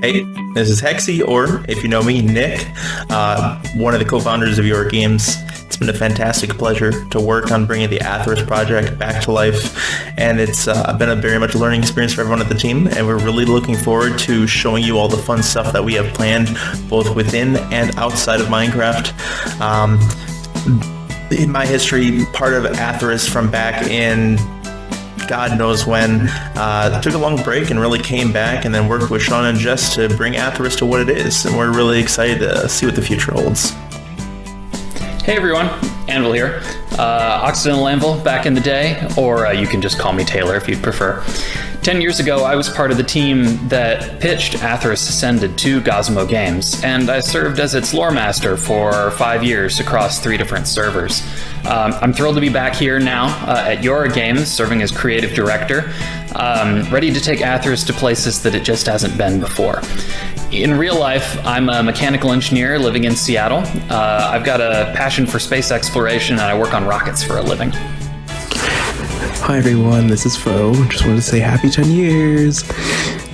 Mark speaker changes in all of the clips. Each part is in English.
Speaker 1: Hey, this is Hexy, or if you know me, Nick, one of the co-founders of Yora Games. It's been a fantastic pleasure to work on bringing the Atherys project back to life, and it's been a very much learning experience for everyone at the team, and we're really looking forward to showing you all the fun stuff that we have planned, both within and outside of Minecraft. In my history, part of Atherys from back in God knows when, took a long break and really came back and then worked with Sean and Jess to bring Atherys to what it is, and we're really excited to see what the future holds.
Speaker 2: Hey everyone, Anvil here. Occidental Anvil back in the day, or you can just call me Taylor if you'd prefer. 10 years ago, I was part of the team that pitched Atherys Ascended to Gosmo Games, and I served as its lore master for 5 years across 3 different servers. I'm thrilled to be back here now at Yora Games, serving as creative director, ready to take Atherys to places that it just hasn't been before. In real life, I'm a mechanical engineer living in Seattle. I've got a passion for space exploration, and I work on rockets for a living.
Speaker 3: Hi everyone, this is Fo. Just wanted to say happy 10 years.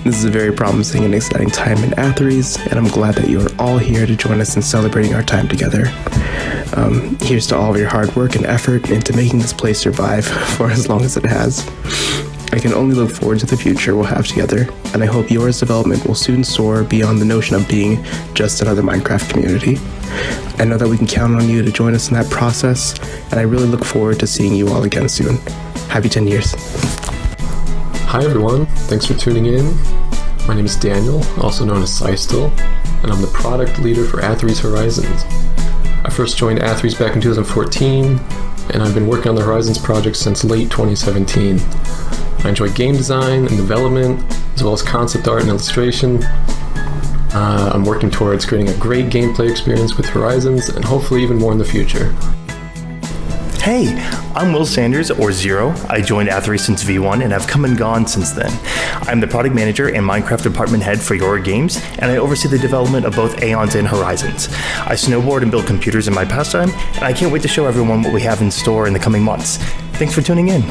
Speaker 3: This is a very promising and exciting time in Atherys, and I'm glad that you are all here to join us in celebrating our time together. Here's to all of your hard work and effort into making this place survive for as long as it has. I can only look forward to the future we'll have together, and I hope Yora's development will soon soar beyond the notion of being just another Minecraft community. I know that we can count on you to join us in that process, and I really look forward to seeing you all again soon. Happy 10 years.
Speaker 4: Hi everyone, thanks for tuning in. My name is Daniel, also known as Systel, and I'm the product leader for Atherys Horizons. I first joined Atherys back in 2014, and I've been working on the Horizons project since late 2017. I enjoy game design and development, as well as concept art and illustration. I'm working towards creating a great gameplay experience with Horizons, and hopefully even more in the future.
Speaker 5: Hey, I'm Will Sanders, or Zero. I joined Atherys since V1 and have come and gone since then. I'm the product manager and Minecraft department head for Yora Games, and I oversee the development of both Aeons and Horizons. I snowboard and build computers in my pastime, and I can't wait to show everyone what we have in store in the coming months. Thanks for tuning in.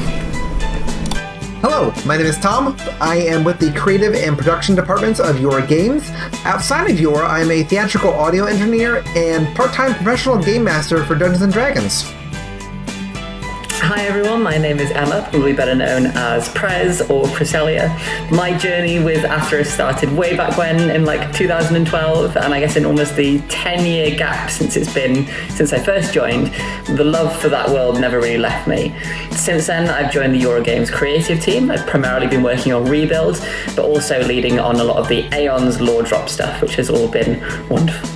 Speaker 6: Hello, my name is Tom. I am with the creative and production departments of Yora Games. Outside of Yora, I am a theatrical audio engineer and part-time professional game master for Dungeons & Dragons.
Speaker 7: Hi everyone, my name is Emma, probably better known as Prez or Cresselia. My journey with Atherys started way back when in like 2012, and I guess in almost the 10-year gap since I first joined, the love for that world never really left me. Since then, I've joined the Yora Games creative team. I've primarily been working on rebuilds, but also leading on a lot of the Aeons lore drop stuff, which has all been wonderful.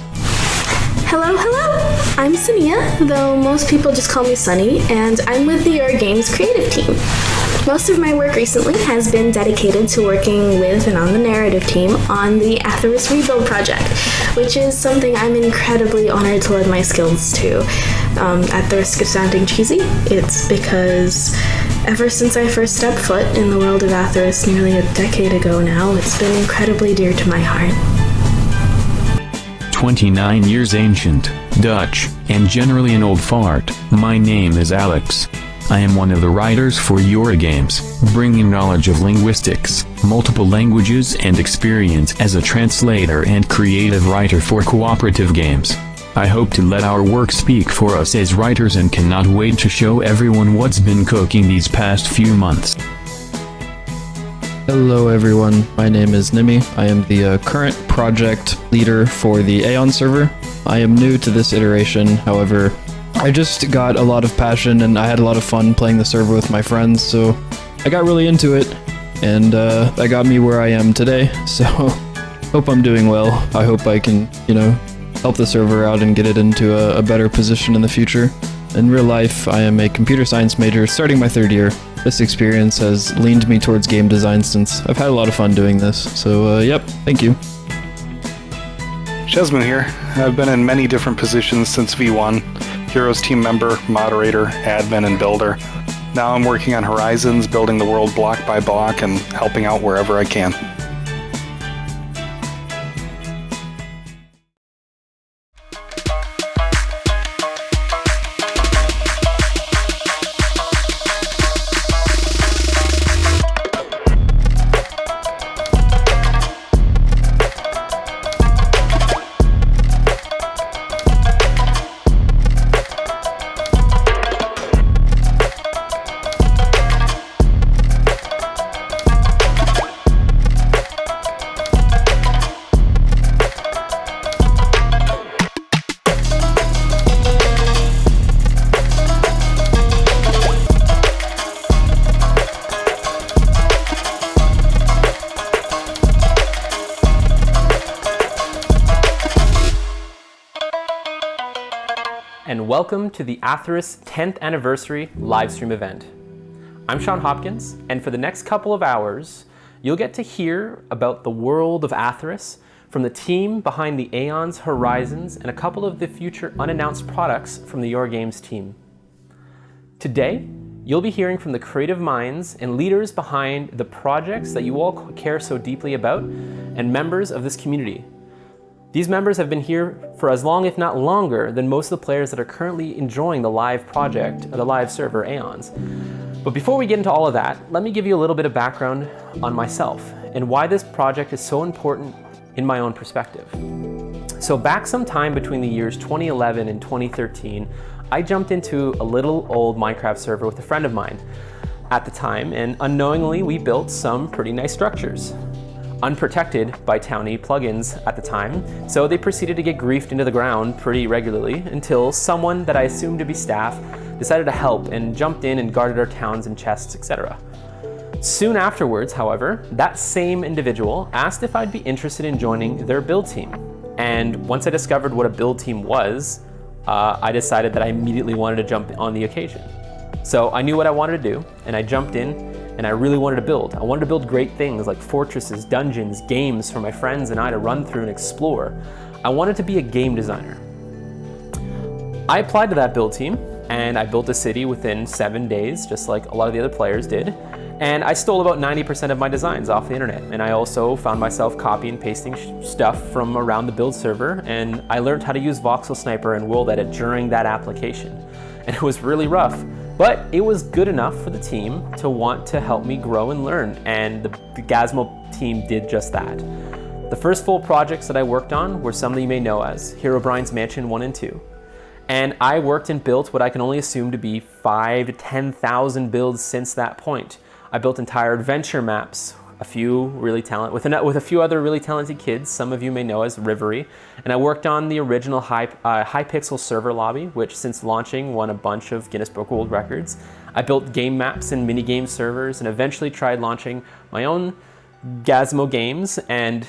Speaker 8: Hello. I'm Sania, though most people just call me Sunny, and I'm with the Yora Games creative team. Most of my work recently has been dedicated to working with and on the narrative team on the Atherys Rebuild project, which is something I'm incredibly honored to lend my skills to. At the risk of sounding cheesy, it's because ever since I first stepped foot in the world of Atherys nearly a decade ago now, it's been incredibly dear to my heart.
Speaker 9: 29 years ancient, Dutch, and generally an old fart. My name is Alex. I am one of the writers for Yora Games, bringing knowledge of linguistics, multiple languages and experience as a translator and creative writer for cooperative games. I hope to let our work speak for us as writers and cannot wait to show everyone what's been cooking these past few months.
Speaker 10: Hello everyone, my name is Nimi. I am the current project leader for the Aeons server. I am new to this iteration, however, I just got a lot of passion and I had a lot of fun playing the server with my friends, so I got really into it, and that got me where I am today, so hope I'm doing well. I hope I can, help the server out and get it into a better position in the future. In real life, I am a computer science major starting my 3rd year. This experience has leaned me towards game design since I've had a lot of fun doing this. So, yep, thank you.
Speaker 11: Shesman here. I've been in many different positions since V1. Heroes team member, moderator, admin, and builder. Now I'm working on Horizons, building the world block by block, and helping out wherever I can.
Speaker 12: And welcome to the Atherys 10th Anniversary Livestream event. I'm Sean Hopkins, and for the next couple of hours, you'll get to hear about the world of Atherys from the team behind the Aeons, Horizons, and a couple of the future unannounced products from the Yora Games team. Today, you'll be hearing from the creative minds and leaders behind the projects that you all care so deeply about, and members of this community. These members have been here for as long, if not longer, than most of the players that are currently enjoying the live project, or the live server, Aeons. But before we get into all of that, let me give you a little bit of background on myself and why this project is so important in my own perspective. So back sometime between the years 2011 and 2013, I jumped into a little old Minecraft server with a friend of mine at the time, and unknowingly we built some pretty nice structures. Unprotected by Townie plugins at the time, so they proceeded to get griefed into the ground pretty regularly until someone that I assumed to be staff decided to help and jumped in and guarded our towns and chests, etc. Soon afterwards, however, that same individual asked if I'd be interested in joining their build team. And once I discovered what a build team was, I decided that I immediately wanted to jump on the occasion. So I knew what I wanted to do, and I jumped in, and I really wanted to build. I wanted to build great things like fortresses, dungeons, games for my friends and I to run through and explore. I wanted to be a game designer. I applied to that build team, and I built a city within 7 days, just like a lot of the other players did. And I stole about 90% of my designs off the internet. And I also found myself copy and pasting stuff from around the build server, and I learned how to use Voxel Sniper and World Edit during that application. And it was really rough. But it was good enough for the team to want to help me grow and learn, and the Gazmo team did just that. The first full projects that I worked on were some that you may know as Herobrine's Mansion 1 and 2. And I worked and built what I can only assume to be 5,000 to 10,000 builds since that point. I built entire adventure maps, with a few other really talented kids, some of you may know as Rivery. And I worked on the original Hypixel server lobby, which since launching won a bunch of Guinness Book of World Records. I built game maps and minigame servers and eventually tried launching my own Gazmo games. And,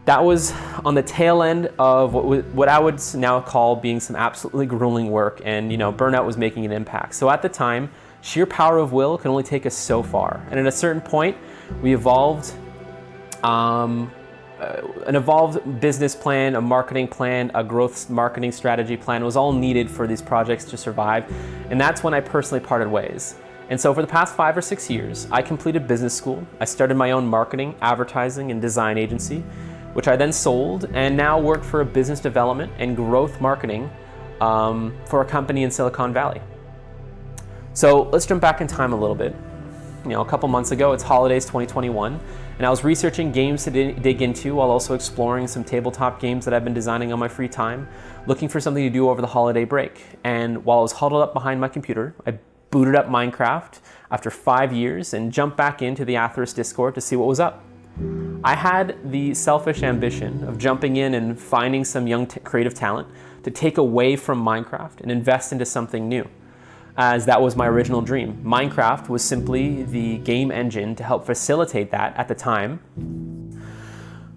Speaker 12: that was on the tail end of what I would now call being some absolutely grueling work. And, burnout was making an impact. So at the time, sheer power of will can only take us so far. And at a certain point, we evolved an evolved business plan, a marketing plan, a growth marketing strategy plan was all needed for these projects to survive. And that's when I personally parted ways. And so for the past 5 or 6 years, I completed business school. I started my own marketing, advertising, and design agency, which I then sold and now work for a business development and growth marketing for a company in Silicon Valley. So let's jump back in time a little bit. A couple months ago, it's holidays 2021, and I was researching games to dig into while also exploring some tabletop games that I've been designing on my free time, looking for something to do over the holiday break. And while I was huddled up behind my computer, I booted up Minecraft after 5 years and jumped back into the Atherys Discord to see what was up. I had the selfish ambition of jumping in and finding some young creative talent to take away from Minecraft and invest into something new, as that was my original dream. Minecraft was simply the game engine to help facilitate that at the time.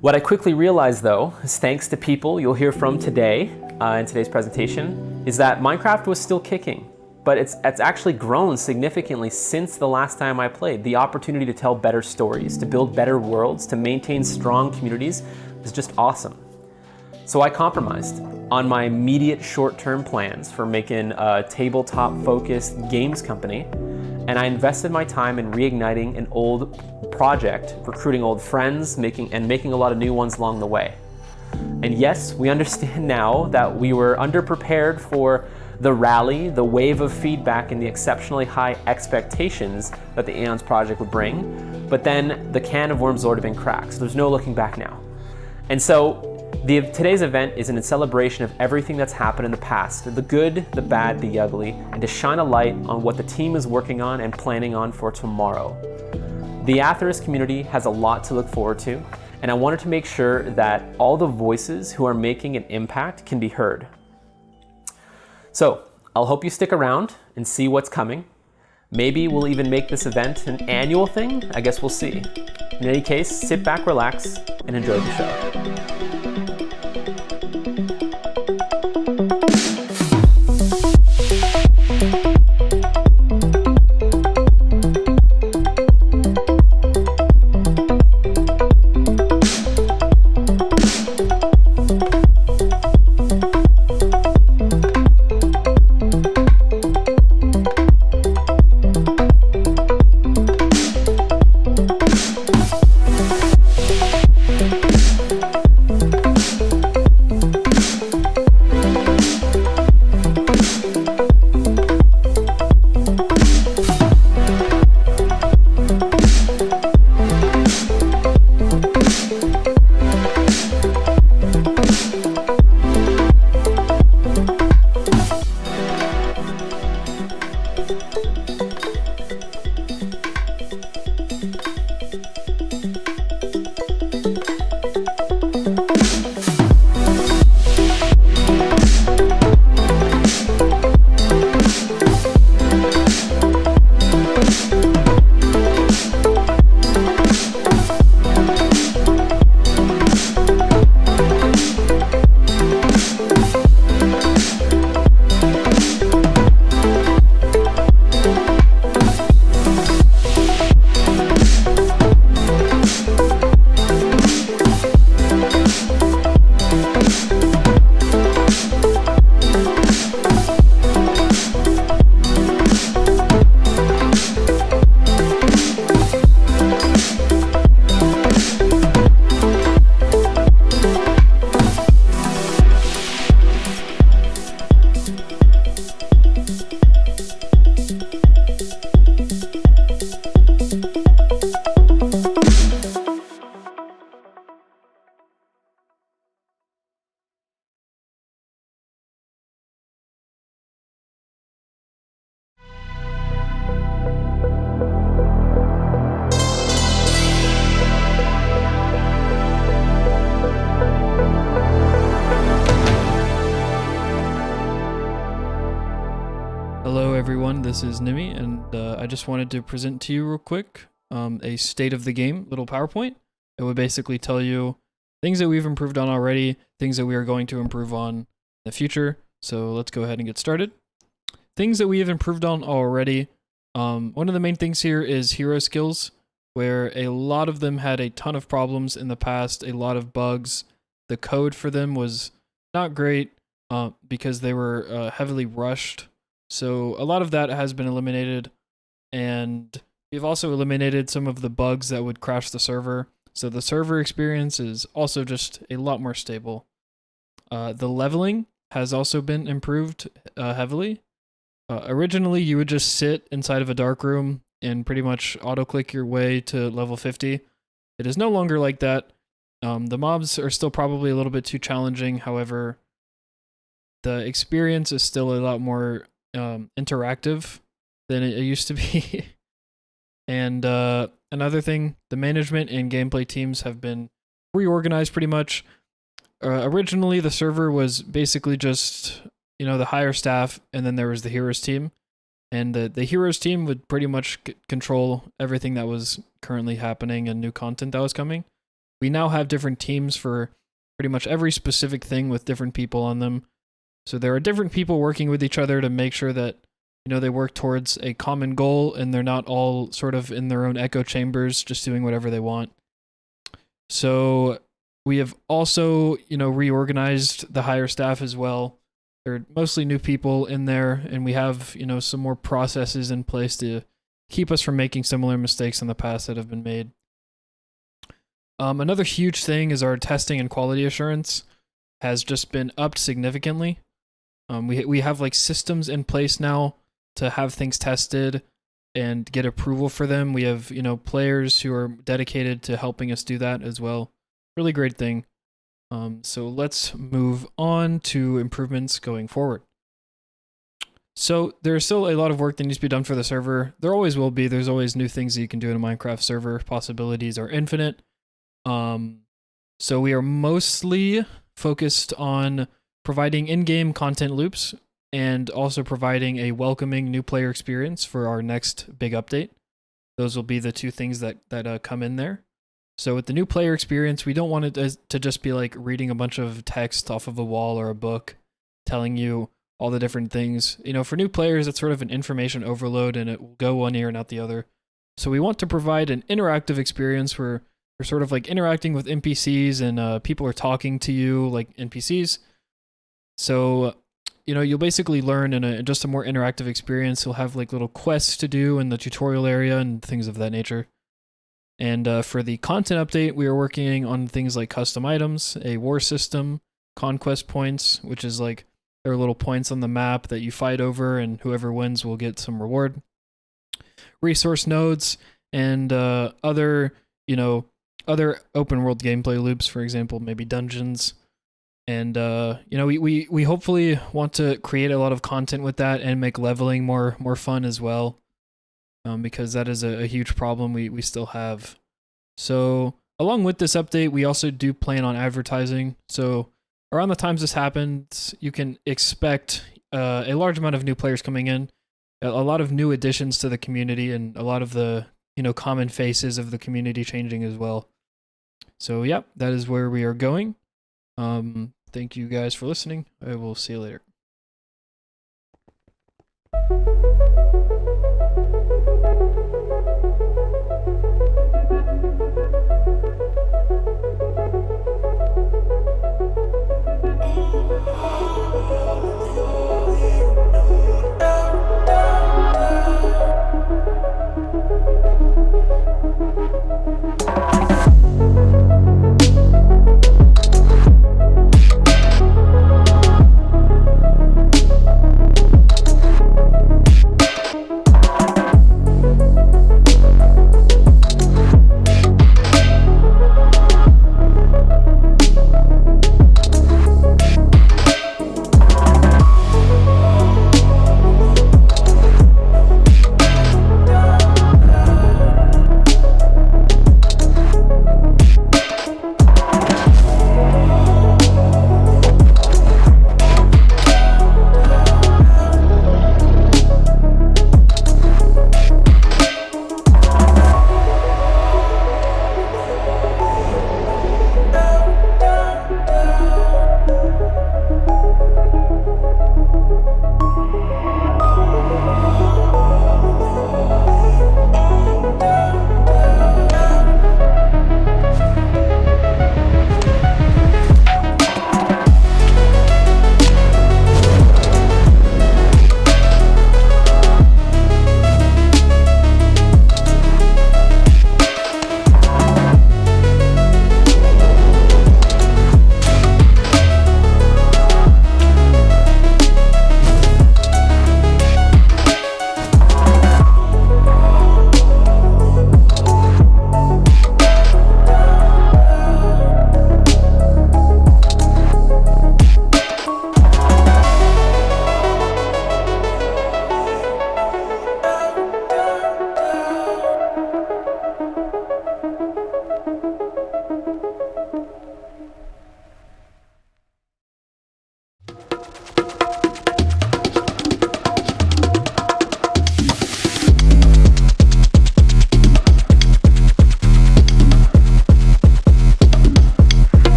Speaker 12: What I quickly realized, though, is thanks to people you'll hear from today in today's presentation, is that Minecraft was still kicking, but it's actually grown significantly since the last time I played. The opportunity to tell better stories, to build better worlds, to maintain strong communities is just awesome. So I compromised on my immediate short-term plans for making a tabletop-focused games company, and I invested my time in reigniting an old project, recruiting old friends, making a lot of new ones along the way. And yes, we understand now that we were underprepared for the rally, the wave of feedback, and the exceptionally high expectations that the Aeons project would bring, but then the can of worms already been cracked, so there's no looking back now. And so today's event is in celebration of everything that's happened in the past, the good, the bad, the ugly, and to shine a light on what the team is working on and planning on for tomorrow. The Atherys community has a lot to look forward to, and I wanted to make sure that all the voices who are making an impact can be heard. So I'll hope you stick around and see what's coming. Maybe we'll even make this event an annual thing. I guess we'll see. In any case, sit back, relax, and enjoy the show.
Speaker 10: everyone, this is Nimi, and I just wanted to present to you real quick a state of the game little PowerPoint. It would basically tell you things that we've improved on already, things that we are going to improve on in the future. So let's go ahead and get started. Things that we have improved on already. One of the main things here is hero skills, where a lot of them had a ton of problems in the past, a lot of bugs. The code for them was not great because they were heavily rushed. So a lot of that has been eliminated, and we've also eliminated some of the bugs that would crash the server. So the server experience is also just a lot more stable. The leveling has also been improved heavily. Originally, you would just sit inside of a dark room and pretty much auto-click your way to level 50. It is no longer like that. The mobs are still probably a little bit too challenging. However, the experience is still a lot more interactive than it used to be. And another thing, the management and gameplay teams have been reorganized pretty much. Originally, the server was basically just, the higher staff, and then there was the heroes team. And the heroes team would pretty much control everything that was currently happening and new content that was coming. We now have different teams for pretty much every specific thing with different people on them. So there are different people working with each other to make sure that, they work towards a common goal and they're not all sort of in their own echo chambers, just doing whatever they want. So we have also, reorganized the higher staff as well. They're mostly new people in there, and we have, some more processes in place to keep us from making similar mistakes in the past that have been made. Another huge thing is our testing and quality assurance has just been upped significantly. We have like systems in place now to have things tested and get approval for them. We have, players who are dedicated to helping us do that as well. Really great thing. So let's move on to improvements going forward. So there's still a lot of work that needs to be done for the server. There always will be. There's always new things that you can do in a Minecraft server. Possibilities are infinite. So we are mostly focused on providing in-game content loops and also providing a welcoming new player experience for our next big update. Those will be the two things that come in there. So with the new player experience, we don't want it to just be like reading a bunch of text off of a wall or a book telling you all the different things. For new players, it's sort of an information overload and it will go one ear and out the other. So we want to provide an interactive experience where you're sort of like interacting with NPCs and people are talking to you like NPCs. So, you'll basically learn in just a more interactive experience. You'll have like little quests to do in the tutorial area and things of that nature. And for the content update, we are working on things like custom items, a war system, conquest points, which is like there are little points on the map that you fight over and whoever wins will get some reward. Resource nodes and other open world gameplay loops, for example, maybe dungeons. And, we hopefully want to create a lot of content with that and make leveling more fun as well. Because that is a huge problem we still have. So along with this update, we also do plan on advertising. So around the times this happens, you can expect a large amount of new players coming in, a lot of new additions to the community, and a lot of the common faces of the community changing as well. So yeah, that is where we are going. Thank you guys for listening. I will see you later.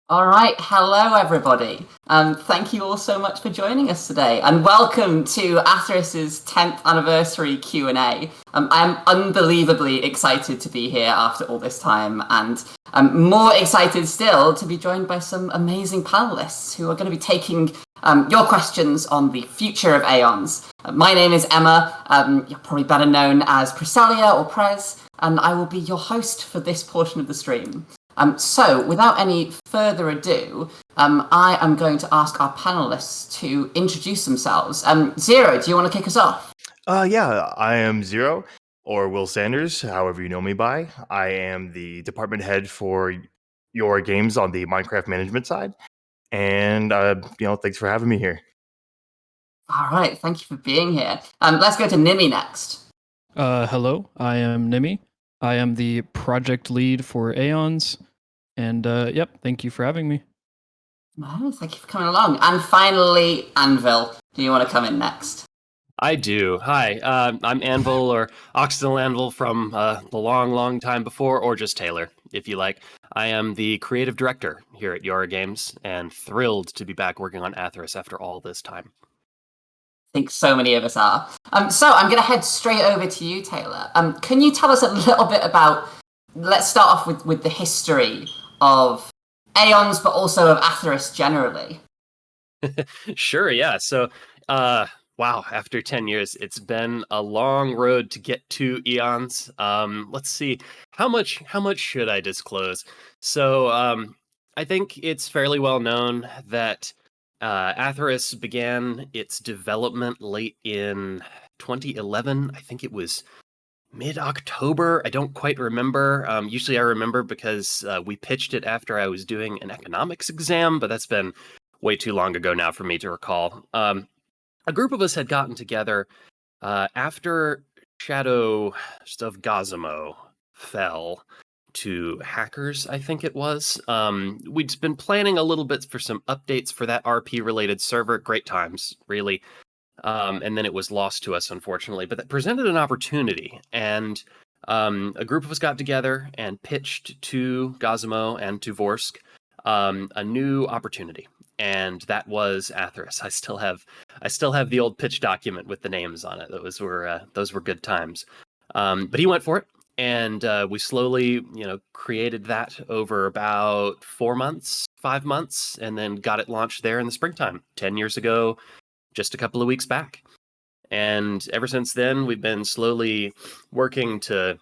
Speaker 13: All right, hello everybody. Thank you all so much for joining us today, and welcome to Atherys's 10th anniversary Q&A. I am unbelievably excited to be here after all this time, and I'm more excited still to be joined by some amazing panelists who are going to be taking your questions on the future of Aeons. My name is Emma. You're probably better known as Presalia or Prez, and I will be your host for this portion of the stream. So, without any further ado, I am going to ask our panelists to introduce themselves. Zero, do you want to kick us off?
Speaker 5: Yeah, I am Zero, or Will Sanders, however you know me by. I am the department head for Yora Games on the Minecraft management side. And, thanks for having me here.
Speaker 13: All right, thank you for being here. Let's go to Nimi next.
Speaker 10: Hello, I am Nimi. I am the project lead for Aeons. And yep, thank you for having me.
Speaker 13: No, thank you for coming along. And finally, Anvil, do you want to come in next?
Speaker 14: I do. Hi, I'm Anvil, or Occidental Anvil from the long time before, or just Taylor, if you like. I am the creative director here at Yora Games, and thrilled to be back working on Atherys after all this time.
Speaker 13: I think so many of us are. So I'm going to head straight over to you, Taylor. Can you tell us a little bit about, let's start off with the history of Aeons, but also of Atherys generally.
Speaker 14: Sure, yeah. So, wow, after 10 years, it's been a long road to get to Aeons. Let's see, how much should I disclose? So, I think it's fairly well known that Atherys began its development late in 2011. I think it was mid-October. I don't quite remember. Usually I remember because we pitched it after I was doing an economics exam, but that's been way too long ago now for me to recall. A group of us had gotten together after Shadow of Gazimo fell to hackers, I think it was. We'd been planning a little bit for some updates for that RP-related server. Great times, really. And then it was lost to us, unfortunately. But that presented an opportunity, and a group of us got together and pitched to Gazimo and to Vorsk a new opportunity, and that was Atherys. I still have the old pitch document with the names on it. Those were good times. But he went for it, and we slowly, created that over about 5 months, and then got it launched there in the springtime, 10 years ago. Just a couple of weeks back. And ever since then, we've been slowly working to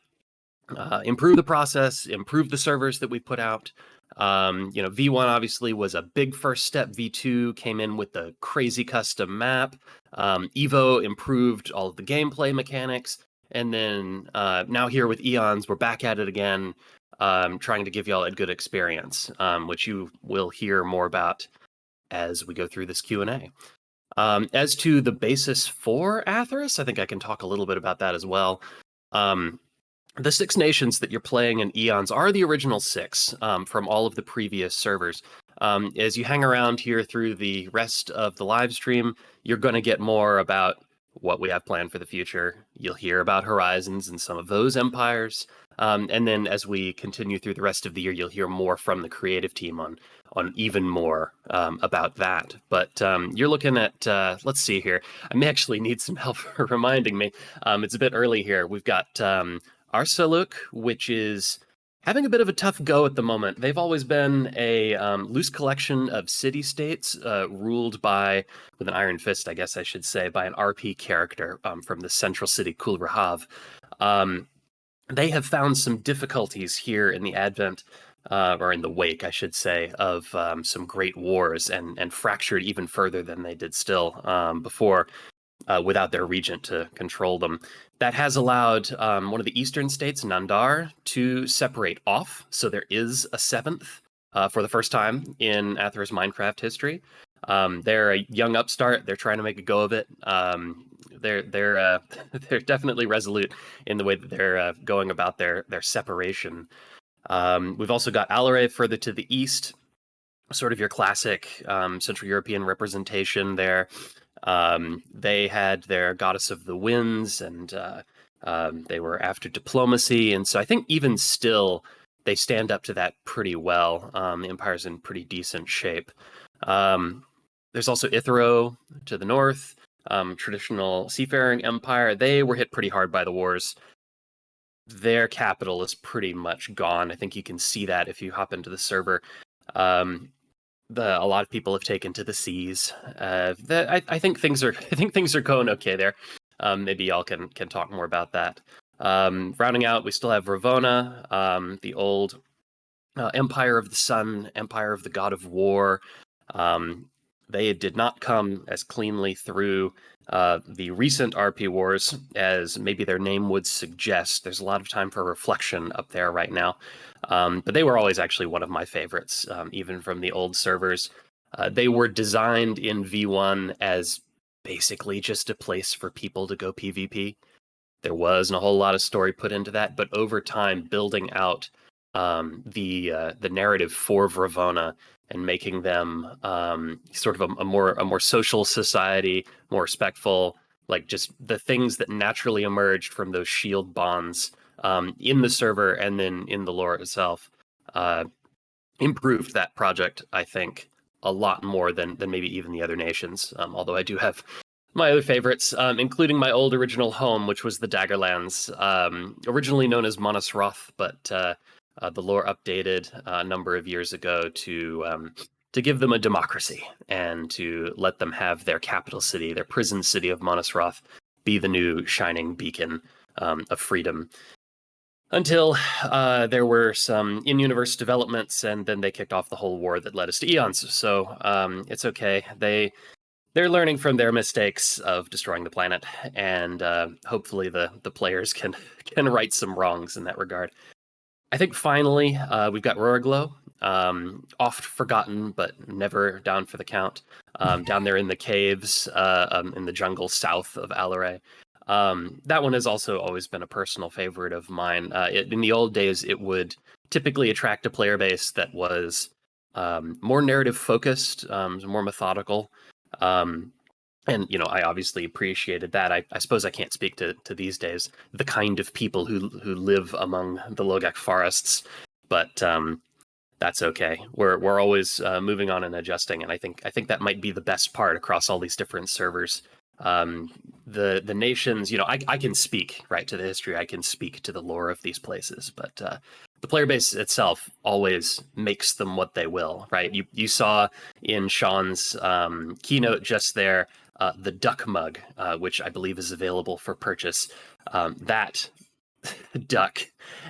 Speaker 14: improve the process, improve the servers that we put out. V1 obviously was a big first step. V2 came in with the crazy custom map. Evo improved all of the gameplay mechanics. And then now here with Aeons, we're back at it again, trying to give y'all a good experience, which you will hear more about as we go through this Q&A. As to the basis for Atherys, I think I can talk a little bit about that as well. The 6 nations that you're playing in Aeons are the original 6 from all of the previous servers. As you hang around here through the rest of the live stream, you're going to get more about what we have planned for the future. You'll hear about Horizons and some of those empires. And then as we continue through the rest of the year, you'll hear more from the creative team on even more about that. But you're looking at, let's see here. I may actually need some help reminding me. It's a bit early here. We've got Arsaluk, which is having a bit of a tough go at the moment. They've always been a loose collection of city-states ruled with an iron fist, I guess I should say, by an RP character from the central city, Kul Rahav. They have found some difficulties here in the advent, or in the wake, I should say, of some great wars, and fractured even further than they did still before, without their regent to control them. That has allowed one of the eastern states, Nandar, to separate off, so there is a 7th for the first time in Atherys Minecraft history. They're a young upstart. They're trying to make a go of it. They're definitely resolute in the way that they're going about their separation. We've also got Alare further to the east, sort of your classic Central European representation there. They had their goddess of the winds, and they were after diplomacy. And so I think even still, they stand up to that pretty well. The Empire's in pretty decent shape. There's also Ithro to the north, traditional seafaring empire. They were hit pretty hard by the wars. Their capital is pretty much gone. I think you can see that if you hop into the server. A lot of people have taken to the seas. I think things are going okay there. Maybe y'all can talk more about that. Rounding out, we still have Ravona, the old Empire of the Sun, Empire of the God of War. They did not come as cleanly through the recent RP wars as maybe their name would suggest. There's a lot of time for reflection up there right now. But they were always actually one of my favorites, even from the old servers. They were designed in V1 as basically just a place for people to go PvP. There wasn't a whole lot of story put into that, but over time, building out the narrative for Ravona and making them sort of a more social society, more respectful, like just the things that naturally emerged from those shield bonds in the server and then in the lore itself, improved that project, I think, a lot more than maybe even the other nations. Although I do have my other favorites, including my old original home, which was the Daggerlands, originally known as Monosroth, but the lore updated a number of years ago to give them a democracy and to let them have their capital city, their prison city of Monosroth, be the new shining beacon of freedom. Until there were some in-universe developments, and then they kicked off the whole war that led us to Aeons. So it's okay. They're learning from their mistakes of destroying the planet, and hopefully the players can right some wrongs in that regard. I think finally we've got Roraglow, oft forgotten but never down for the count, down there in the caves in the jungle south of Alaray. That one has also always been a personal favorite of mine. In the old days, it would typically attract a player base that was more narrative focused, more methodical. And, you know, I obviously appreciated that. I suppose I can't speak to these days, the kind of people who live among the Logak forests, but that's okay. We're always moving on and adjusting, and I think that might be the best part across all these different servers. The nations, you know, I can speak right to the history, I can speak to the lore of these places, but the player base itself always makes them what they will, right? You saw in Sean's keynote just there, the duck mug, which I believe is available for purchase. That duck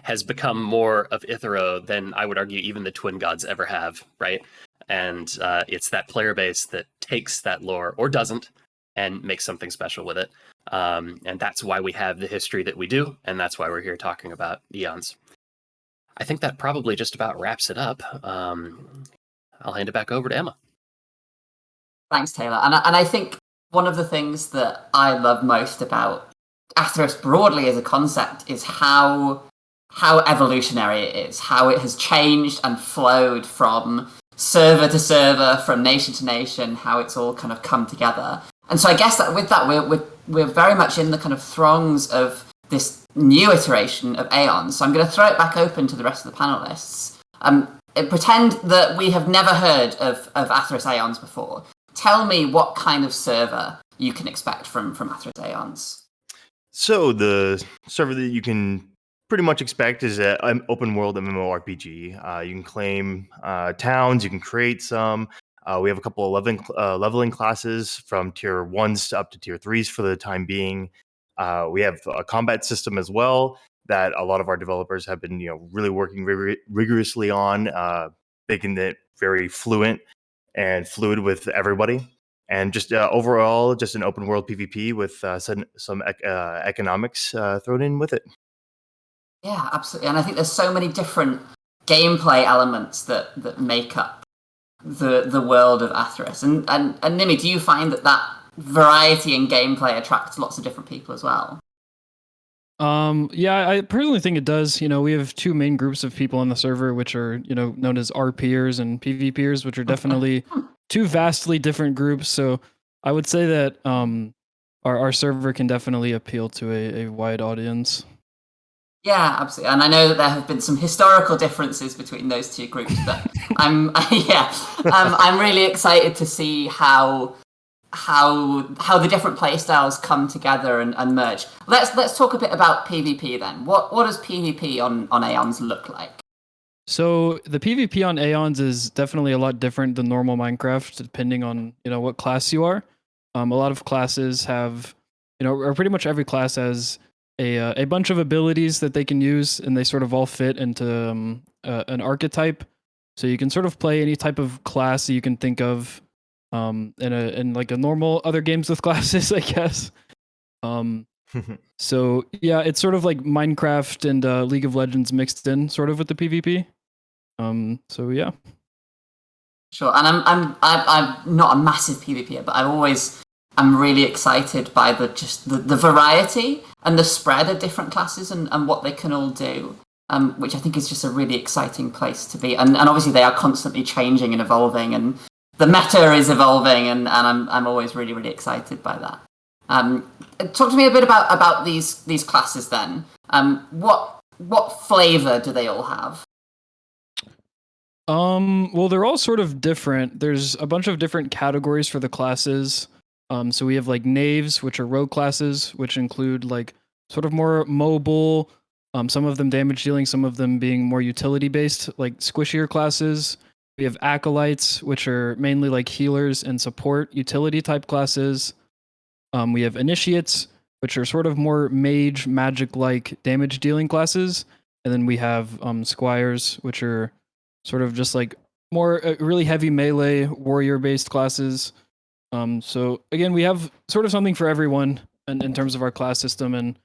Speaker 14: has become more of Ithro than I would argue even the Twin Gods ever have, right? And it's that player base that takes that lore, or doesn't, and makes something special with it. And that's why we have the history that we do, and that's why we're here talking about Aeons. I think that probably just about wraps it up. I'll hand it back over to Emma.
Speaker 13: Thanks, Taylor. And I think one of the things that I love most about Atherys broadly as a concept is how evolutionary it is, how it has changed and flowed from server to server, from nation to nation, how it's all kind of come together. And so I guess that with that, we're very much in the kind of throngs of this new iteration of Aeons. So I'm going to throw it back open to the rest of the panelists. Pretend that we have never heard of Atherys Aeons before. Tell me what kind of server you can expect from Atherys Aeons.
Speaker 5: So the server that you can pretty much expect is an open world MMORPG. You can claim towns, you can create some. We have a couple of leveling classes from tier 1s up to tier 3s for the time being. We have a combat system as well that a lot of our developers have been, really working rigorously on, making it very fluent and fluid with everybody. And just overall, just an open world PvP with some economics thrown in with it.
Speaker 13: Yeah, absolutely. And I think there's so many different gameplay elements that make up the world of Atherys. And Nimi, do you find that variety in gameplay attracts lots of different people as well?
Speaker 10: Yeah, I personally think it does. We have two main groups of people on the server, which are, known as RPers and PvPers, which are definitely two vastly different groups. So I would say that our server can definitely appeal to a wide audience.
Speaker 13: Yeah, absolutely. And I know that there have been some historical differences between those two groups, but I'm really excited to see how the different playstyles come together and merge. Let's talk a bit about PvP then. What does PvP on Aeons look like?
Speaker 10: So the PvP on Aeons is definitely a lot different than normal Minecraft, depending on what class you are. A lot of classes have, or pretty much every class has a bunch of abilities that they can use, and they sort of all fit into an archetype. So you can sort of play any type of class that you can think of in like a normal other games with classes, I guess. So yeah, it's sort of like Minecraft and League of Legends mixed in, sort of with the PvP. So yeah.
Speaker 13: Sure, and I'm not a massive PvPer, but I'm really excited by the variety and the spread of different classes and what they can all do, which I think is just a really exciting place to be. And obviously they are constantly changing and evolving, and the meta is evolving, and I'm always really, really excited by that. Talk to me a bit about these classes then. What flavor do they all have?
Speaker 10: Well, they're all sort of different. There's a bunch of different categories for the classes. So we have like knaves, which are rogue classes, which include like sort of more mobile, some of them damage dealing, some of them being more utility based, like squishier classes. We have acolytes, which are mainly like healers and support utility type classes. We have initiates, which are sort of more mage, magic-like damage dealing classes. And then we have squires, which are sort of just like more really heavy melee warrior-based classes. So again, we have sort of something for everyone in terms of our class system, and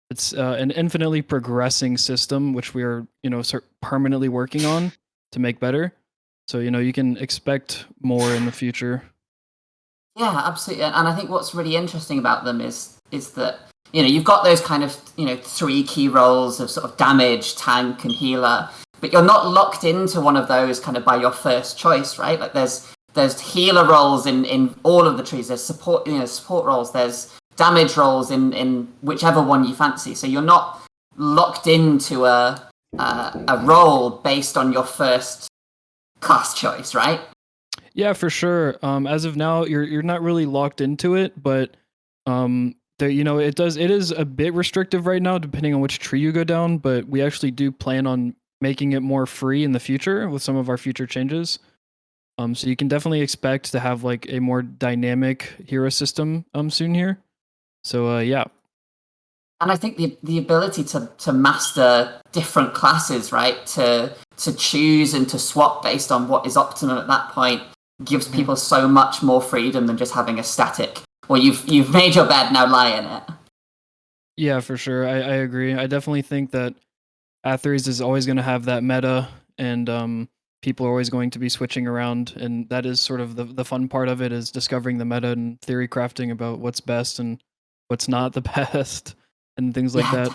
Speaker 10: it's an infinitely progressing system, which we are permanently working on to make better. So you can expect more in the future.
Speaker 13: Yeah, absolutely. And I think what's really interesting about them is that you've got those kind of three key roles of sort of damage, tank, and healer, but you're not locked into one of those kind of by your first choice, right? Like there's healer roles in all of the trees. There's support roles. There's damage roles in whichever one you fancy. So you're not locked into a role based on your first class choice, right?
Speaker 10: Yeah, for sure. As of now, you're not really locked into it, but it is a bit restrictive right now, depending on which tree you go down. But we actually do plan on making it more free in the future with some of our future changes. So you can definitely expect to have like a more dynamic hero system soon here. So yeah.
Speaker 13: And I think the ability to master different classes, right, to choose and to swap based on what is optimum at that point, gives people so much more freedom than just having a static, or you've made your bed, now lie in it.
Speaker 10: Yeah, for sure. I agree. I definitely think that Atherys is always going to have that meta, and people are always going to be switching around, and that is sort of the fun part of it, is discovering the meta and theory crafting about what's best and what's not the best and things like that.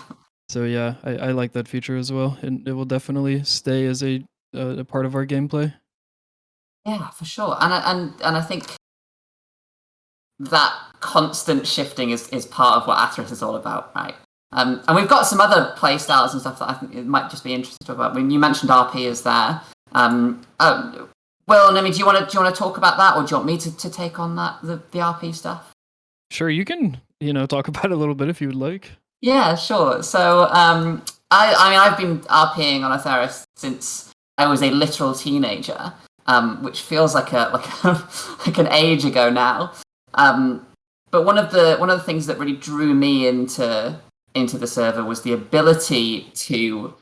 Speaker 10: So yeah, I like that feature as well, and it will definitely stay as a part of our gameplay.
Speaker 13: Yeah, for sure. And I think that constant shifting is part of what Atherys is all about, right? And we've got some other play styles and stuff that I think it might just be interesting to talk about. When you mentioned RP is there. Will, Nimi, do you want to talk about that, or do you want me to take on that, the RP stuff?
Speaker 10: Sure, you can talk about it a little bit if you would like.
Speaker 13: Yeah, sure. So I've been RPing on Atherys since I was a literal teenager, which feels like like an age ago now. But one of the things that really drew me into the server was the ability to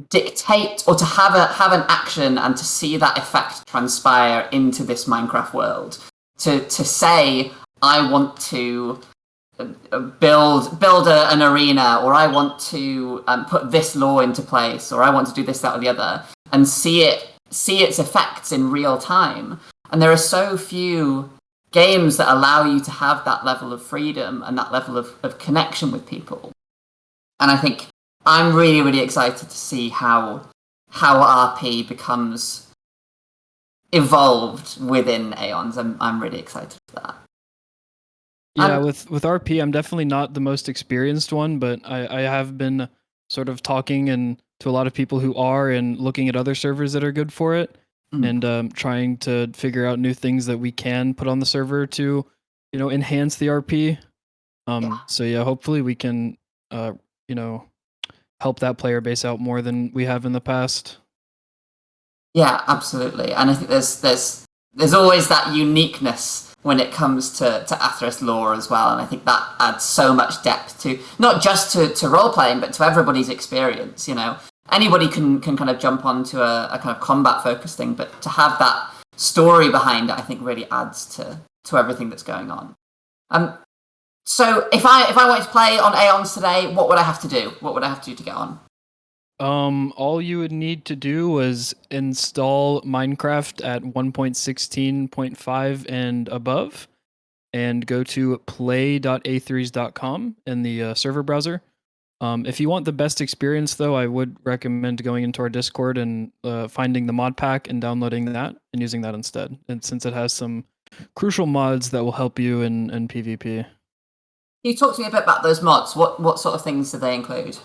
Speaker 13: dictate or to have an action and to see that effect transpire into this Minecraft world. To say, I want to build an arena, or I want to put this law into place, or I want to do this, that, or the other, and see its effects in real time. And there are so few games that allow you to have that level of freedom and that level of connection with people. And I think I'm really, really excited to see how RP becomes evolved within Aeons. I'm really excited for that.
Speaker 10: Yeah, with RP, I'm definitely not the most experienced one, but I have been sort of talking and to a lot of people who are and looking at other servers that are good for it, and trying to figure out new things that we can put on the server to, enhance the RP. So yeah, hopefully we can, help that player base out more than we have in the past.
Speaker 13: Yeah, absolutely. And I think there's always that uniqueness when it comes to Atherys lore as well, and I think that adds so much depth to not just to role playing, but to everybody's experience. Anybody can kind of jump onto a kind of combat focused thing, but to have that story behind it, I think really adds to everything that's going on. So if I wanted to play on Aeons today, what would I have to do? What would I have to do to get on?
Speaker 10: All you would need to do was install Minecraft at 1.16.5 and above, and go to play.atherys.com in the server browser. If you want the best experience, though, I would recommend going into our Discord and finding the mod pack and downloading that and using that instead. And since it has some crucial mods that will help you in PvP.
Speaker 13: Can you talk to me a bit about those mods? What sort of things do they include?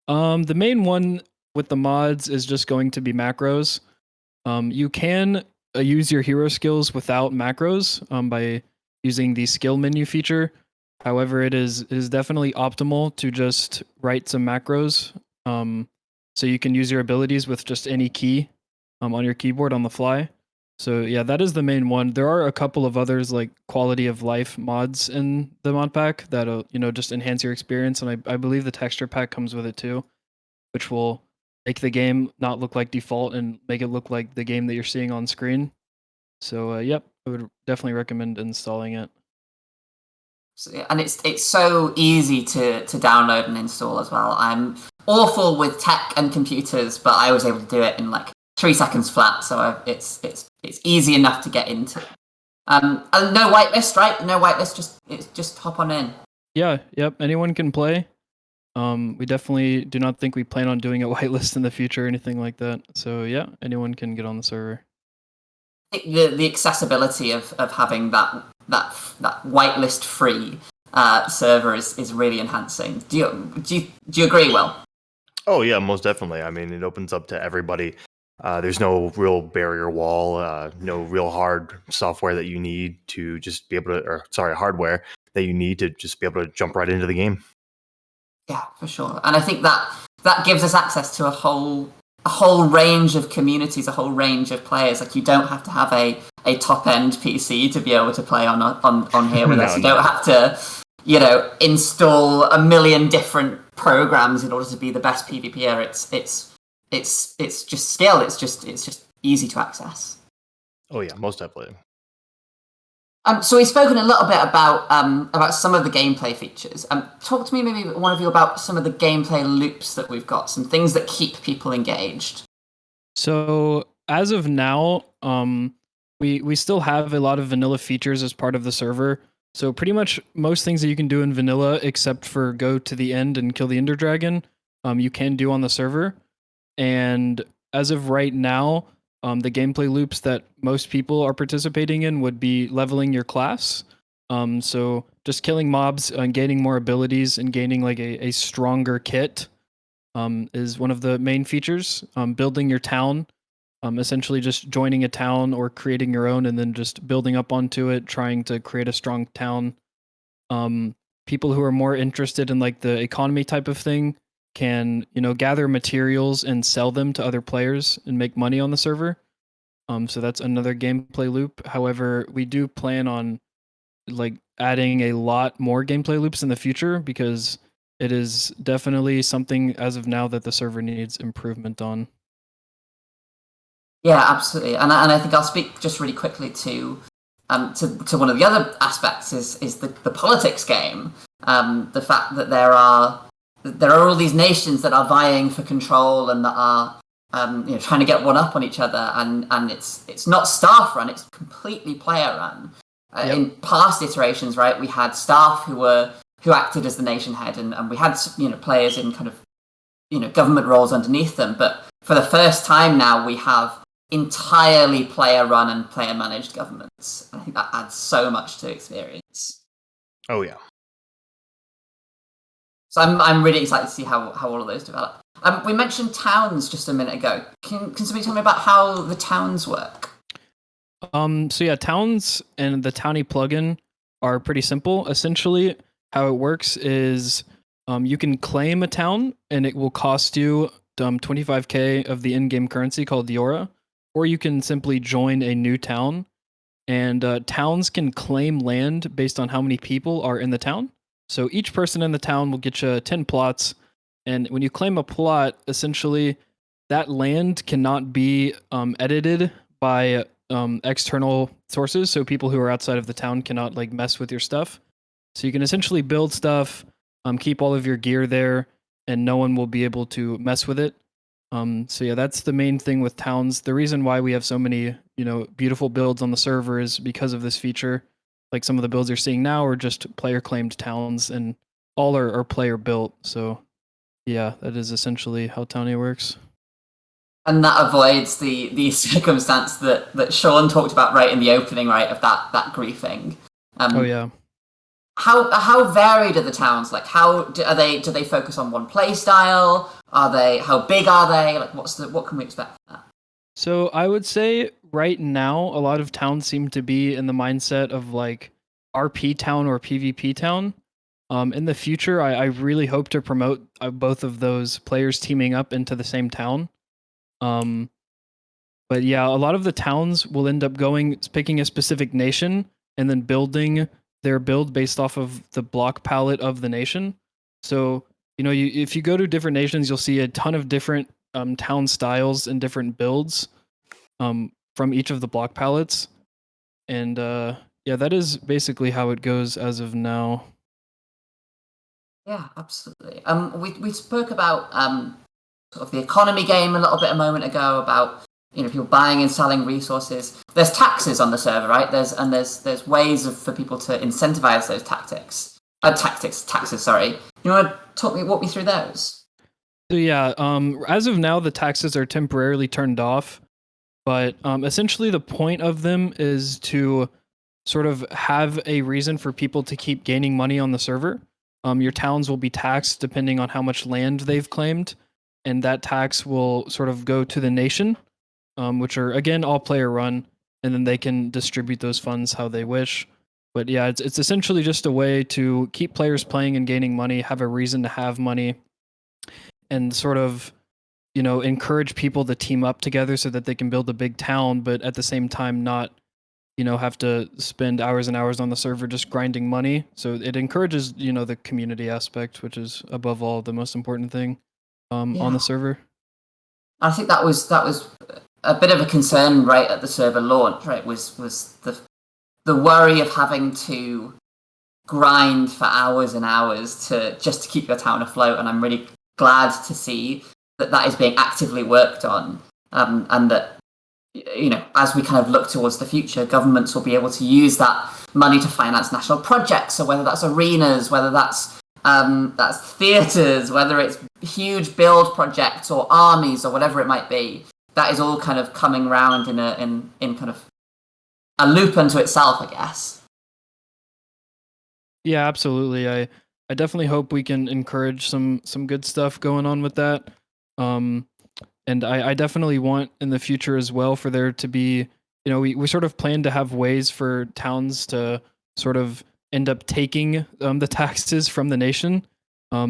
Speaker 10: The main one with the mods is just going to be macros. You can use your hero skills without macros by using the skill menu feature. However, it is definitely optimal to just write some macros, so you can use your abilities with just any key on your keyboard on the fly. So yeah, that is the main one. There are a couple of others like quality of life mods in the mod pack that'll just enhance your experience, and I believe the texture pack comes with it too, which will make the game not look like default and make it look like the game that you're seeing on screen. So yep, I would definitely recommend installing it.
Speaker 13: And it's so easy to download and install as well. I'm awful with tech and computers, but I was able to do it in like 3 seconds flat. So it's easy enough to get into. And no whitelist, right? No whitelist. Just hop on in.
Speaker 10: Yeah. Yep. Anyone can play. We definitely do not think we plan on doing a whitelist in the future or anything like that. So yeah, anyone can get on the server.
Speaker 13: I think the accessibility of having that whitelist free server is really enhancing. Do you agree, Will?
Speaker 5: Oh yeah, most definitely. I mean, it opens up to everybody. There's no real barrier wall, no real hard software that you need to just be able to, hardware that you need to just be able to jump right into the game.
Speaker 13: Yeah, for sure. And I think that gives us access to a whole range of communities, a whole range of players. Like, you don't have to have a top end PC to be able to play on here with us. You don't have to, install a million different programs in order to be the best PvPer. It's just skill. It's just easy to access.
Speaker 5: Oh yeah, most definitely.
Speaker 13: So we've spoken a little bit about some of the gameplay features. Talk to me, maybe one of you, about some of the gameplay loops that we've got, some things that keep people engaged.
Speaker 10: So as of now, we still have a lot of vanilla features as part of the server. So pretty much most things that you can do in vanilla, except for go to the end and kill the Ender Dragon, you can do on the server. And as of right now, the gameplay loops that most people are participating in would be leveling your class. So just killing mobs and gaining more abilities and gaining like a stronger kit is one of the main features. Building your town, essentially just joining a town or creating your own and then just building up onto it, trying to create a strong town. People who are more interested in like the economy type of thing can, gather materials and sell them to other players and make money on the server. So that's another gameplay loop. However, we do plan on like adding a lot more gameplay loops in the future because it is definitely something as of now that the server needs improvement on.
Speaker 13: Yeah, absolutely. And I think I'll speak just really quickly to one of the other aspects is the politics game. The fact that there are all these nations that are vying for control and that are trying to get one up on each other, and it's not staff run, it's completely player run. Yep. In past iterations, right, we had staff who acted as the nation head, and we had players in kind of government roles underneath them. But for the first time now, we have entirely player run and player managed governments. I think that adds so much to experience.
Speaker 5: Oh yeah.
Speaker 13: So I'm really excited to see how all of those develop. We mentioned towns just a minute ago. Can somebody tell me about how the towns work?
Speaker 10: So yeah, towns and the Townie plugin are pretty simple. Essentially, how it works is you can claim a town and it will cost you 25k of the in-game currency called Yora, or you can simply join a new town. And towns can claim land based on how many people are in the town. So each person in the town will get you 10 plots. And when you claim a plot, essentially that land cannot be edited by external sources. So people who are outside of the town cannot like mess with your stuff. So you can essentially build stuff, keep all of your gear there, and no one will be able to mess with it. So yeah, that's the main thing with towns. The reason why we have so many, beautiful builds on the server is because of this feature. Like some of the builds you're seeing now are just player claimed towns, and all are player built. So yeah, that is essentially how Townie works.
Speaker 13: And that avoids the circumstance that Sean talked about right in the opening, right, of that griefing.
Speaker 10: Oh yeah.
Speaker 13: How varied are the towns? Like, do they focus on one play style? How big are they? Like, what can we expect from that?
Speaker 10: So I would say right now a lot of towns seem to be in the mindset of like RP town or PvP town. In the future, I really hope to promote both of those players teaming up into the same town. But yeah, a lot of the towns will end up picking a specific nation and then building their build based off of the block palette of the nation. So, if you go to different nations, you'll see a ton of different town styles and different builds from each of the block palettes. And yeah, that is basically how it goes as of now.
Speaker 13: Yeah, absolutely. We spoke about sort of the economy game a little bit a moment ago about people buying and selling resources. There's taxes on the server, right? There's ways for people to incentivize those taxes. Sorry. You want to walk me through those?
Speaker 10: So yeah, as of now, the taxes are temporarily turned off, but essentially the point of them is to sort of have a reason for people to keep gaining money on the server. Your towns will be taxed depending on how much land they've claimed, and that tax will sort of go to the nation, which are, again, all player run, and then they can distribute those funds how they wish. But yeah, it's essentially just a way to keep players playing and gaining money, have a reason to have money, and sort of, encourage people to team up together so that they can build a big town, but at the same time not have to spend hours and hours on the server just grinding money. So it encourages, the community aspect, which is above all the most important thing on the server.
Speaker 13: I think that was a bit of a concern right at the server launch, right? Was the worry of having to grind for hours and hours to keep your town afloat, and I'm really glad to see that is being actively worked on, and that as we kind of look towards the future, governments will be able to use that money to finance national projects. So whether that's arenas, whether that's theatres, whether it's huge build projects or armies or whatever it might be, that is all kind of coming round in kind of a loop unto itself, I guess.
Speaker 10: Yeah, absolutely. I definitely hope we can encourage some good stuff going on with that. And I definitely want in the future as well for there to be, we sort of plan to have ways for towns to sort of end up taking the taxes from the nation.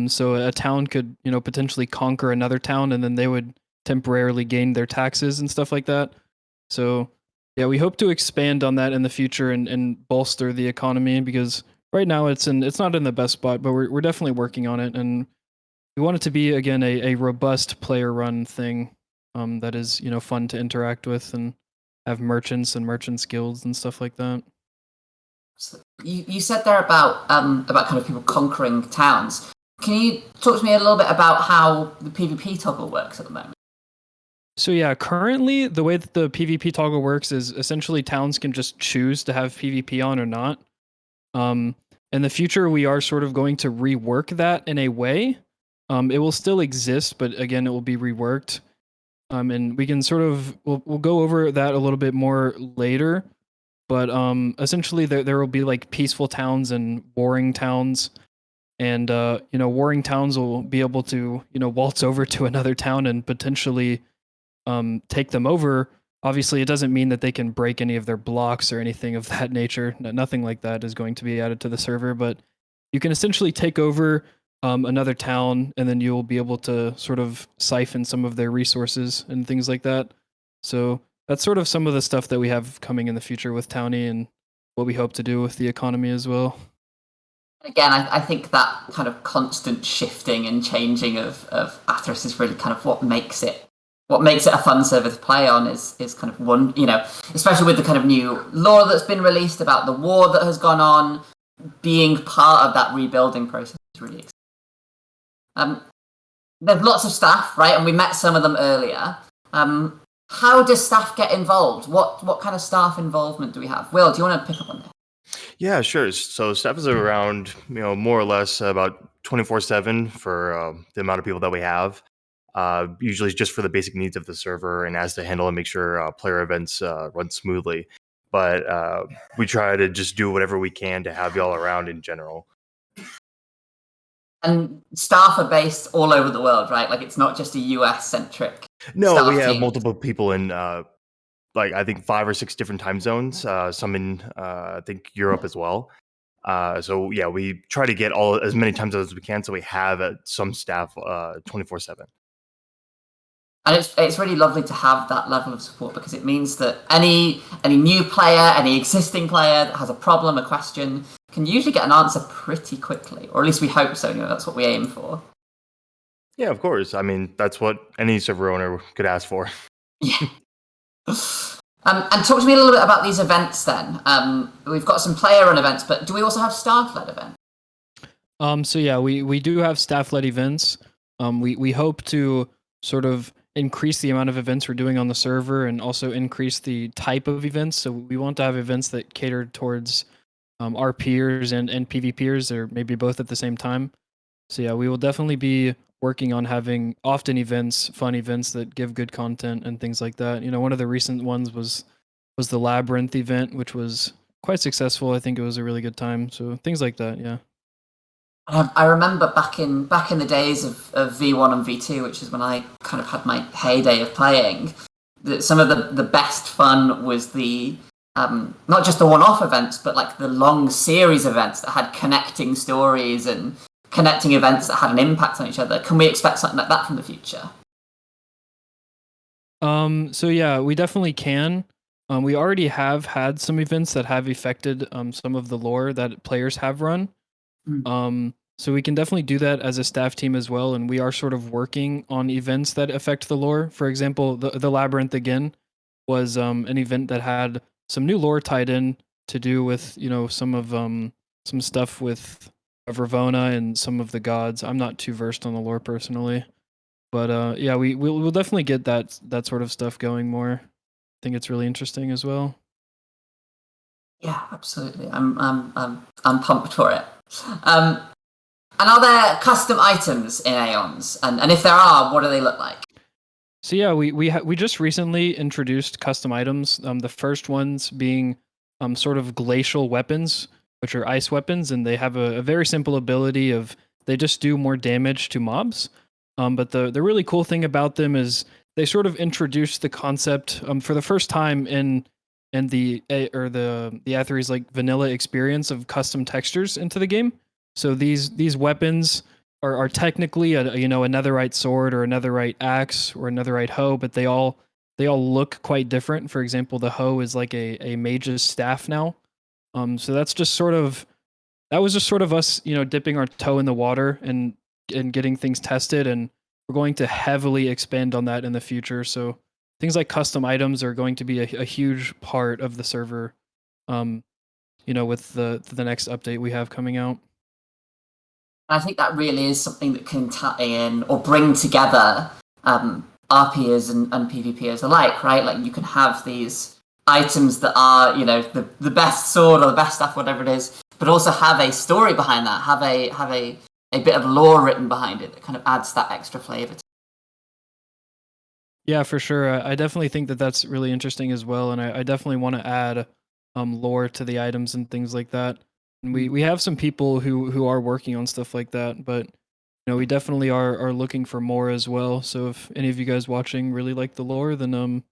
Speaker 10: So a town could, potentially conquer another town, and then they would temporarily gain their taxes and stuff like that. So yeah, we hope to expand on that in the future and bolster the economy, because right now it's not in the best spot, but we're definitely working on it, and we want it to be, again, a robust player run thing that is, fun to interact with and have merchants and merchants guilds and stuff like that.
Speaker 13: So you said there about kind of people conquering towns. Can you talk to me a little bit about how the PvP toggle works at the moment?
Speaker 10: So yeah, currently the way that the PvP toggle works is essentially towns can just choose to have PvP on or not. In the future, we are sort of going to rework that in a way. It will still exist, but again, it will be reworked. And we can sort of, we'll go over that a little bit more later. But essentially, there will be like peaceful towns and warring towns, and warring towns will be able to waltz over to another town and potentially take them over. Obviously, it doesn't mean that they can break any of their blocks or anything of that nature. Nothing like that is going to be added to the server, but you can essentially take over another town, and then you'll be able to sort of siphon some of their resources and things like that. So that's sort of some of the stuff that we have coming in the future with Townie and what we hope to do with the economy as well.
Speaker 13: Again, I think that kind of constant shifting and changing of Atherys is really kind of what makes it a fun server to play on is kind of one, especially with the kind of new lore that's been released about the war that has gone on, being part of that rebuilding process is really exciting. There's lots of staff, right? And we met some of them earlier. How does staff get involved? What kind of staff involvement do we have? Will, do you want to pick up on this?
Speaker 5: Yeah, sure. So staff is around, more or less about 24/7 for the amount of people that we have. Usually just for the basic needs of the server and as to handle and make sure player events run smoothly. But we try to just do whatever we can to have y'all around in general.
Speaker 13: And staff are based all over the world, right? Like, it's not just a US-centric
Speaker 5: No, we have
Speaker 13: team.
Speaker 5: multiple people in, I think 5 or 6 different time zones, some in, I think, Europe as well. So, yeah, we try to get as many time zones as we can, so we have some staff 24/7.
Speaker 13: And it's really lovely to have that level of support, because it means that any new player, any existing player that has a problem, a question, can usually get an answer pretty quickly, or at least we hope so. That's what we aim for.
Speaker 5: Yeah, of course. I mean, that's what any server owner could ask for.
Speaker 13: Yeah. And talk to me a little bit about these events then. We've got some player-run events, but do we also have staff-led events?
Speaker 10: So yeah, we do have staff-led events. We hope to sort of increase the amount of events we're doing on the server and also increase the type of events. So we want to have events that cater towards our peers and PvPers, or maybe both at the same time. So yeah, we will definitely be working on having often events, fun events that give good content and things like that. One of the recent ones was the Labyrinth event, which was quite successful. I think it was a really good time. So things like that, yeah.
Speaker 13: I remember back in the days of V1 and V2, which is when I kind of had my heyday of playing, that some of the best fun was the not just the one-off events, but like the long series events that had connecting stories and connecting events that had an impact on each other. Can we expect something like that from the future?
Speaker 10: So yeah, we definitely can. We already have had some events that have affected some of the lore that players have run. So we can definitely do that as a staff team as well, and we are sort of working on events that affect the lore. For example, the Labyrinth again was an event that had some new lore tied in to do with some stuff with Ravona and some of the gods. I'm not too versed on the lore personally, but yeah, we'll definitely get that sort of stuff going more. I think it's really interesting as well.
Speaker 13: Yeah, absolutely. I'm pumped for it. And are there custom items in Aeons? And if there are, what do they look like?
Speaker 10: So yeah, we just recently introduced custom items. The first ones being sort of glacial weapons, which are ice weapons, and they have a very simple ability of they just do more damage to mobs. But the really cool thing about them is they sort of introduce the concept for the first time in the Atherys like vanilla experience of custom textures into the game. So these weapons are technically a netherite sword or a netherite axe or a netherite hoe, but they all look quite different. For example, the hoe is like a mage's staff now. So that was just sort of us, dipping our toe in the water and getting things tested, and we're going to heavily expand on that in the future. So things like custom items are going to be a huge part of the server, with the next update we have coming out.
Speaker 13: I think that really is something that can tie in or bring together RPers and PvPers alike, right? Like, you can have these items that are, the best sword or the best stuff, whatever it is, but also have a story behind that, have a bit of lore written behind it that kind of adds that extra flavor to it.
Speaker 10: Yeah, for sure. I definitely think that that's really interesting as well, and I definitely want to add lore to the items and things like that. And we have some people who are working on stuff like that, but we definitely are looking for more as well. So if any of you guys watching really like the lore, then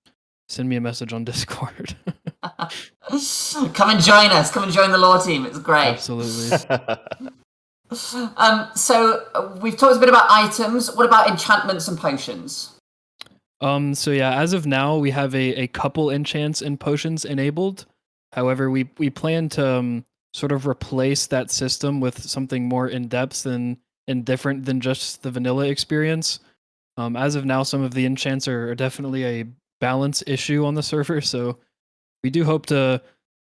Speaker 10: send me a message on Discord.
Speaker 13: Come and join us. Come and join the lore team. It's great.
Speaker 10: Absolutely.
Speaker 13: So we've talked a bit about items. What about enchantments and potions?
Speaker 10: So yeah, as of now, we have a couple enchants and potions enabled. However, we plan to sort of replace that system with something more in depth and different than just the vanilla experience. As of now, some of the enchants are definitely a balance issue on the server, so we do hope to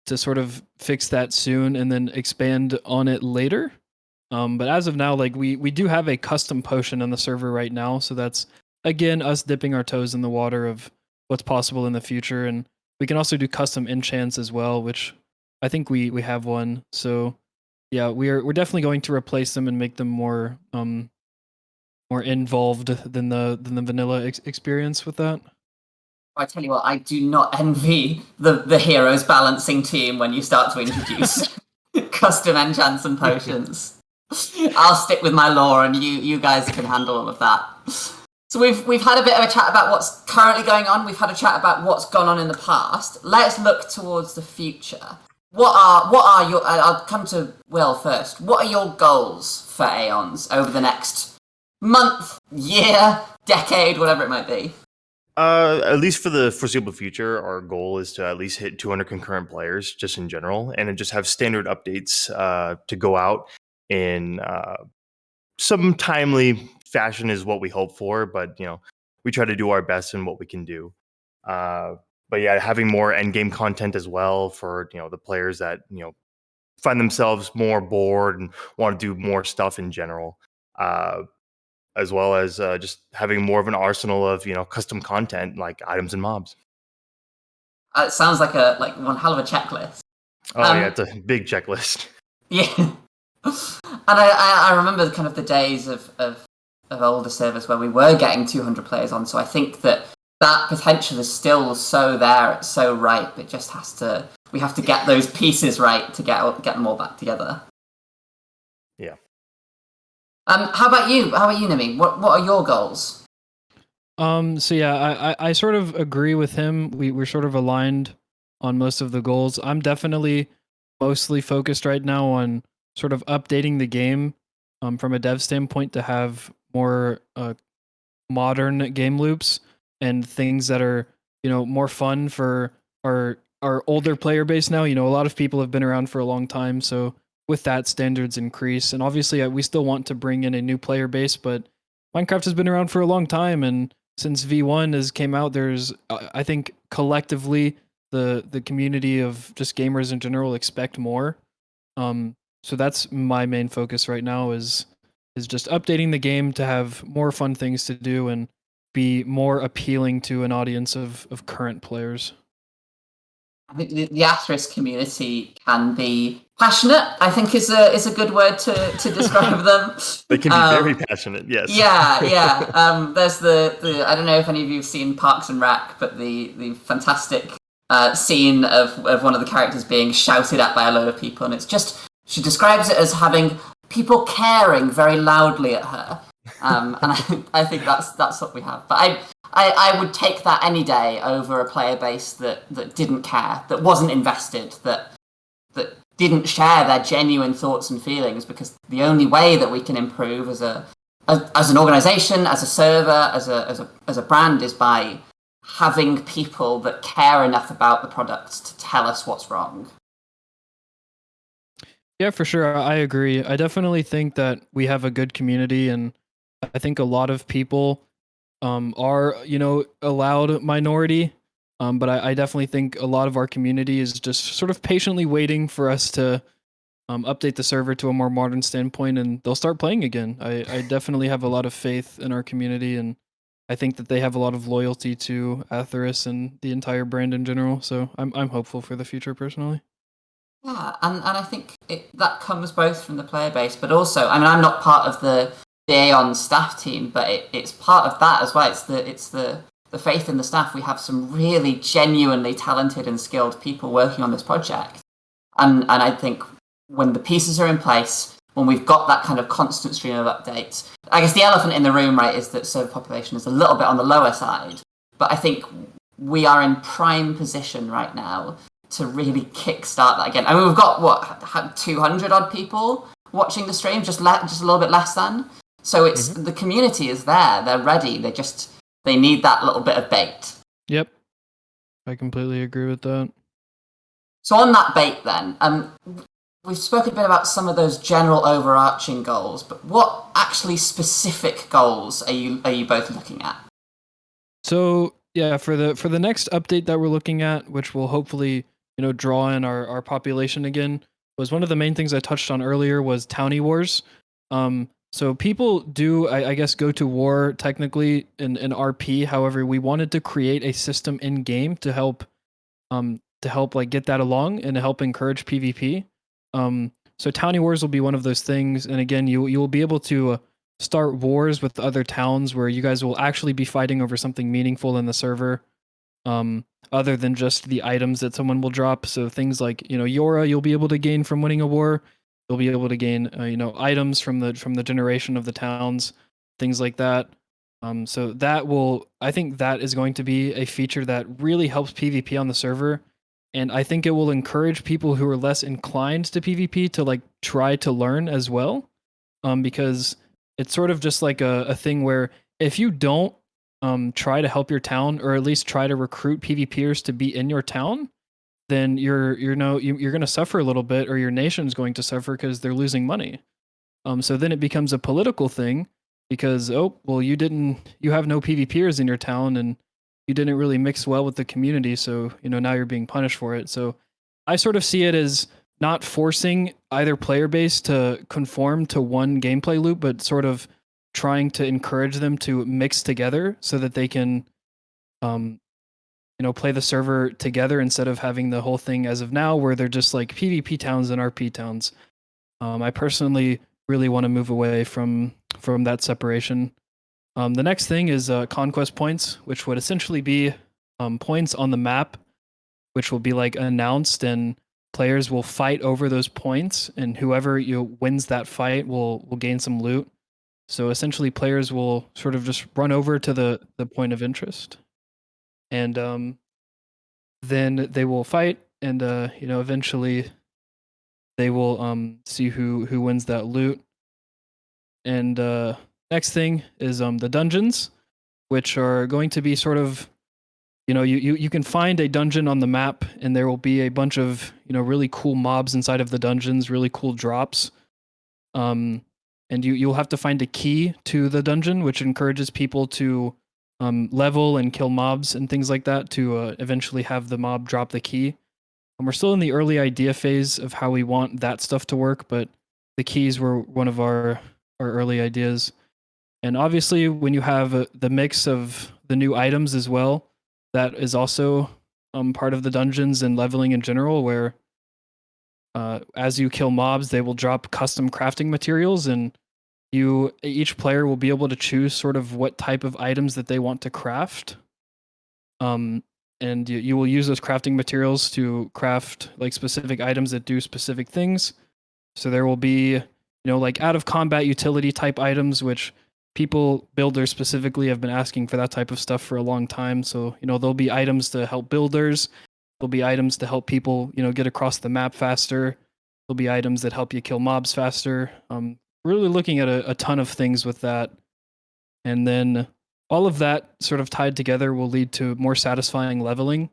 Speaker 10: sort of fix that soon and then expand on it later. But as of now, like we do have a custom potion on the server right now, so that's again us dipping our toes in the water of what's possible in the future, and we can also do custom enchants as well, which I think we have one. So yeah, we're definitely going to replace them and make them more involved than the vanilla experience with that.
Speaker 13: I tell you what, I do not envy the heroes balancing team when you start to introduce custom enchants and potions. I'll stick with my lore, and you guys can handle all of that. So we've had a bit of a chat about what's currently going on. We've had a chat about what's gone on in the past. Let's look towards the future. What are your? I'll come to Will first. What are your goals for Aeons over the next month, year, decade, whatever it might be?
Speaker 5: At least for the foreseeable future, our goal is to at least hit 200 concurrent players, just in general, and then just have standard updates to go out in some timely fashion is what we hope for. But we try to do our best in what we can do. But yeah, having more end game content as well for the players that find themselves more bored and want to do more stuff in general. As well as just having more of an arsenal of custom content like items and mobs.
Speaker 13: It sounds like one hell of a checklist.
Speaker 5: Oh yeah, it's a big checklist.
Speaker 13: Yeah, and I remember kind of the days of older servers where we were getting 200 players on. So I think that potential is still so there, it's so ripe. It just we have to get those pieces right to get them all back together.
Speaker 5: Yeah.
Speaker 13: How about you, Nimi? What are your goals?
Speaker 10: So yeah, I sort of agree with him. We're sort of aligned on most of the goals. I'm definitely mostly focused right now on sort of updating the game from a dev standpoint to have more modern game loops and things that are more fun for our older player base now. A lot of people have been around for a long time, so with that, standards increase. And obviously, we still want to bring in a new player base, but Minecraft has been around for a long time, and since V1 came out, there's, I think, collectively, the community of just gamers in general expect more. So that's my main focus right now is just updating the game to have more fun things to do and be more appealing to an audience of current players.
Speaker 13: I think the Atherys community can be passionate, I think is a good word to describe them.
Speaker 5: They can be very passionate, yes.
Speaker 13: Yeah. There's the I don't know if any of you have seen Parks and Rec, but the fantastic scene of one of the characters being shouted at by a load of people, and it's just, she describes it as having people caring very loudly at her. And I think that's what we have. But I would take that any day over a player base that didn't care, that wasn't invested, that didn't share their genuine thoughts and feelings, because the only way that we can improve as an organization, as a server, as a brand is by having people that care enough about the products to tell us what's wrong.
Speaker 10: Yeah, for sure. I agree. I definitely think that we have a good community, and I think a lot of people are, a loud minority. But I definitely think a lot of our community is just sort of patiently waiting for us to update the server to a more modern standpoint, and they'll start playing again. I definitely have a lot of faith in our community, and I think that they have a lot of loyalty to Atherys and the entire brand in general. So I'm hopeful for the future personally.
Speaker 13: Yeah, and I think that comes both from the player base, but also, I mean, I'm not part of the Aeons staff team, but it's part of that as well. It's the the faith in the staff. We have some really genuinely talented and skilled people working on this project. And I think when the pieces are in place, when we've got that kind of constant stream of updates, I guess the elephant in the room, right, is that server population is a little bit on the lower side. But I think we are in prime position right now to really kickstart that again. I mean, we've got, 200 odd people watching the stream, just a little bit less than. So it's the community is there, they're ready, they need that little bit of bait.
Speaker 10: Yep. I completely agree with that.
Speaker 13: So on that bait then, we've spoken a bit about some of those general overarching goals, but what actually specific goals are you both looking at?
Speaker 10: So yeah, for the next update that we're looking at, which will hopefully, draw in our population again, was one of the main things I touched on earlier was townie wars. So people do, I guess, go to war technically in RP. However, we wanted to create a system in game to help like get that along and to help encourage PvP. So townie wars will be one of those things. And again, you will be able to start wars with other towns where you guys will actually be fighting over something meaningful in the server, other than just the items that someone will drop. So things like, Yora, you'll be able to gain from winning a war. You'll be able to gain, items from the generation of the towns, things like that. So I think that is going to be a feature that really helps PvP on the server. And I think it will encourage people who are less inclined to PvP to like try to learn as well. Because it's sort of just like a thing where if you don't try to help your town, or at least try to recruit PvPers to be in your town, then you're going to suffer a little bit, or your nation's going to suffer because they're losing money. So then it becomes a political thing because, you have no PvPers in your town and you didn't really mix well with the community. So, now you're being punished for it. So I sort of see it as not forcing either player base to conform to one gameplay loop, but sort of trying to encourage them to mix together so that they can, play the server together instead of having the whole thing as of now where they're just like PvP towns and RP towns. I personally really want to move away from that separation. The next thing is conquest points, which would essentially be points on the map, which will be like announced, and players will fight over those points, and whoever wins that fight will gain some loot. So essentially players will sort of just run over to the point of interest. And then they will fight, and eventually they will see who wins that loot. And next thing is the dungeons, which are going to be sort of, you can find a dungeon on the map, and there will be a bunch of really cool mobs inside of the dungeons, really cool drops. And you'll have to find a key to the dungeon, which encourages people to level and kill mobs and things like that to eventually have the mob drop the key. And we're still in the early idea phase of how we want that stuff to work, but the keys were one of our early ideas. And obviously, when you have the mix of the new items as well, that is also part of the dungeons and leveling in general, where as you kill mobs, they will drop custom crafting materials, and each player will be able to choose sort of what type of items that they want to craft. And you will use those crafting materials to craft like specific items that do specific things. So there will be, like out of combat utility type items, which builders specifically have been asking for that type of stuff for a long time. So, there'll be items to help builders. There'll be items to help people, get across the map faster. There'll be items that help you kill mobs faster. Really looking at a ton of things with that. And then all of that sort of tied together will lead to more satisfying leveling.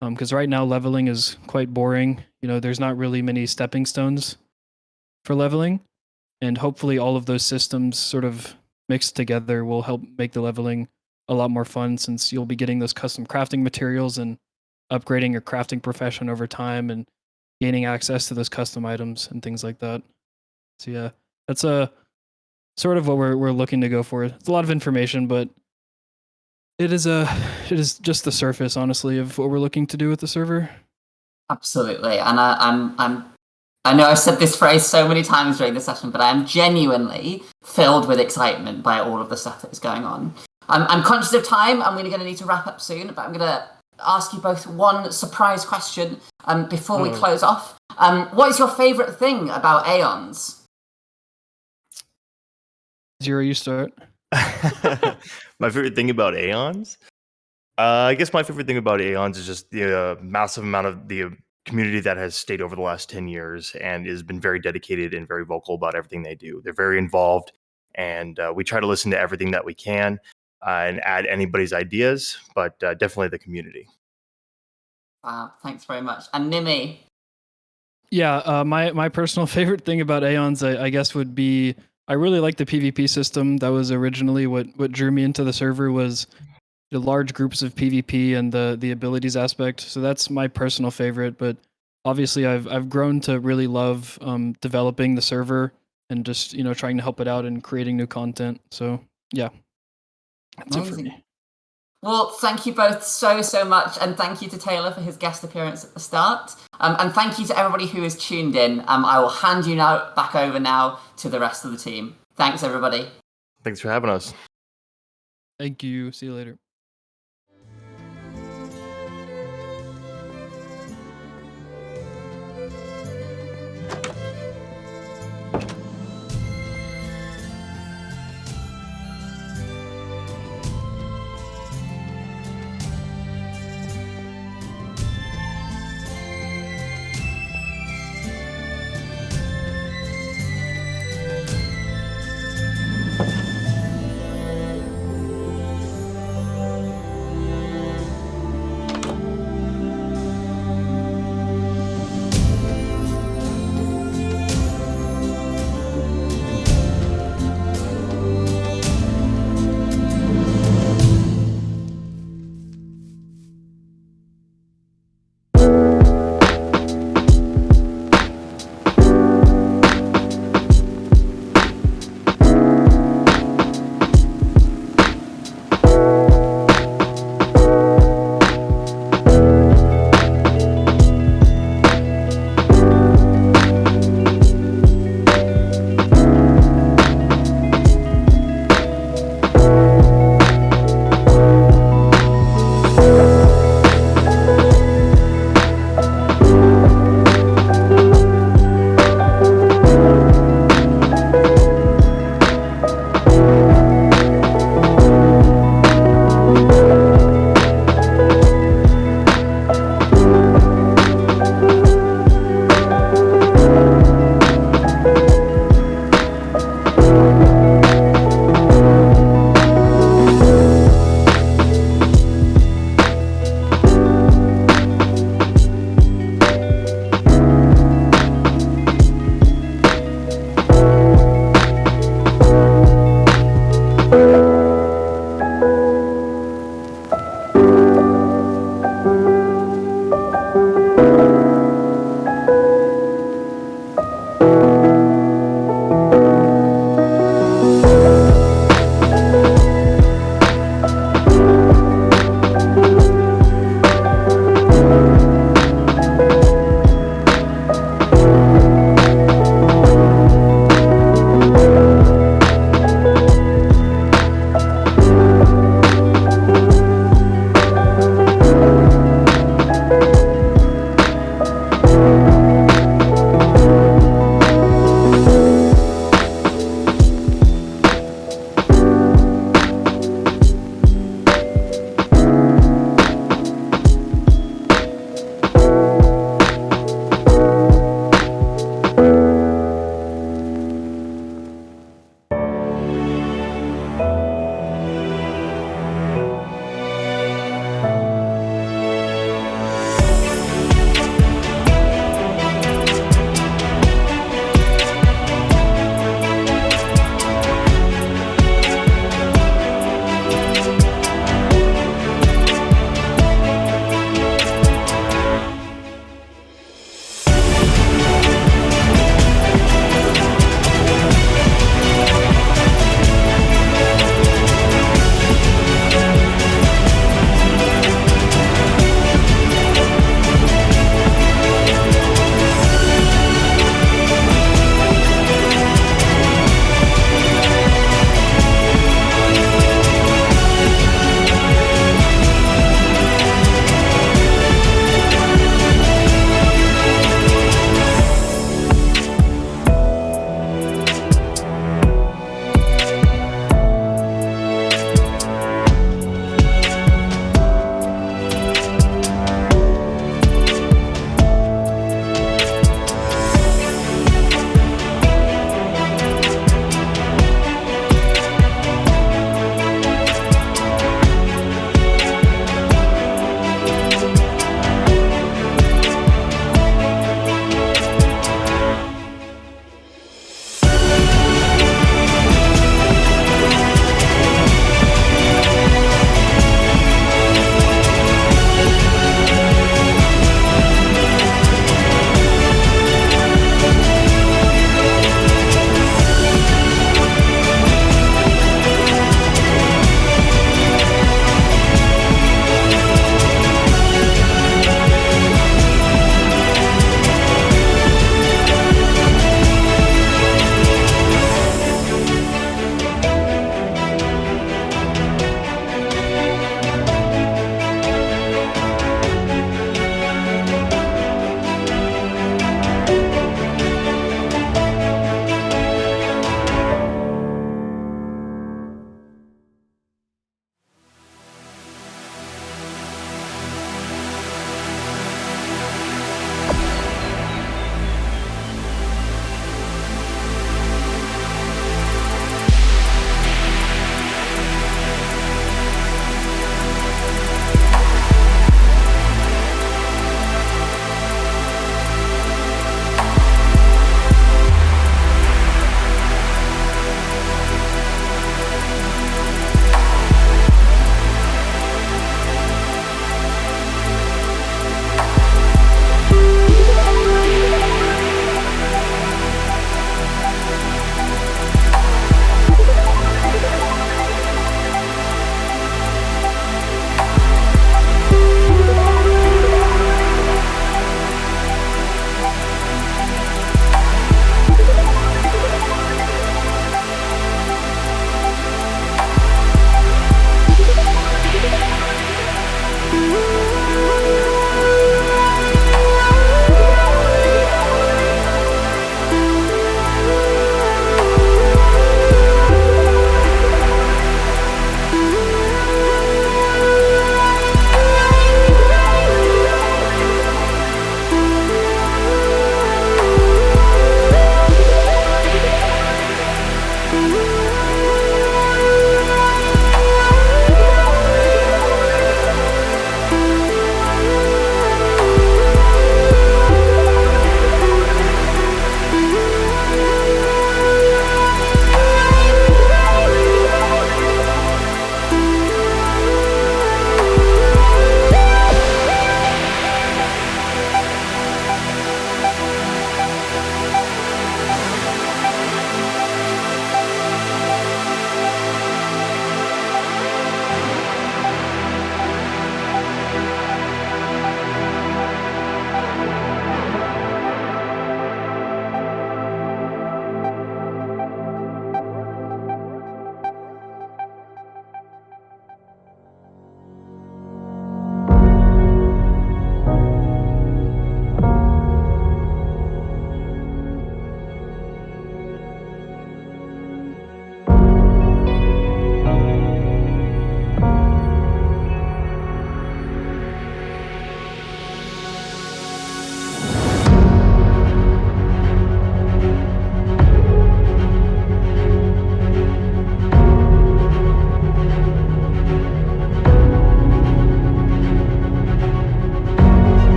Speaker 10: Because right now leveling is quite boring. There's not really many stepping stones for leveling. And hopefully all of those systems sort of mixed together will help make the leveling a lot more fun, since you'll be getting those custom crafting materials and upgrading your crafting profession over time and gaining access to those custom items and things like that. So yeah, that's sort of what we're looking to go for. It's a lot of information, but it is just the surface, honestly, of what we're looking to do with the server.
Speaker 13: Absolutely, and I know I've said this phrase so many times during the session, but I am genuinely filled with excitement by all of the stuff that is going on. I'm conscious of time, and we're going to need to wrap up soon, but I'm going to ask you both one surprise question before we close off. What is your favourite thing about Aeons?
Speaker 10: Zero, you start.
Speaker 5: My favorite thing about Aeons? I guess my favorite thing about Aeons is just the massive amount of the community that has stayed over the last 10 years and has been very dedicated and very vocal about everything they do. They're very involved, and we try to listen to everything that we can and add anybody's ideas, but definitely the community.
Speaker 13: Wow, thanks very much. And Nimi?
Speaker 10: Yeah, my personal favorite thing about Aeons, I guess, would be I really like the PvP system. That was originally what drew me into the server, was the large groups of PvP and the abilities aspect. So that's my personal favorite. But obviously, I've grown to really love developing the server and just trying to help it out and creating new content. So yeah, that's it for me.
Speaker 13: Well, thank you both so much, and thank you to Taylor for his guest appearance at the start. And thank you to everybody who has tuned in. I will hand you back over now to the rest of the team. Thanks, everybody.
Speaker 5: Thanks for having us.
Speaker 10: Thank you. See you later.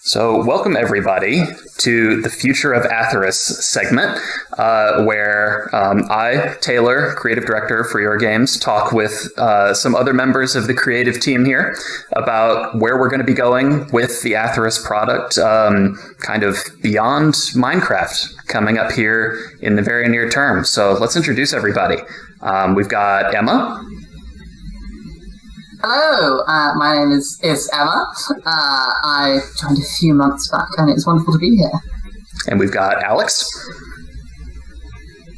Speaker 2: So, welcome everybody to the Future of Atherys segment, where I, Taylor, creative director for Your Games, talk with some other members of the creative team here about where we're going to be going with the Atherys product, kind of beyond Minecraft, coming up here in the very near term. So, let's introduce everybody. We've got Emma.
Speaker 13: Hello, my name is Emma. I joined a few months back and it's wonderful to be here.
Speaker 2: And we've got Alex.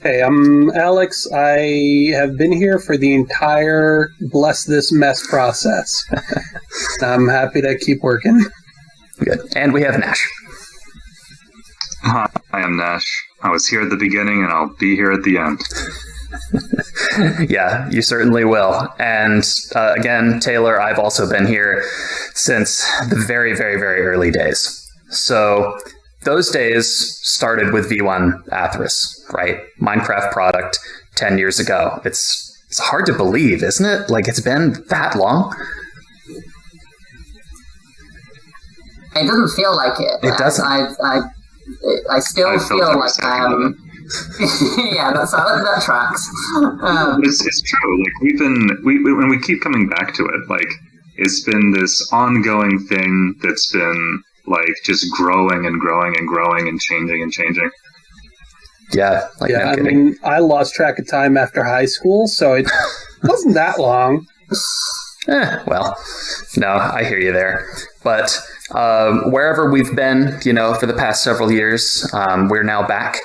Speaker 15: Hey, I'm Alex. I have been here for the entire Bless This Mess process. I'm happy to keep working.
Speaker 2: Good. And we have Nash.
Speaker 16: Hi, I am Nash. I was here at the beginning and I'll be here at the end.
Speaker 2: Yeah, you certainly will. And again, Taylor, I've also been here since the very, very, very early days. So those days started with V1 Atherys, right? Minecraft product 10 years ago. It's hard to believe, isn't it? Like, it's been that long.
Speaker 13: It doesn't feel like it.
Speaker 2: It doesn't.
Speaker 13: I still feel like I am. Yeah, that tracks.
Speaker 16: It's true. Like when we keep coming back to it, like it's been this ongoing thing that's been like just growing and growing and growing and changing.
Speaker 2: Yeah,
Speaker 15: I mean, I lost track of time after high school, so it wasn't that long.
Speaker 2: Well, no, I hear you there. But wherever we've been, for the past several years, we're now back.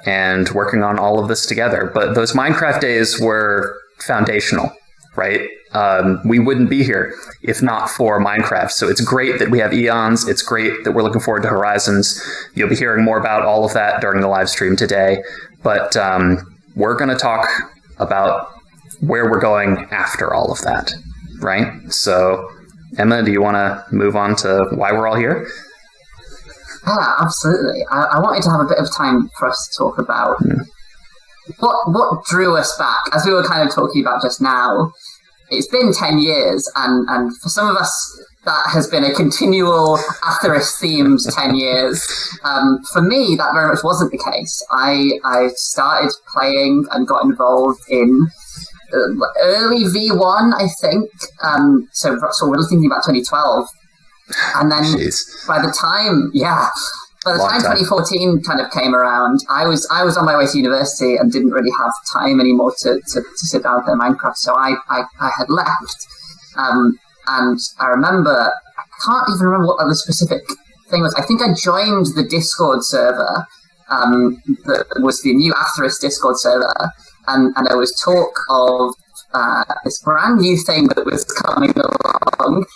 Speaker 2: And working on all of this together. But those Minecraft days were foundational, right? We wouldn't be here if not for Minecraft. So it's great that we have Aeons. It's great that we're looking forward to Horizons. You'll be hearing more about all of that during the live stream today. But we're going to talk about where we're going after all of that, right? So, Emma, do you want to move on to why we're all here?
Speaker 13: Yeah, absolutely. I wanted to have a bit of time for us to talk about what drew us back. As we were kind of talking about just now, it's been 10 years, and for some of us, that has been a continual Atherys-themed 10 years. For me, that very much wasn't the case. I started playing and got involved in early V1, I think. So we're thinking about 2012. And then by the time 2014 kind of came around, I was on my way to university and didn't really have time anymore to sit down and play Minecraft. So I had left. And I remember, I can't even remember what the specific thing was. I think I joined the Discord server, that was the new Atherys Discord server. And there was talk of this brand new thing that was coming along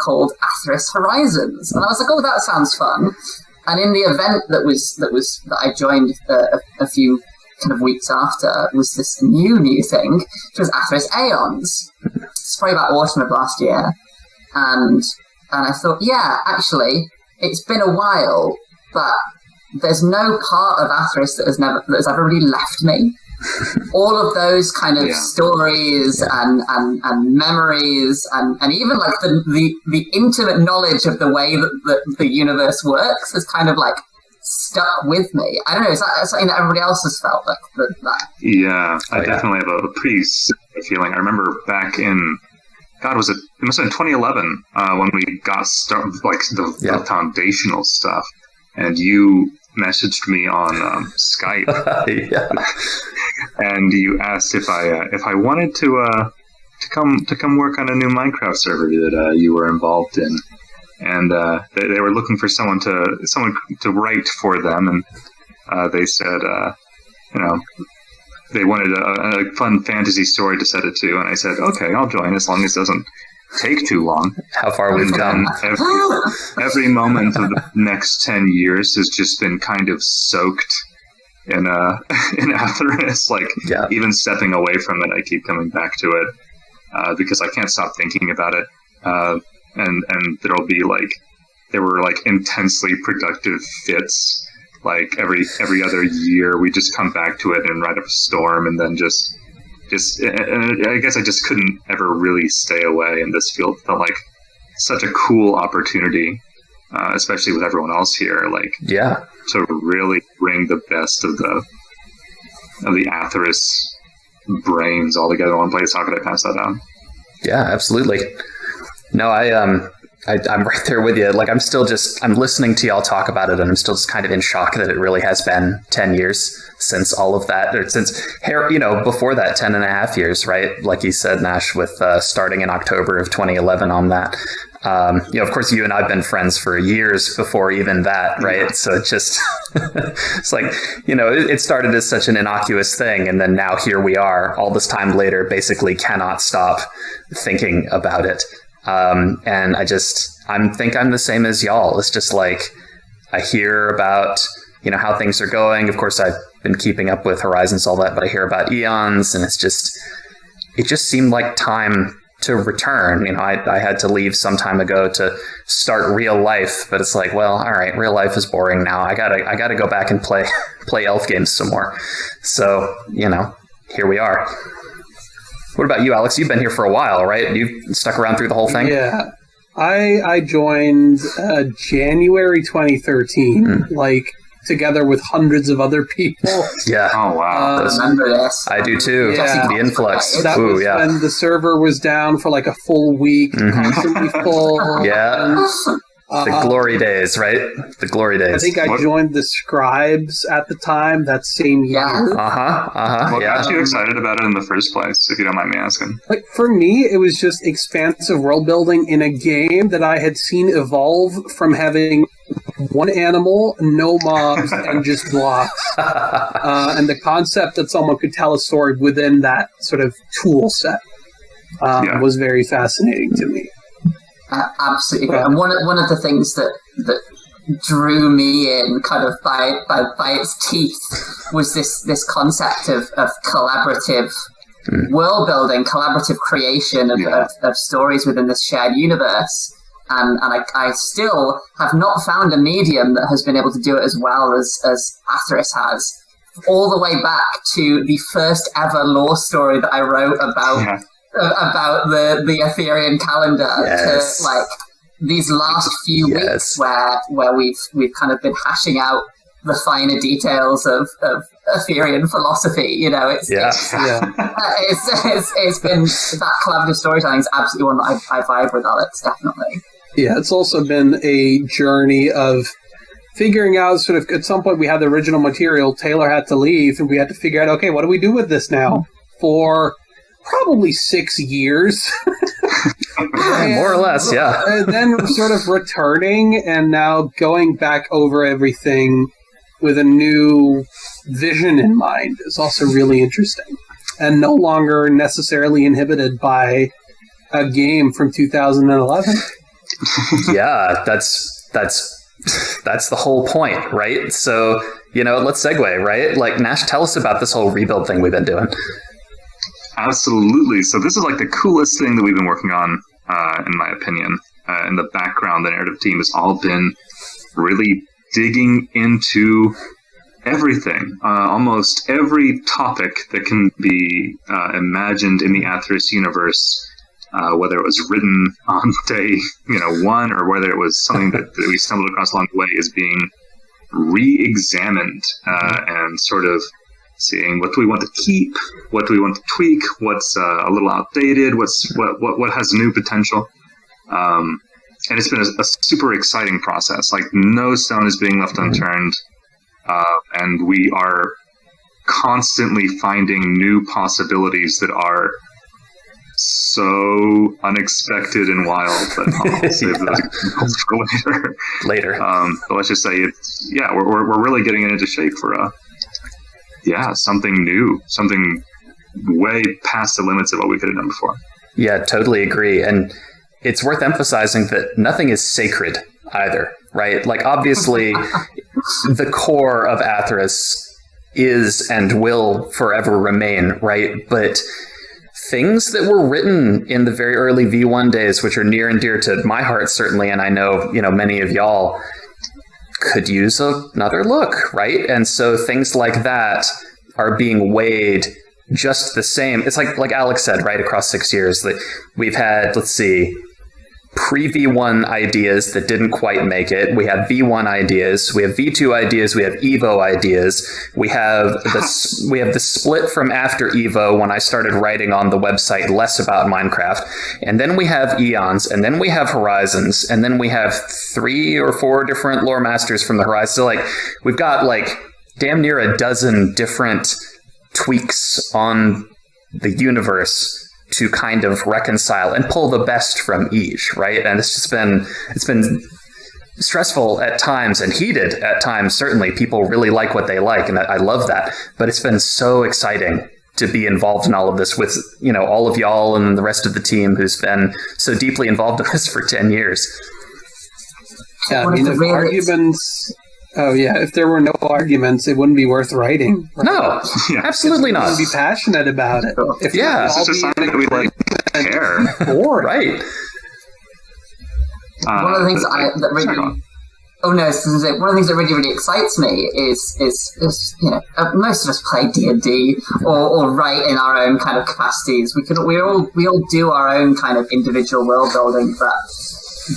Speaker 13: called Atherys Horizons, and I was like, "Oh, that sounds fun." And in the event that I joined a few kind of weeks after was this new thing, which was Atherys Aeons. It's probably about autumn of last year, and I thought, yeah, actually, it's been a while, but there's no part of Atherys that has ever really left me. All of those kind of stories and memories and even like the intimate knowledge of the way that the universe works has kind of like stuck with me. I don't know, is that something that everybody else has felt like that?
Speaker 16: Yeah, I definitely have a pretty similar feeling. I remember back in, it must have been 2011 when we got started, like the foundational stuff, and you messaged me on Skype, and you asked if I wanted to come work on a new Minecraft server that you were involved in, and they were looking for someone to write for them, and they said they wanted a fun fantasy story to set it to, and I said, okay, I'll join as long as it doesn't take too long.
Speaker 2: How far we've come.
Speaker 16: Every moment of the next 10 years has just been kind of soaked in Atherys. Like, even stepping away from it, I keep coming back to it because I can't stop thinking about it. And there were intensely productive fits. Like every other year, we just come back to it and ride up a storm, and then and I guess I just couldn't ever really stay away, and this felt like such a cool opportunity especially with everyone else here. Like, to really bring the best of the Atherys brains all together in one place. How could I pass that down?
Speaker 2: Yeah, absolutely. No, I'm right there with you. Like, I'm listening to y'all talk about it, and I'm still just kind of in shock that it really has been 10 years since all of that, or since, before that, 10 and a half years, right? Like you said, Nash, with starting in October of 2011 on that. Of course, you and I've been friends for years before even that, right? Yeah. So it just, it's like, it started as such an innocuous thing. And then now here we are all this time later, basically cannot stop thinking about it. And I think I'm the same as y'all. It's just like, I hear about, how things are going. Of course, I've been keeping up with Horizons, all that, but I hear about Aeons, and it just seemed like time to return. I had to leave some time ago to start real life, but it's like, well, all right, real life is boring now. I gotta go back and play elf games some more. So, here we are. What about you, Alex? You've been here for a while, right? You've stuck around through the whole thing?
Speaker 15: Yeah. I joined January 2013, together with hundreds of other people.
Speaker 2: Yeah.
Speaker 16: Oh, wow.
Speaker 13: I remember this.
Speaker 2: I do too.
Speaker 15: Yeah.
Speaker 2: The influx.
Speaker 15: That was when the server was down for like a full week, constantly full.
Speaker 2: Yeah. The glory days, right? The glory days.
Speaker 15: I think I joined the Scribes at the time, that same year.
Speaker 16: What got you excited about it in the first place, if you don't mind me asking?
Speaker 15: Like, for me, it was just expansive world building in a game that I had seen evolve from having one animal, no mobs, and just blocks. And the concept that someone could tell a story within that sort of tool set was very fascinating to me.
Speaker 13: Absolutely. And one of the things that drew me in kind of by its teeth was this concept of collaborative world building, collaborative creation of stories within this shared universe. And I still have not found a medium that has been able to do it as well as Atherys has. All the way back to the first ever lore story that I wrote about the Aetherian calendar to like these last few weeks where we've kind of been hashing out the finer details of Aetherian philosophy. It's been that collaborative storytelling is absolutely one that I vibe with, Alex, definitely.
Speaker 15: Yeah, it's also been a journey of figuring out sort of, at some point we had the original material, Taylor had to leave, and we had to figure out, okay, what do we do with this now? For probably 6 years.
Speaker 2: More or less, yeah.
Speaker 15: And then sort of returning and now going back over everything with a new vision in mind is also really interesting. And no longer necessarily inhibited by a game from 2011.
Speaker 2: Yeah, that's the whole point, right? So, let's segue, right? Like, Nash, tell us about this whole rebuild thing we've been doing.
Speaker 16: Absolutely. So this is like the coolest thing that we've been working on, in my opinion. In the background, the narrative team has all been really digging into everything, almost every topic that can be imagined in the Atherys universe, whether it was written on day one or whether it was something that we stumbled across along the way, is being re-examined and sort of seeing what do we want to keep, what do we want to tweak, what's a little outdated, what has new potential. And it's been a super exciting process. Like, no stone is being left unturned, and we are constantly finding new possibilities that are so unexpected and wild, but I'll save those examples for later. But let's just say we're really getting it into shape for something new, something way past the limits of what we could have done before.
Speaker 2: Yeah, totally agree. And it's worth emphasizing that nothing is sacred either, right? Like, obviously, the core of Atherys is and will forever remain, right? But things that were written in the very early V1 days, which are near and dear to my heart, certainly, and I know, many of y'all could use another look, right? And so things like that are being weighed just the same. It's like Alex said, right, across 6 years, that we've had, let's see, pre-V1 ideas that didn't quite make it. We have V1 ideas. We have V2 ideas. We have Evo ideas. We have the split from after Evo when I started writing on the website less about Minecraft. And then we have Aeons. And then we have Horizons. And then we have 3 or 4 different lore masters from the Horizons. So like we've got like damn near a dozen different tweaks on the universe to kind of reconcile and pull the best from each, right? And it's been stressful at times and heated at times. Certainly, people really like what they like, and I love that. But it's been so exciting to be involved in all of this with, you know, all of y'all and the rest of the team who's been so deeply involved in this for 10 years.
Speaker 15: Yeah, I mean, if arguments... Oh, yeah, if there were no arguments, it wouldn't be worth writing. Right?
Speaker 2: No, absolutely not.
Speaker 15: We'd be passionate about it. If
Speaker 16: it's just a sign that we like care.
Speaker 2: Right.
Speaker 13: One of the things that really... Oh no! One of the things that really excites me is you know, most of us play D&D or write in our own kind of capacities. We all do our own kind of individual world building, but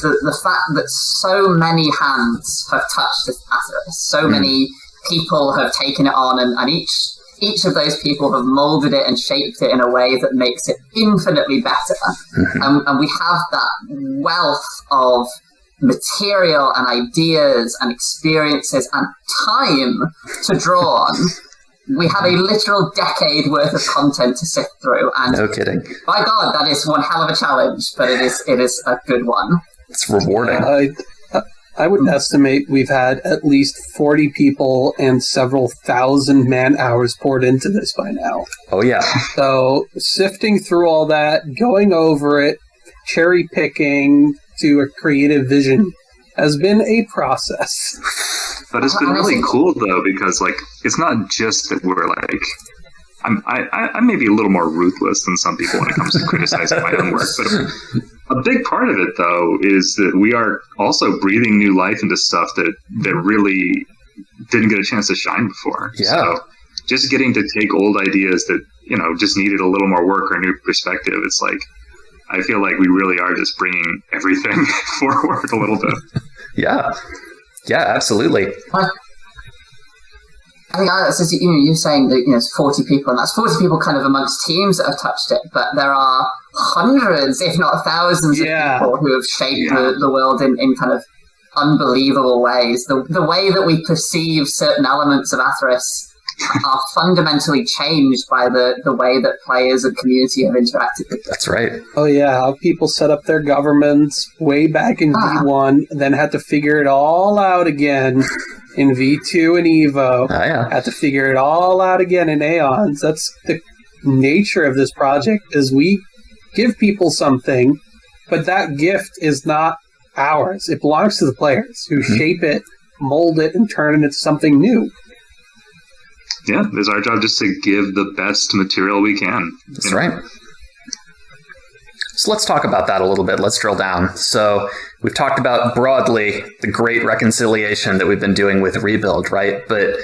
Speaker 13: the fact that so many hands have touched this Atherys, so many people have taken it on, and each of those people have molded it and shaped it in a way that makes it infinitely better. And we have that wealth of material and ideas and experiences and time to draw on. We have a literal decade worth of content to sift through, and
Speaker 2: no kidding.
Speaker 13: By God, that is one hell of a challenge, but it is a good one.
Speaker 2: It's rewarding.
Speaker 15: I would estimate we've had at least 40 people and several thousand man hours poured into this by now.
Speaker 2: Oh yeah.
Speaker 15: So sifting through all that, going over it, cherry picking to a creative vision has been a process.
Speaker 16: But it's been really cool though, because like it's not just that we're like I may be a little more ruthless than some people when it comes to criticizing my own work, but a big part of it though is that we are also breathing new life into stuff that really didn't get a chance to shine before.
Speaker 2: Yeah.
Speaker 16: So just getting to take old ideas that, you know, just needed a little more work or a new perspective, it's like I feel like we really are just bringing everything forward a little bit.
Speaker 2: Yeah, absolutely.
Speaker 13: I think Alex, you're saying that it's 40 people, and that's 40 people kind of amongst teams that have touched it, but there are hundreds, if not thousands, of people who have shaped the world in kind of unbelievable ways. The way that we perceive certain elements of Atherys are fundamentally changed by the way that players and community have interacted with it.
Speaker 2: That's right.
Speaker 15: Oh yeah, how people set up their governments way back in V1, then had to figure it all out again in V2 and Evo. Had to figure it all out again in Aeons. That's the nature of this project, is we give people something, but that gift is not ours. It belongs to the players who shape it, mold it, and turn it into something new.
Speaker 16: Yeah, it's our job just to give the best material we can.
Speaker 2: That's right. So let's talk about that a little bit. Let's drill down. So we've talked about broadly the great reconciliation that we've been doing with Rebuild, right? But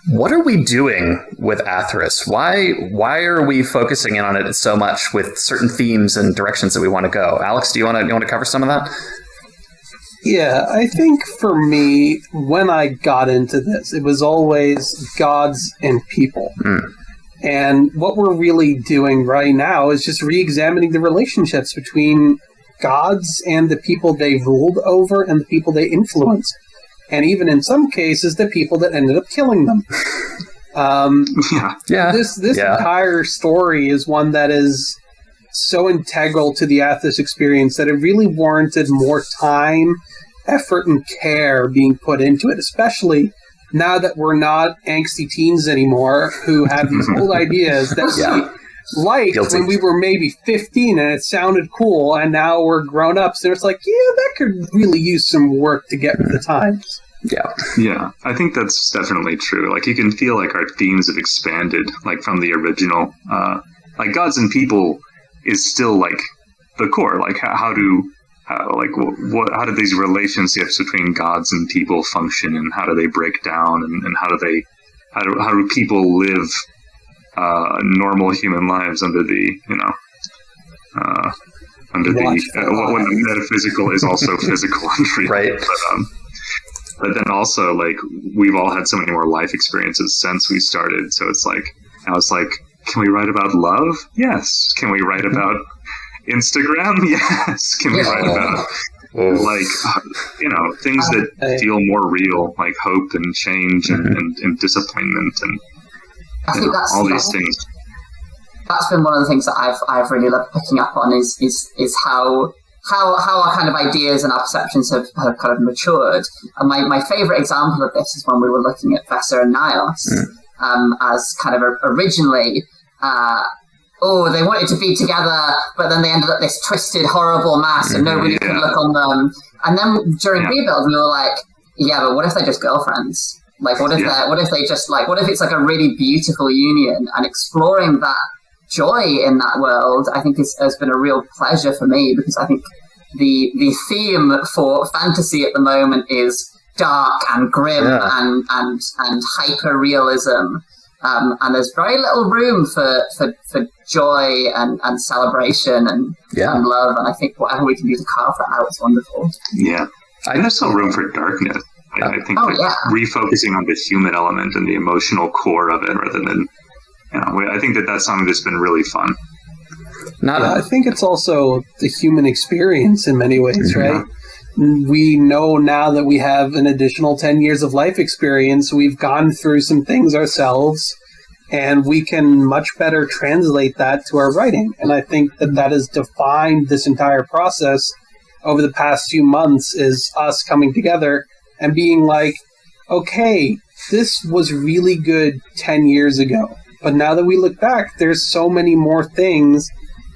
Speaker 2: what are we doing with Atherys? Why are we focusing in on it so much with certain themes and directions that we want to go? Alex, do you want to cover some of that?
Speaker 15: Yeah, I think for me, when I got into this, it was always gods and people. And what we're really doing right now is just re-examining the relationships between gods and the people they ruled over and the people they influenced. And even in some cases, the people that ended up killing them. This entire story is one that is so integral to the Atherys experience that it really warranted more time, effort, and care being put into it, especially now that we're not angsty teens anymore who have these old ideas that we liked when we were maybe 15 and it sounded cool, and now we're grown-ups and it's like, that could really use some work to get with the times.
Speaker 16: Yeah, I think that's definitely true. Like, you can feel like our themes have expanded, like, from the original. Like, gods and people is still, like, the core. Like, how do these relationships between gods and people function, and how do they break down, and how do people live normal human lives under the under when the metaphysical is also physical and real.
Speaker 2: Right.
Speaker 16: But then also, like, we've all had so many more life experiences since we started. So it's like, I was like, can we write about love? Yes. Can we write about Instagram? Yes. Can we write about, things that feel more real, like hope and change and disappointment and
Speaker 13: I think that's
Speaker 16: all these things.
Speaker 13: That's been one of the things that I've really loved picking up on is how our kind of ideas and our perceptions have kind of matured. And my favourite example of this is when we were looking at Vesa and Nios as kind of originally, they wanted to be together, but then they ended up this twisted, horrible mass and nobody could look on them. And then during Rebuild, we were like, but what if they're just girlfriends? Like, what if it's like a really beautiful union, and exploring that joy in that world, I think has been a real pleasure for me, because I think the theme for fantasy at the moment is dark and grim and hyper realism, and there's very little room for joy and celebration and love, and I think whatever we can do to carve that out is wonderful.
Speaker 16: And there's still room for darkness. I think refocusing on the human element and the emotional core of it, rather than I think that's something that's been really fun.
Speaker 15: I think it's also the human experience in many ways, right? We know now that we have an additional 10 years of life experience. We've gone through some things ourselves, and we can much better translate that to our writing. And I think that has defined this entire process over the past few months, is us coming together and being like, okay, this was really good 10 years ago. But now that we look back, there's so many more things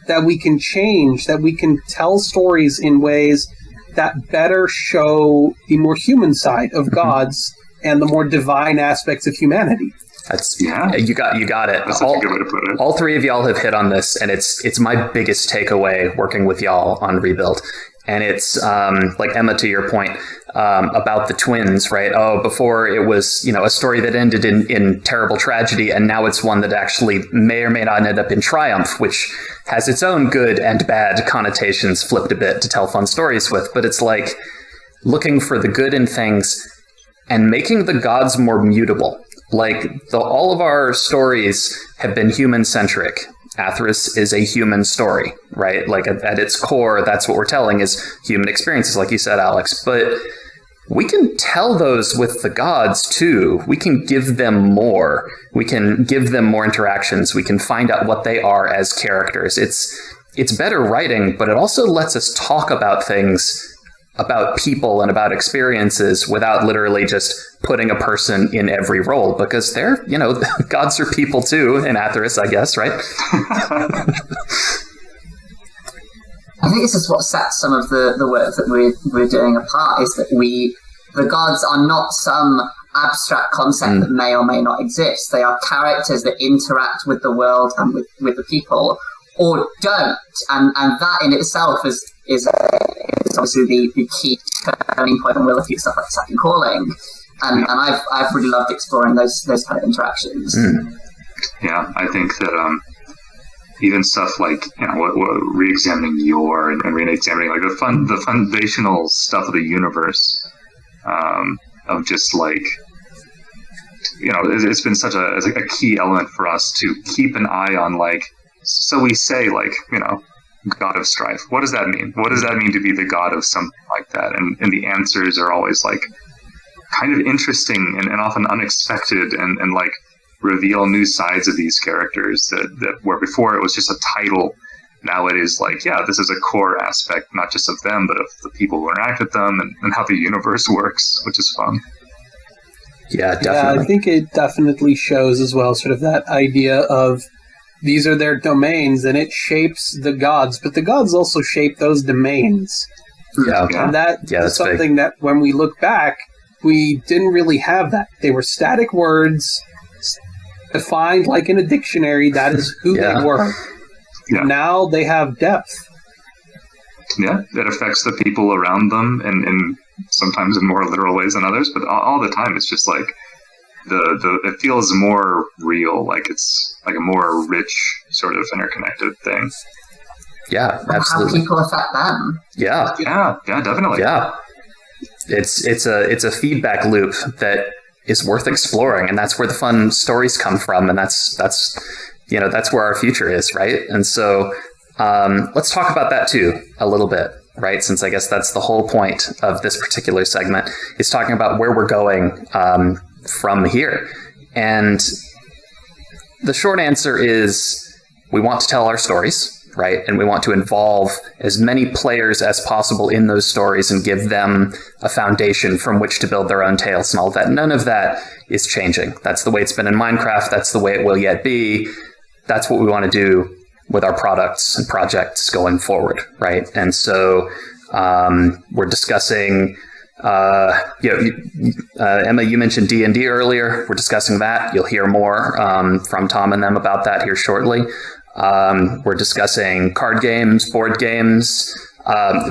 Speaker 15: that we can change, that we can tell stories in ways that better show the more human side of gods and the more divine aspects of humanity.
Speaker 2: That's you got it.
Speaker 16: That's such a good way to put it.
Speaker 2: All three of y'all have hit on this, and it's my biggest takeaway working with y'all on Rebuild. And it's like Emma, to your point about the twins, right? Oh, before it was, a story that ended in terrible tragedy, and now it's one that actually may or may not end up in triumph, which has its own good and bad connotations flipped a bit to tell fun stories with. But it's like looking for the good in things and making the gods more mutable. Like all of our stories have been human-centric. Atherys is a human story, right? Like at its core, that's what we're telling is human experiences, like you said, Alex. But we can tell those with the gods too. We can give them more. We can give them more interactions. We can find out what they are as characters. It's better writing, but it also lets us talk about things, about people and about experiences without literally just putting a person in every role, because they're, gods are people too in Atherys, I guess, right?
Speaker 13: I think this is what sets some of the work that we're doing apart, is that the gods are not some abstract concept that may or may not exist. They are characters that interact with the world and with the people, or don't. And that in itself is obviously the key turning point when we're looking at stuff like Second Calling. And I've really loved exploring those kind of interactions.
Speaker 16: Yeah, I think that even stuff like re-examining Yora and re-examining like the foundational stuff of the universe, of just like it's been such a key element for us to keep an eye on. Like, so we say like God of strife. What does that mean? What does that mean to be the god of something like that? And the answers are always like kind of interesting and often unexpected, and like reveal new sides of these characters that where before it was just a title. Now it is like, this is a core aspect, not just of them, but of the people who interact with them and how the universe works, which is fun.
Speaker 2: Yeah, definitely.
Speaker 15: Yeah, I think it definitely shows as well sort of that idea of these are their domains, and it shapes the gods, but the gods also shape those domains.
Speaker 2: Yeah.
Speaker 15: And that's something that when we look back, we didn't really have that. They were static words defined like in a dictionary. That is who they were. Yeah. Now they have depth.
Speaker 16: Yeah, it affects the people around them, and sometimes in more literal ways than others, but all the time it's just like it feels more real, like it's like a more rich sort of interconnected thing.
Speaker 2: Yeah,
Speaker 13: and
Speaker 2: absolutely.
Speaker 13: how people affect them.
Speaker 2: Yeah,
Speaker 16: definitely.
Speaker 2: Yeah, it's a feedback loop that is worth exploring, and that's where the fun stories come from, and that's where our future is, right? And so let's talk about that too a little bit, right? Since I guess that's the whole point of this particular segment, is talking about where we're going from here. And the short answer is we want to tell our stories, right? And we want to involve as many players as possible in those stories and give them a foundation from which to build their own tales and all that. None of that is changing. That's the way it's been in Minecraft. That's the way it will yet be. That's what we want to do with our products and projects going forward, right? And so we're discussing, Emma, you mentioned D&D earlier. We're discussing that. You'll hear more from Tom and them about that here shortly. We're discussing card games, board games,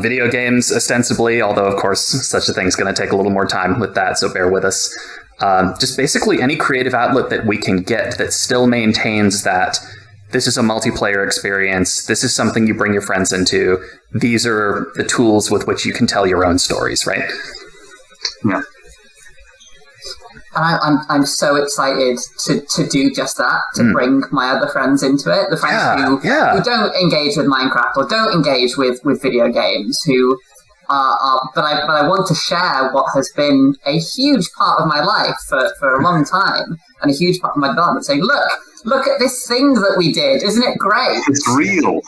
Speaker 2: video games, ostensibly, although, of course, such a thing is going to take a little more time with that, so bear with us. Just basically any creative outlet that we can get that still maintains that this is a multiplayer experience. This is something you bring your friends into. These are the tools with which you can tell your own stories, right?
Speaker 16: Yeah.
Speaker 13: I'm so excited to do just that, to bring my other friends into it. The friends who don't engage with Minecraft or don't engage with video games, who but I want to share what has been a huge part of my life for a long time, and a huge part of my development, saying, look at this thing that we did. Isn't it great?
Speaker 16: It's real.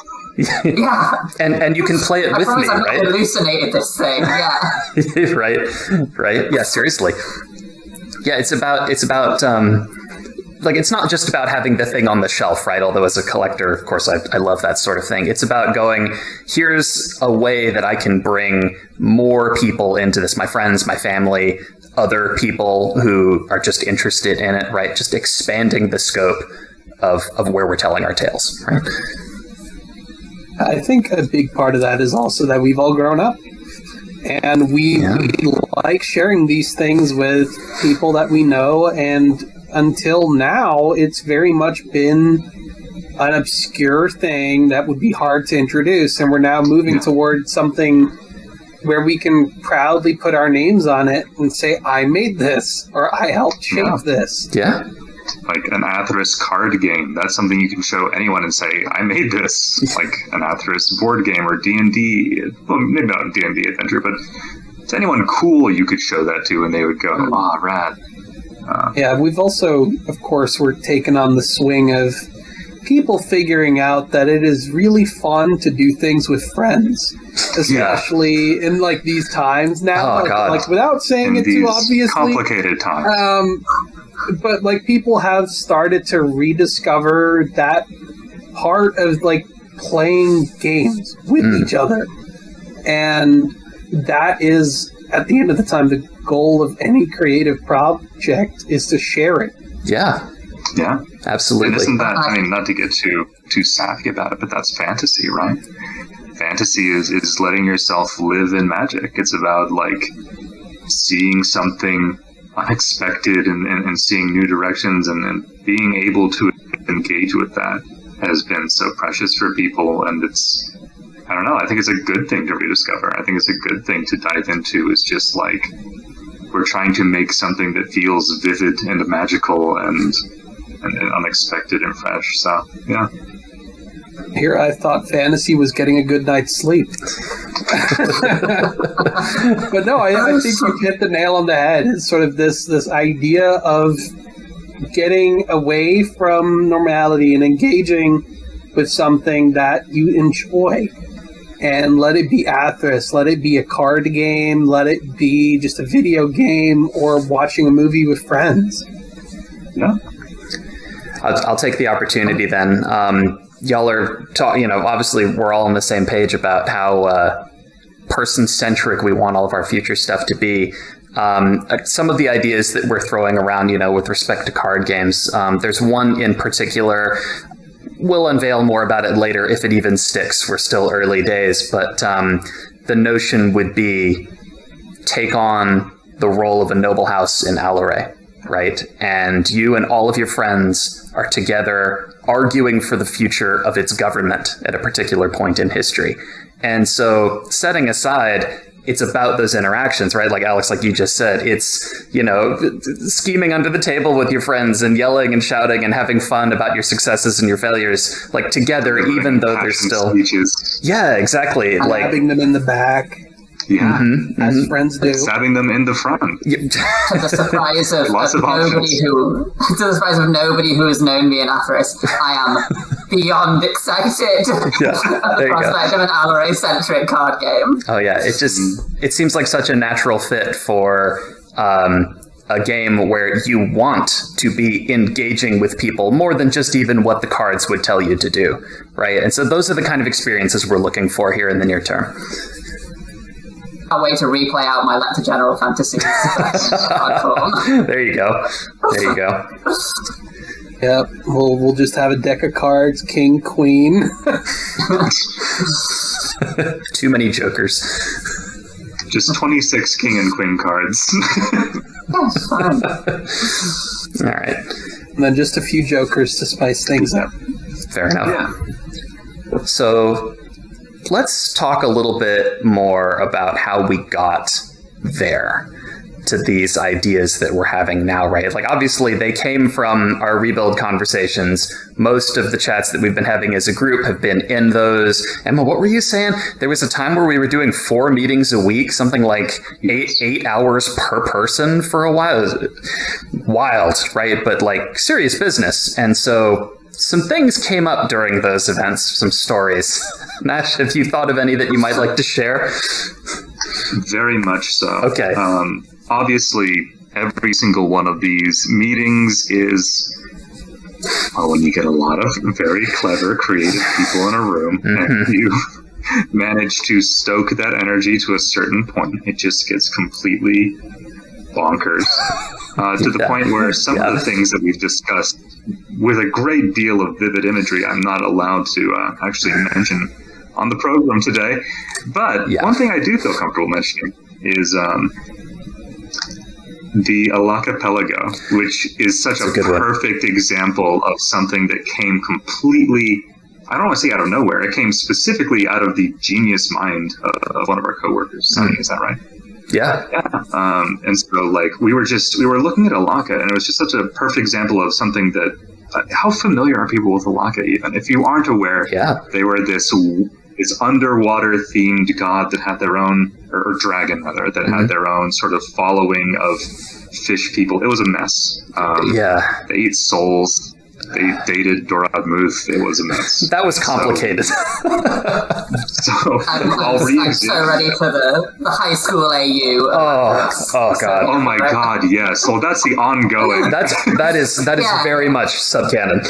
Speaker 13: Yeah.
Speaker 2: And you can play it with me,
Speaker 13: I've
Speaker 2: right?
Speaker 13: not hallucinated this thing. Yeah.
Speaker 2: Right. Yeah, seriously. Yeah, it's about like, it's not just about having the thing on the shelf, right? Although as a collector, of course, I love that sort of thing. It's about going, here's a way that I can bring more people into this, my friends, my family, other people who are just interested in it, right? Just expanding the scope of where we're telling our tales, right?
Speaker 15: I think a big part of that is also that we've all grown up. And we like sharing these things with people that we know, and until now, it's very much been an obscure thing that would be hard to introduce, and we're now moving towards something where we can proudly put our names on it and say, I made this, or I helped shape this.
Speaker 2: Yeah.
Speaker 16: Like an Atherys card game. That's something you can show anyone and say, I made this. Like an Atherys board game or D&D. Well, maybe not D&D adventure, but to anyone cool you could show that to, and they would go, rad.
Speaker 15: Yeah, we've also, of course, we're taking on the swing of people figuring out that it is really fun to do things with friends, especially in like these times now. Like without saying
Speaker 16: in
Speaker 15: it too obviously,
Speaker 16: complicated times.
Speaker 15: But like people have started to rediscover that part of like playing games with each other, and that is at the end of the time the goal of any creative project is to share it.
Speaker 2: Yeah, absolutely.
Speaker 16: And isn't that, I mean, not to get too sappy about it, but that's fantasy, right? Fantasy is letting yourself live in magic. It's about like seeing something unexpected and seeing new directions, and being able to engage with that has been so precious for people. And it's, I don't know, I think it's a good thing to rediscover. I think it's a good thing to dive into. It's just like we're trying to make something that feels vivid and magical and unexpected and fresh. So, yeah.
Speaker 15: Here I thought fantasy was getting a good night's sleep. But no, I think you hit the nail on the head. It's sort of this idea of getting away from normality and engaging with something that you enjoy. And let it be Atherys, let it be a card game, let it be just a video game or watching a movie with friends.
Speaker 16: Yeah.
Speaker 2: I'll take the opportunity then. Y'all are obviously we're all on the same page about how person-centric we want all of our future stuff to be. Some of the ideas that we're throwing around, with respect to card games, there's one in particular. We'll unveil more about it later if it even sticks. We're still early days, but the notion would be take on the role of a noble house in Alaray. right? And you and all of your friends are together arguing for the future of its government at a particular point in history. And so setting aside, it's about those interactions, right? Like Alex, like you just said, it's, you know, scheming under the table with your friends and yelling and shouting and having fun about your successes and your failures, like together, even though there's still
Speaker 16: speeches.
Speaker 2: Yeah, exactly. Like
Speaker 15: Stabbing them in the back.
Speaker 16: Yeah,
Speaker 15: as friends do.
Speaker 16: Stabbing them in the front.
Speaker 13: To the surprise of,
Speaker 16: Lots of
Speaker 13: nobody who, to the surprise of nobody who has known me in Atherys, I am beyond excited at the prospect of an Alloy-centric card game.
Speaker 2: Oh yeah, it seems like such a natural fit for a game where you want to be engaging with people more than just even what the cards would tell you to do, right? And so those are the kind of experiences we're looking for here in the near term.
Speaker 13: A way to replay out my Lecter General fantasies.
Speaker 2: There you go. There you go.
Speaker 15: Yep, we'll just have a deck of cards, king, queen.
Speaker 2: Too many jokers.
Speaker 16: Just 26 king and queen cards.
Speaker 13: That's fun.
Speaker 2: All right.
Speaker 15: And then just a few jokers to spice things up.
Speaker 2: Fair enough. Yeah. So let's talk a little bit more about how we got there to these ideas that we're having now, right? Like, obviously, they came from our rebuild conversations. Most of the chats that we've been having as a group have been in those. Emma, what were you saying? There was a time where we were doing 4 meetings a week, something like 8 hours per person for a while. Wild, right? But like serious business. And so some things came up during those events, some stories. Nash, have you thought of any that you might like to share?
Speaker 16: Very much so.
Speaker 2: Okay.
Speaker 16: Obviously, every single one of these meetings is when you get a lot of very clever, creative people in a room, and you manage to stoke that energy to a certain point, it just gets completely bonkers. To the point where some of the things that we've discussed with a great deal of vivid imagery, I'm not allowed to actually mention on the program today. But one thing I do feel comfortable mentioning is the Alacapelago, which is such a perfect example of something that came completely, I don't want to say out of nowhere, it came specifically out of the genius mind of one of our coworkers. Sunny, is that right?
Speaker 2: Yeah.
Speaker 16: And so, like, we were looking at Alaka, and it was just such a perfect example of something that, how familiar are people with Alaka even? If you aren't aware, they were this underwater themed god that had their own, or dragon rather, that had their own sort of following of fish people. It was a mess. They ate souls. They dated Doradmuth. It was a mess.
Speaker 2: That was complicated.
Speaker 13: I'm so ready for the high school AU.
Speaker 2: Oh god.
Speaker 16: Oh my god, yes. Well, that's the ongoing.
Speaker 2: That is very much subcanon.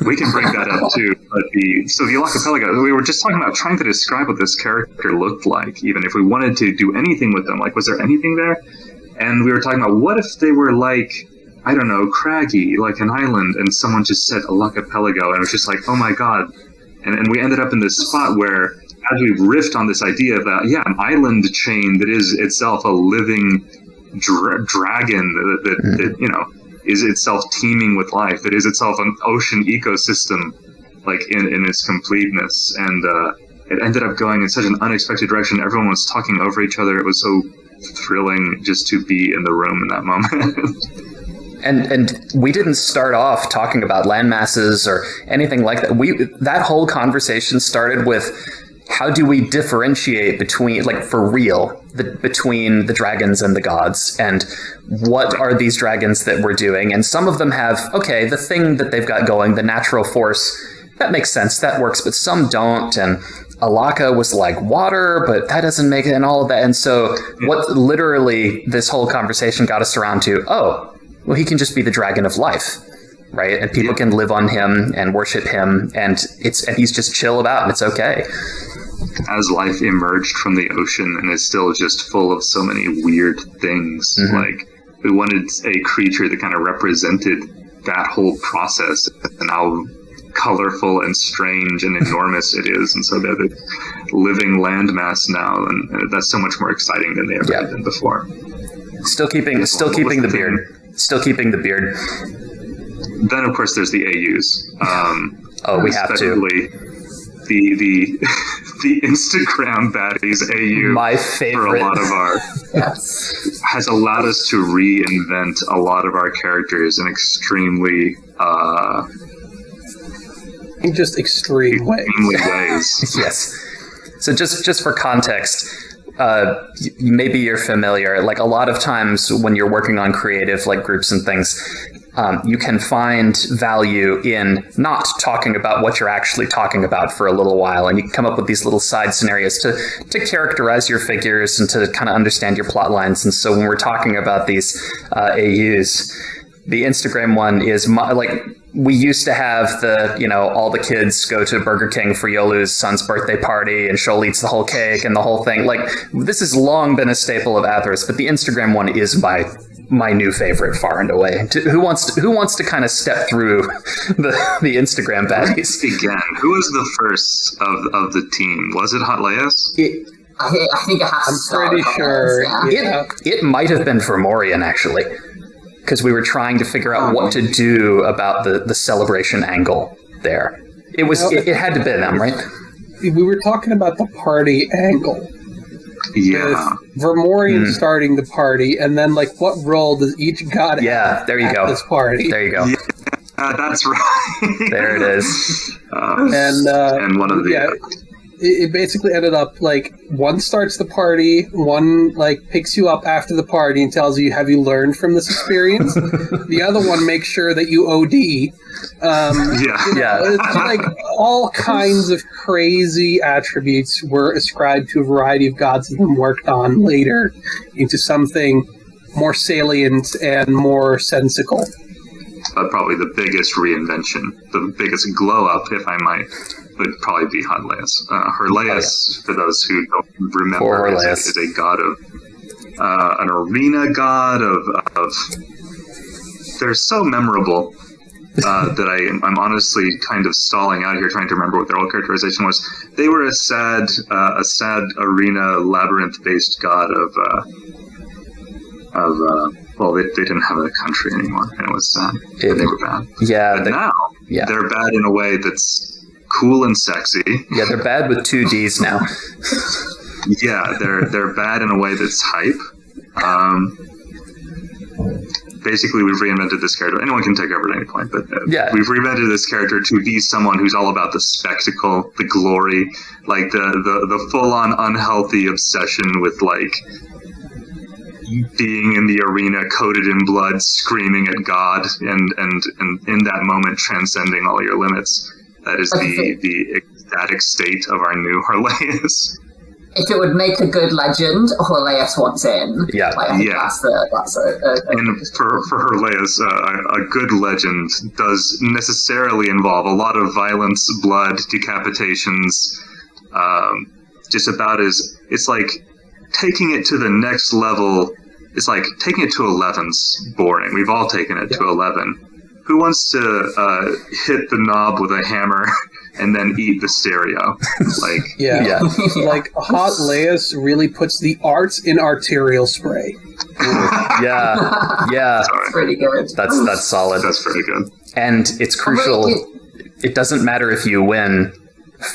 Speaker 16: We can bring that up too. But the Alacapelago, we were just talking about trying to describe what this character looked like, even if we wanted to do anything with them. Like, was there anything there? And we were talking about, what if they were like, I don't know, craggy, like an island, and someone just said Alacapelago, and it was just like, oh my god. And we ended up in this spot where, as we riffed on this idea of an island chain that is itself a living dragon that you know, is itself teeming with life, that is itself an ocean ecosystem, like in its completeness. And it ended up going in such an unexpected direction. Everyone was talking over each other. It was so thrilling just to be in the room in that moment.
Speaker 2: And we didn't start off talking about land masses or anything like that. That whole conversation started with, how do we differentiate between, like, for real, between the dragons and the gods, and what are these dragons that we're doing? And some of them have, okay, the thing that they've got going, the natural force, that makes sense, that works, but some don't. And Alaka was like water, but that doesn't make it, and all of that. And so what literally this whole conversation got us around to, well, he can just be the dragon of life, right? And people can live on him and worship him, and he's just chill about, and it's okay.
Speaker 16: As life emerged from the ocean and is still just full of so many weird things, like, we wanted a creature that kind of represented that whole process and how colorful and strange and enormous it is. And so they're the living landmass now, and that's so much more exciting than they ever had been before.
Speaker 2: Still keeping the beard. Still keeping the beard.
Speaker 16: Then, of course, there's the AUs.
Speaker 2: We have to.
Speaker 16: The Instagram baddies AU,
Speaker 2: my favorite,
Speaker 16: for a lot of our has allowed us to reinvent a lot of our characters in extremely
Speaker 15: just extreme ways.
Speaker 2: Yes. So just for context, maybe you're familiar. Like a lot of times when you're working on creative like groups and things, you can find value in not talking about what you're actually talking about for a little while, and you can come up with these little side scenarios to characterize your figures and to kind of understand your plot lines. And so when we're talking about these AUs, the Instagram one is we used to have all the kids go to Burger King for Yolu's son's birthday party and Shoal eats the whole cake and the whole thing. Like, this has long been a staple of Atherys, but the Instagram one is my new favorite far and away. Who wants to kind of step through the Instagram baddies?
Speaker 16: Again, who was the first of the team? Was it Hot Leias?
Speaker 13: I think it has.
Speaker 15: I'm pretty sure.
Speaker 2: It might have been for Morian, actually, because we were trying to figure out what to do about the celebration angle there. It had to be them, right?
Speaker 15: We were talking about the party angle.
Speaker 16: Yeah.
Speaker 15: With Vermorian starting the party, and then what role does each god have
Speaker 2: there you
Speaker 15: at
Speaker 2: go.
Speaker 15: this party?
Speaker 2: There you go.
Speaker 16: Yeah, that's right.
Speaker 2: There it is.
Speaker 16: And one of the
Speaker 15: it basically ended up one starts the party, one picks you up after the party and tells you, have you learned from this experience? The other one makes sure that you OD. It's all kinds of crazy attributes were ascribed to a variety of gods and then worked on later into something more salient and more sensical.
Speaker 16: Probably the biggest reinvention, the biggest glow up, if I might, would probably be Hot Leias. Herleias, for those who don't remember, is a god of an arena god of. They're so memorable that I'm honestly kind of stalling out here trying to remember what their old characterization was. They were a sad arena labyrinth based god of. Well, they didn't have a country anymore, and it was sad. They were bad.
Speaker 2: Yeah.
Speaker 16: But now they're bad in a way that's cool and sexy.
Speaker 2: Yeah, they're bad with 2 Ds now.
Speaker 16: Yeah, they're bad in a way that's hype. Basically, we've reinvented this character. Anyone can take over at any point, but we've reinvented this character to be someone who's all about the spectacle, the glory, the full-on unhealthy obsession with being in the arena coated in blood, screaming at God, and in that moment transcending all your limits. That is the ecstatic state of our new Herleias.
Speaker 13: If it would make a good legend, Herleias wants in.
Speaker 2: Yeah.
Speaker 13: That's
Speaker 16: and for Herleias, a good legend does necessarily involve a lot of violence, blood, decapitations, just about as... It's like taking it to the next level. It's like taking it to 11's boring. We've all taken it to 11. Who wants to hit the knob with a hammer and then eat the stereo?
Speaker 15: Hot Leias really puts the arts in arterial spray.
Speaker 2: Yeah.
Speaker 13: That's pretty good.
Speaker 2: That's solid.
Speaker 16: That's pretty good.
Speaker 2: And it's crucial. It doesn't matter if you win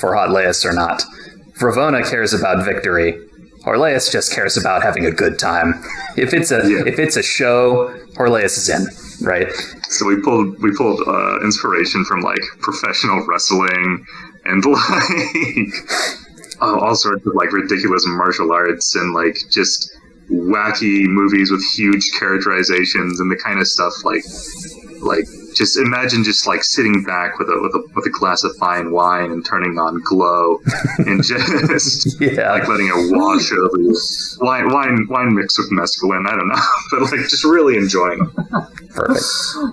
Speaker 2: for Hot Leias or not. Ravona cares about victory. Herleias just cares about having a good time. If it's a show, Herleias is in, right?
Speaker 16: So we pulled inspiration from professional wrestling and all sorts of ridiculous martial arts and just wacky movies with huge characterizations and the kind of stuff just imagine sitting back with a glass of fine wine and turning on Glow and just letting it wash over you. Wine mixed with mescaline, I don't know, but just really enjoying it.
Speaker 2: Perfect.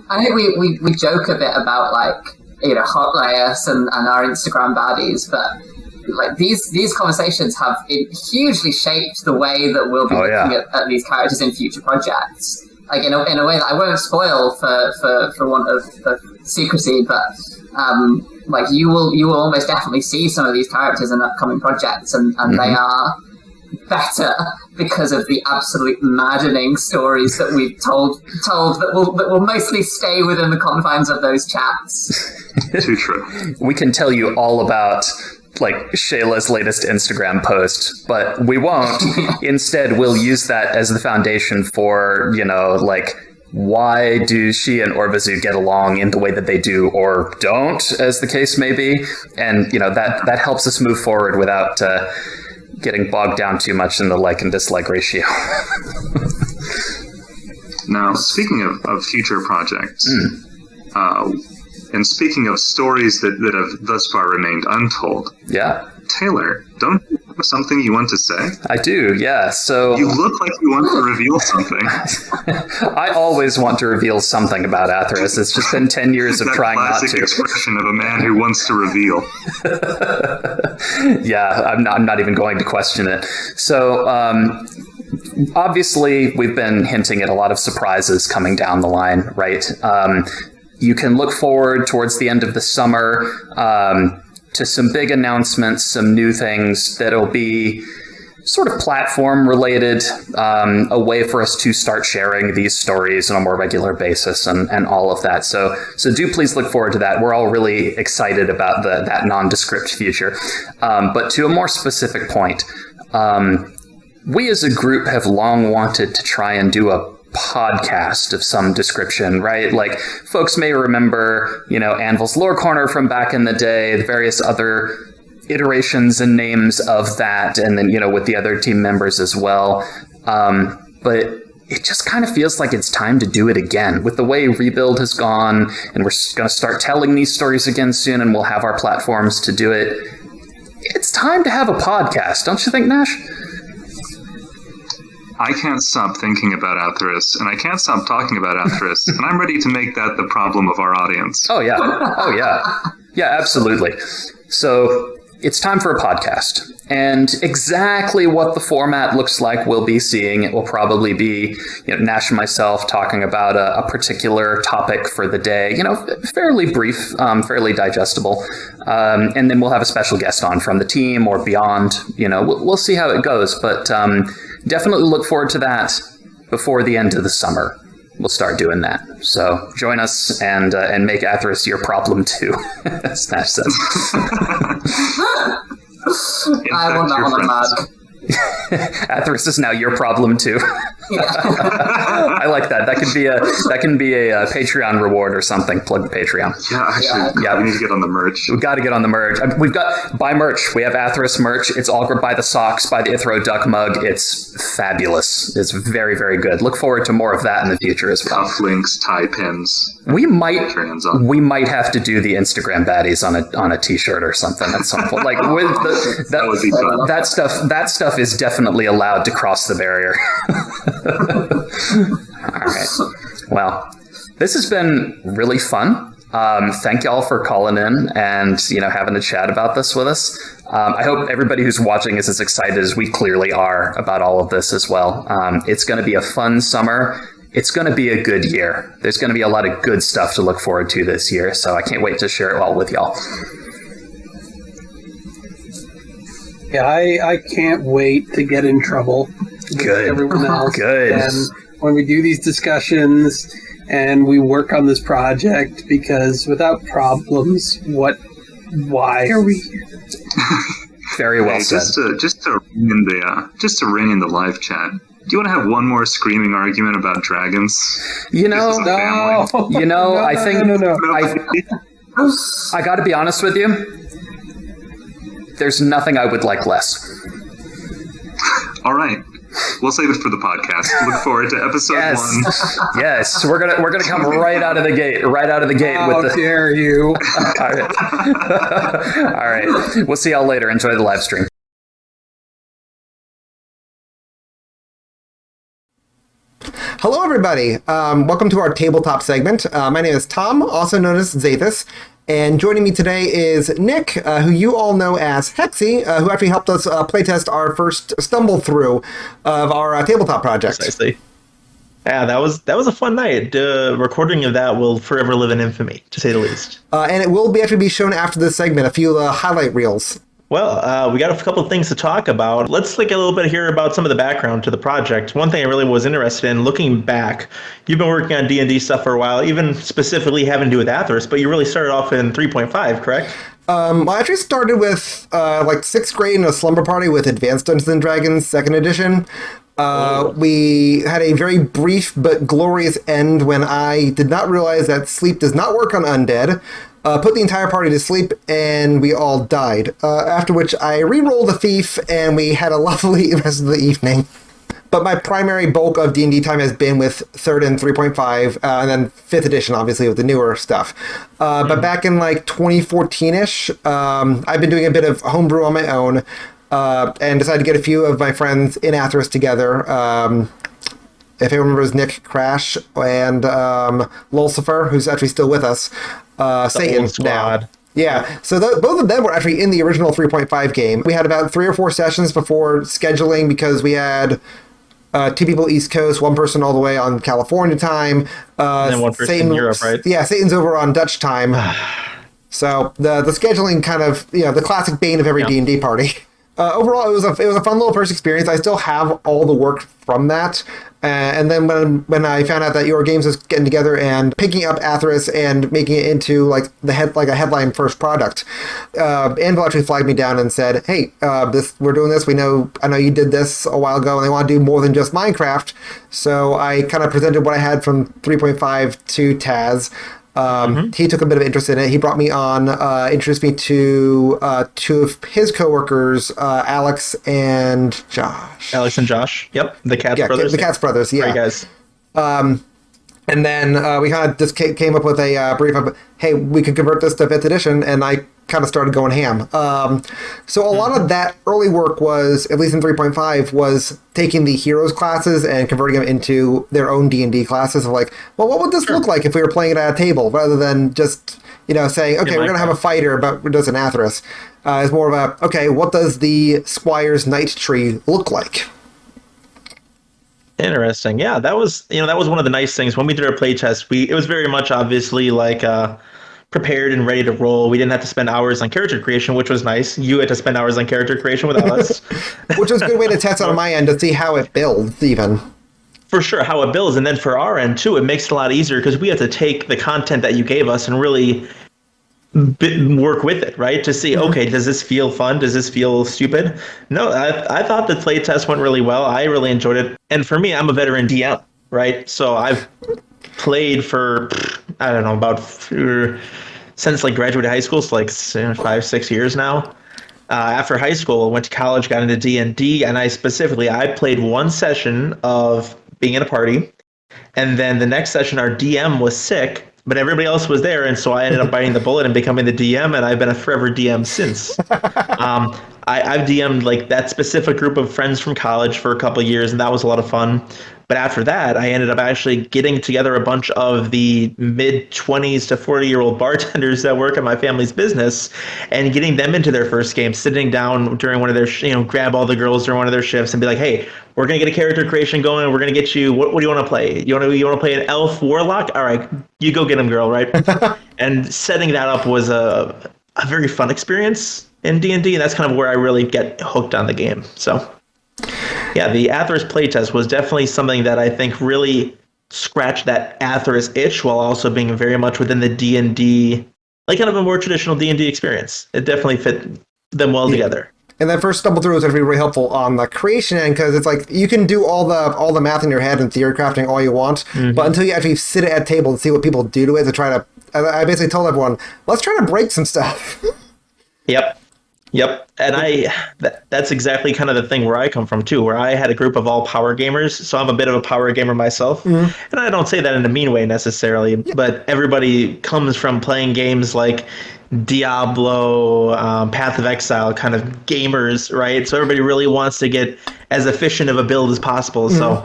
Speaker 13: I think we joke a bit about Hot Leias and our Instagram baddies, but these conversations have hugely shaped the way that we'll be looking at these characters in future projects. In a way that I won't spoil for want of secrecy, but you will almost definitely see some of these characters in upcoming projects, and they are better because of the absolute maddening stories that we've told that will mostly stay within the confines of those chats.
Speaker 16: Too true.
Speaker 2: We can tell you all about like Shayla's latest Instagram post, but we won't. Instead, we'll use that as the foundation for, like, why do she and Orvazu get along in the way that they do or don't, as the case may be. And, that helps us move forward without getting bogged down too much in the like and dislike ratio.
Speaker 16: Now, speaking of future projects, and speaking of stories that have thus far remained untold, Taylor, don't you have something you want to say?
Speaker 2: I do, yeah. So
Speaker 16: you look like you want to reveal something.
Speaker 2: I always want to reveal something about Atherys. It's just been 10 years of trying not to.
Speaker 16: Classic expression of a man who wants to reveal.
Speaker 2: Yeah, I'm not even going to question it. So, obviously, we've been hinting at a lot of surprises coming down the line, right? You can look forward towards the end of the summer to some big announcements, some new things that'll be sort of platform related, a way for us to start sharing these stories on a more regular basis and all of that. So do please look forward to that. We're all really excited about that nondescript future. But to a more specific point, we as a group have long wanted to try and do a podcast of some description, right? Like, folks may remember, Anvil's Lore Corner from back in the day, the various other iterations and names of that, and then, with the other team members as well. But it just kind of feels like it's time to do it again. With the way Rebuild has gone, and we're going to start telling these stories again soon, and we'll have our platforms to do it. It's time to have a podcast, don't you think, Nash?
Speaker 16: I can't stop thinking about Atherys, and I can't stop talking about Atherys, and I'm ready to make that the problem of our audience.
Speaker 2: Oh, yeah. Yeah, absolutely. So it's time for a podcast. And exactly what the format looks like we'll be seeing. It will probably be, Nash and myself talking about a particular topic for the day, fairly brief, fairly digestible. And then we'll have a special guest on from the team or beyond. We'll see how it goes. But definitely look forward to that before the end of the summer. We'll start doing that. So join us and make Atherys your problem too, as Nash says.
Speaker 13: I want that one a mug.
Speaker 2: Atherys is now your problem too. I like that. That can be a Patreon reward or something. Plug Patreon.
Speaker 16: Yeah, actually, we need to get on the merch.
Speaker 2: We've got to get on the merch. We've got buy merch. We have Atherys merch. It's all buy the socks, buy the Ithro Duck mug. It's fabulous. It's very, very good. Look forward to more of that in the future as well.
Speaker 16: Cufflinks, tie pins.
Speaker 2: We might have to do the Instagram baddies on a t-shirt or something at some point. Like with
Speaker 16: that would be fun.
Speaker 2: That stuff is definitely allowed to cross the barrier. All right. Well, this has been really fun. Thank y'all for calling in and having a chat about this with us. I hope everybody who's watching is as excited as we clearly are about all of this as well. It's going to be a fun summer. It's going to be a good year. There's going to be a lot of good stuff to look forward to this year, so I can't wait to share it all with y'all.
Speaker 15: Yeah, I can't wait to get in trouble with everyone else.
Speaker 2: Good.
Speaker 15: And when we do these discussions and we work on this project, because without problems, why are we here?
Speaker 2: Very well said.
Speaker 16: Just to ring in the live chat. Do you want to have one more screaming argument about dragons?
Speaker 15: No.
Speaker 2: I think I got to be honest with you. There's nothing I would like less.
Speaker 16: All right. We'll save it for the podcast. Look forward to episode 1.
Speaker 2: Yes, we're gonna come right out of the gate.
Speaker 15: How dare you?
Speaker 2: All right. All right. We'll see y'all later. Enjoy the live stream.
Speaker 6: Hello, everybody. Welcome to our tabletop segment. My name is Tom, also known as Zathis. And joining me today is Nick, who you all know as Hexy, who actually helped us playtest our first stumble through of our tabletop project.
Speaker 1: Precisely. Yeah, that was a fun night. Recording of that will forever live in infamy, to say the least.
Speaker 6: And it will actually be shown after this segment, a few highlight reels
Speaker 1: Well, we got a couple of things to talk about. Let's look a little bit here about some of the background to the project. One thing I really was interested in, looking back, you've been working on D&D stuff for a while, even specifically having to do with Atherys, but you really started off in 3.5, correct?
Speaker 6: I actually started with like 6th grade in a slumber party with Advanced Dungeons and Dragons 2nd edition. We had a very brief but glorious end when I did not realize that sleep does not work on undead. Put the entire party to sleep, and we all died. After which I re-rolled the thief, and we had a lovely rest of the evening. But my primary bulk of D&D time has been with 3rd and 3.5, and then 5th edition, obviously, with the newer stuff. But back in like 2014-ish, I've been doing a bit of homebrew on my own, and decided to get a few of my friends in Atherys together. If anyone remembers Nick Crash and Lulcifer, who's actually still with us, Satan now. Yeah, so both of them were actually in the original 3.5 game. We had about 3 or 4 sessions before scheduling because we had 2 people East Coast, 1 person all the way on California time.
Speaker 1: And then 1 person in Europe, right?
Speaker 6: Yeah, Satan's over on Dutch time. So the scheduling kind of, the classic bane of every D&D party. Overall, it was a fun little first experience. I still have all the work from that. And then when I found out that Your Games was getting together and picking up Atherys and making it into like a headline first product, Anvil actually flagged me down and said, "Hey, we're doing this. I know you did this a while ago, and they want to do more than just Minecraft." So I kind of presented what I had from 3.5 to Taz. He took a bit of interest in it. He brought me on, introduced me to 2 of his coworkers, Alex and Josh.
Speaker 1: Alex and Josh. Yep, the Katz brothers.
Speaker 6: The Katz brothers. Yeah,
Speaker 1: great guys.
Speaker 6: And then we kind of just came up with a brief of, hey, we could convert this to 5th edition, and I kind of started going ham. So a lot of that early work was, at least in 3.5, was taking the heroes classes and converting them into their own D&D classes of like, well, what would this look like if we were playing it at a table, rather than just, saying, okay, we're going to have a fighter, but it does an Atherys. It's more of a, okay, what does the Squire's Knight tree look like?
Speaker 1: Interesting. Yeah, that was one of the nice things when we did our playtest. It was very much obviously like prepared and ready to roll. We didn't have to spend hours on character creation, which was nice. You had to spend hours on character creation without us,
Speaker 6: which was a good way to test out on my end to see how it builds, even.
Speaker 1: For sure, how it builds, and then for our end too, it makes it a lot easier because we have to take the content that you gave us and really work with it, right? To see, okay, does this feel fun? Does this feel stupid? No, I thought the playtest went really well. I really enjoyed it. And for me, I'm a veteran DM, right? So I've played for, I don't know, since like graduated high school, so like 5-6 years now. After high school, went to college, got into D&D, and I played 1 session of being in a party. And then the next session, our DM was sick, but everybody else was there, and so I ended up biting the bullet and becoming the DM, and I've been a forever DM since. I've DM'd like that specific group of friends from college for a couple of years, and that was a lot of fun. But after that, I ended up actually getting together a bunch of the mid-20s to 40-year-old bartenders that work at my family's business and getting them into their first game, sitting down during one of their, grab all the girls during one of their shifts and be like, hey, we're going to get a character creation going. We're going to get you, what do you want to play? You want to play an elf warlock? All right, you go get him, girl, right? And setting that up was a very fun experience in D&D, and that's kind of where I really get hooked on the game. So yeah, the Atherys playtest was definitely something that I think really scratched that Atherys itch while also being very much within the D&D, like kind of a more traditional D&D experience. It definitely fit them well together.
Speaker 6: And that first stumble through was going to be really helpful on the creation end, because it's like you can do all the math in your head and theory crafting all you want, but until you actually sit at a table and see what people do to it to try to, I basically told everyone, let's try to break some stuff.
Speaker 1: Yep. And that's exactly kind of the thing where I come from too, where I had a group of all power gamers. So I'm a bit of a power gamer myself. And I don't say that in a mean way necessarily, but everybody comes from playing games like Diablo, Path of Exile kind of gamers, right? So everybody really wants to get as efficient of a build as possible. So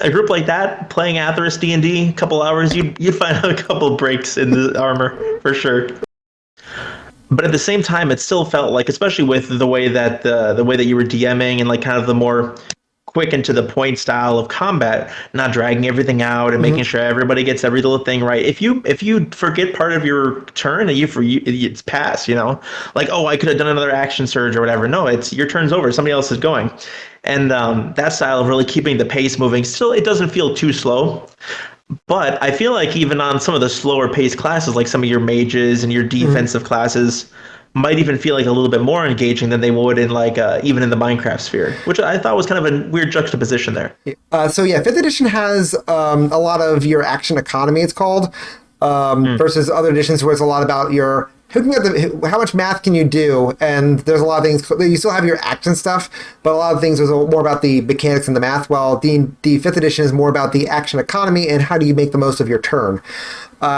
Speaker 1: a group like that, playing Atherys D&D, a couple hours, you'd find a couple breaks in the armor for sure. But at the same time, it still felt like, especially with the way that you were DMing and like kind of the more quick and to the point style of combat, not dragging everything out and making sure everybody gets every little thing right. If you forget part of your turn, it's past, like, oh, I could have done another action surge or whatever. No, it's your turn's over. Somebody else is going. And that style of really keeping the pace moving, still, it doesn't feel too slow. But I feel like even on some of the slower paced classes, like some of your mages and your defensive classes, might even feel like a little bit more engaging than they would in like even in the Minecraft sphere, which I thought was kind of a weird juxtaposition there.
Speaker 6: So yeah, 5th edition has a lot of your action economy, it's called, versus other editions where it's a lot about your hooking up how much math can you do, and there's a lot of things. You still have your action stuff, but a lot of things is more about the mechanics and the math. While D&D 5th edition is more about the action economy and how do you make the most of your turn.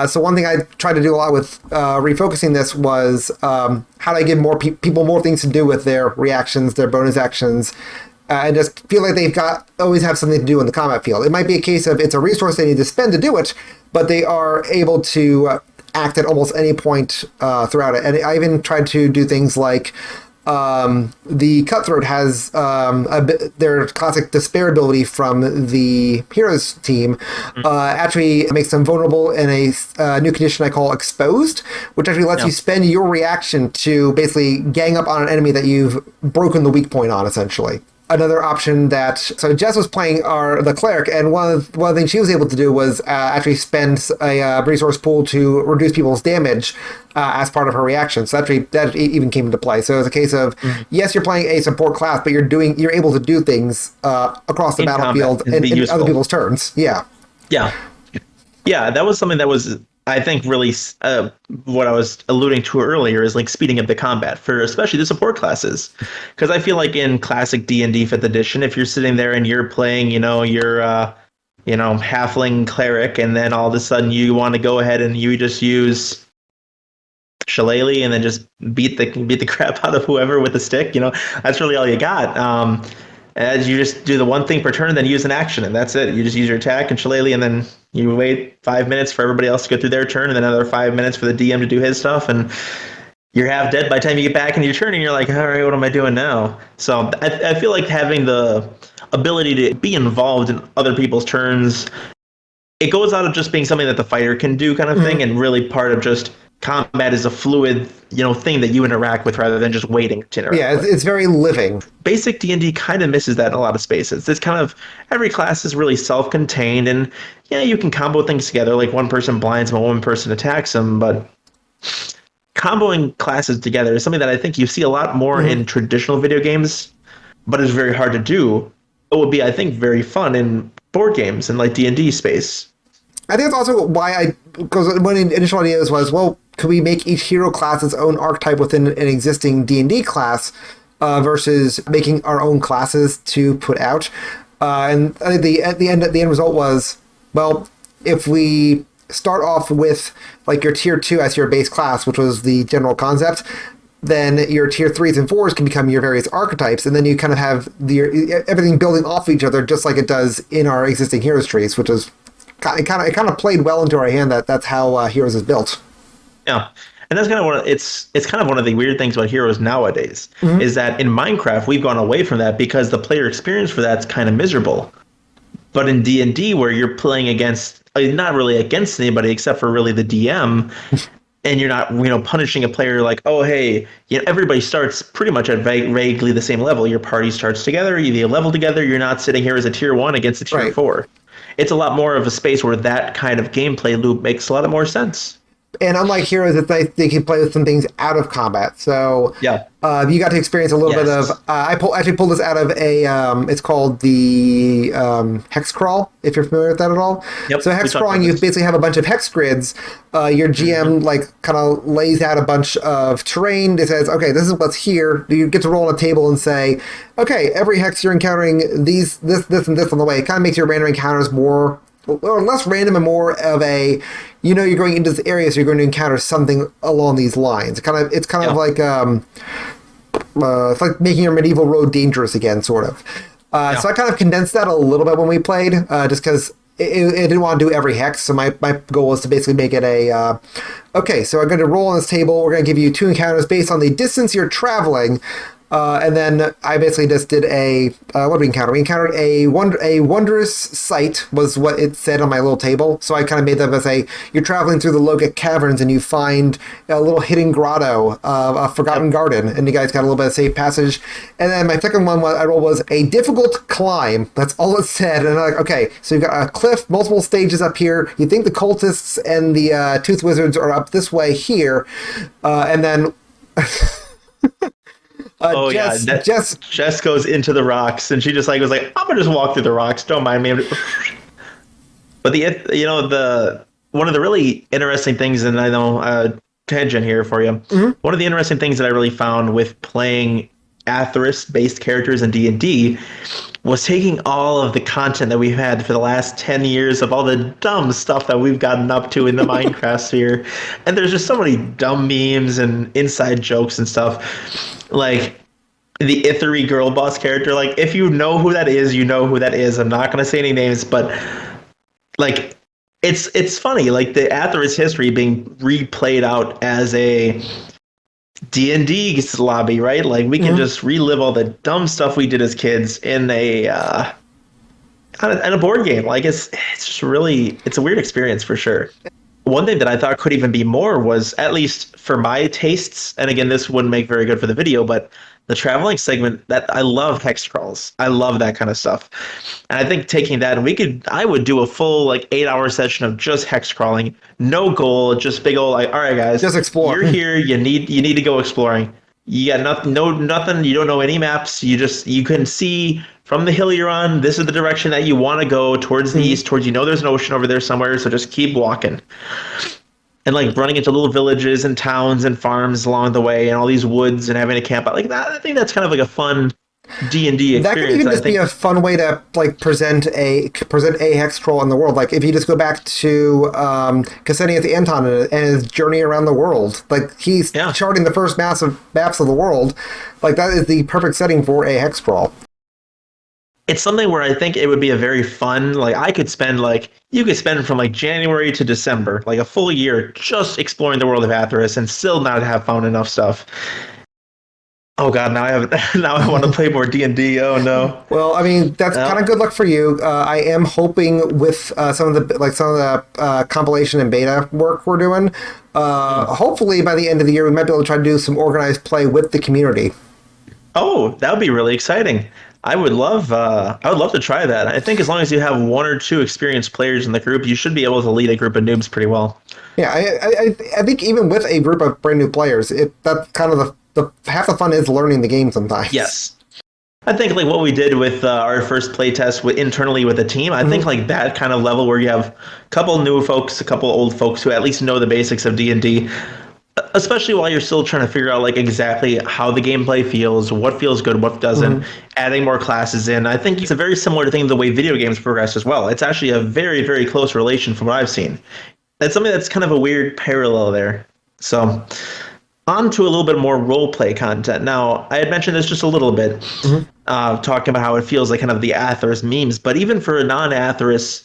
Speaker 6: So one thing I tried to do a lot with refocusing this was how do I give more people more things to do with their reactions, their bonus actions, and just feel like they've always have something to do in the combat field. It might be a case of it's a resource they need to spend to do it, but they are able to act at almost any point throughout it. And I even tried to do things like the Cutthroat has their classic despair ability from the Heroes team actually makes them vulnerable in a new condition I call Exposed, which actually lets you spend your reaction to basically gang up on an enemy that you've broken the weak point on, essentially. Another option so Jess was playing the cleric, and one of the things she was able to do was actually spend a resource pool to reduce people's damage as part of her reaction. So that even came into play. So it was a case of yes, you're playing a support class, but you're able to do things across the battlefield and in other people's turns. Yeah. That was something that was, I think, really what I was alluding to earlier is like speeding up the combat for especially the support classes. Because I feel like in classic D&D 5th edition, if you're sitting there and you're playing, your halfling cleric, and then all of a sudden you want to go ahead and you just use shillelagh and then just beat the crap out of whoever with a stick, that's really all you got. As you just do the one thing per turn, then use an action, and that's it. You just use your attack and shillelagh, and then you wait 5 minutes for everybody else to go through their turn, and then another 5 minutes for the DM to do his stuff, and you're half dead by the time you get back into your turn, and you're like, all right, what am I doing now? So I feel like having the ability to be involved in other people's turns, it goes out of just being something that the fighter can do kind of thing, and really part of just combat is a fluid, thing that you interact with rather than just waiting to interact. Yeah, it's very living.
Speaker 1: Basic D&D kind of misses that in a lot of spaces. It's kind of every class is really self-contained, and you can combo things together, like one person blinds them, one person attacks them, but comboing classes together is something that I think you see a lot more in traditional video games, but is very hard to do. It would be, I think, very fun in board games and like D&D space.
Speaker 6: I think that's also why because one of the initial ideas was, well, could we make each hero class its own archetype within an existing D&D class versus making our own classes to put out? And I think the end result was, well, if we start off with like your tier 2 as your base class, which was the general concept, then your tier 3s and 4s can become your various archetypes, and then you kind of have everything building off each other just like it does in our existing heroes trees, which is it kind of played well into our hand that's how Heroes is built.
Speaker 1: Yeah, and that's kind of it's kind of one of the weird things about Heroes nowadays is that in Minecraft we've gone away from that because the player experience for that's kind of miserable. But in D&D, where you're playing against not really against anybody except for really the DM, and you're not punishing a player like, oh hey, everybody starts pretty much at vaguely the same level. Your party starts together, you level together. You're not sitting here as a tier 1 against a tier 4. It's a lot more of a space where that kind of gameplay loop makes a lot more sense.
Speaker 6: And unlike Heroes, they can play with some things out of combat. So you got to experience a little bit of. I actually pulled this out of a. It's called the Hex Crawl. If you're familiar with that at all.
Speaker 1: Yep,
Speaker 6: so Hex Crawling, you basically have a bunch of hex grids. Your GM kind of lays out a bunch of terrain. It says, okay, this is what's here. You get to roll on a table and say, okay, every hex you're encountering this, and this on the way. It kind of makes your random encounters more. Or less random and more of a, you're going into this area, so you're going to encounter something along these lines. It's kind of like it's like making your medieval road dangerous again, sort of. So I kind of condensed that a little bit when we played, just because it didn't want to do every hex. So my goal was to basically make it a, okay, so I'm going to roll on this table. We're going to give you 2 encounters based on the distance you're traveling. And then I basically just did what did we encounter? We encountered a wondrous sight was what it said on my little table. So I kind of made that as you're traveling through the Loga Caverns and you find a little hidden grotto, a forgotten garden, and you guys got a little bit of safe passage. And then my second one I rolled was a difficult climb. That's all it said. And I'm like, okay, so you've got a cliff, multiple stages up here. You think the cultists and the Tooth Wizards are up this way here. And then...
Speaker 1: Jess goes into the rocks, and she just was like, I'm gonna just walk through the rocks. Don't mind me. But one of the really interesting things, and I know tangent here for you. Mm-hmm. One of the interesting things that I really found with playing Atherys-based characters in D&D was taking all of the content that we've had for the last 10 years of all the dumb stuff that we've gotten up to in the Minecraft sphere. And there's just so many dumb memes and inside jokes and stuff. Like the Ithery girl boss character. Like, if you know who that is, you know who that is. I'm not going to say any names, but like it's funny. Like the Atherys history being replayed out as a D&D lobby, right? Like we can just relive all the dumb stuff we did as kids in a board game. Like it's just really, it's a weird experience for sure. One thing that I thought could even be more was, at least for my tastes, and again, this wouldn't make very good for the video, but the traveling segment, that I love hex crawls. I love that kind of stuff. And I think taking that, I would do a full 8-hour session of just hex crawling, no goal, just big old all right guys,
Speaker 6: just explore.
Speaker 1: You're here, you need to go exploring. You got nothing, you don't know any maps, you can see from the hill you're on, this is the direction that you want to go, towards the east, towards, there's an ocean over there somewhere, so just keep walking. And running into little villages and towns and farms along the way, and all these woods, and having to camp out like that. I think that's kind of a fun D&D experience.
Speaker 6: That could even just be a fun way to present a hex troll in the world. Like if you just go back to Ksenia the Anton and his journey around the world, he's charting the first maps of the world. That is the perfect setting for a hex troll.
Speaker 1: It's something where I think it would be a very fun, I could spend, you could spend from January to December, a full year just exploring the world of Atherys and still not have found enough stuff. Oh God, now I want to play more D&D. Oh no.
Speaker 6: Well, I mean, that's kind of good luck for you. I am hoping with some of the compilation and beta work we're doing, hopefully by the end of the year, we might be able to try to do some organized play with the community.
Speaker 1: Oh, that would be really exciting. I would love to try that. I think as long as you have one or two experienced players in the group, you should be able to lead a group of noobs pretty well.
Speaker 6: Yeah, I think even with a group of brand new players, that's kind of the half the fun is learning the game sometimes.
Speaker 1: Yes. I think what we did with our first playtest internally with the team, I think that kind of level where you have a couple new folks, a couple old folks who at least know the basics of D&D, especially while you're still trying to figure out exactly how the gameplay feels, what feels good, what doesn't, adding more classes in. I think it's a very similar thing to the way video games progress as well. It's actually a very, very close relation from what I've seen. It's something that's kind of a weird parallel there. So on to a little bit more role play content. Now, I had mentioned this just a little bit, talking about how it feels like kind of the Atherys memes, but even for a non-Atherys,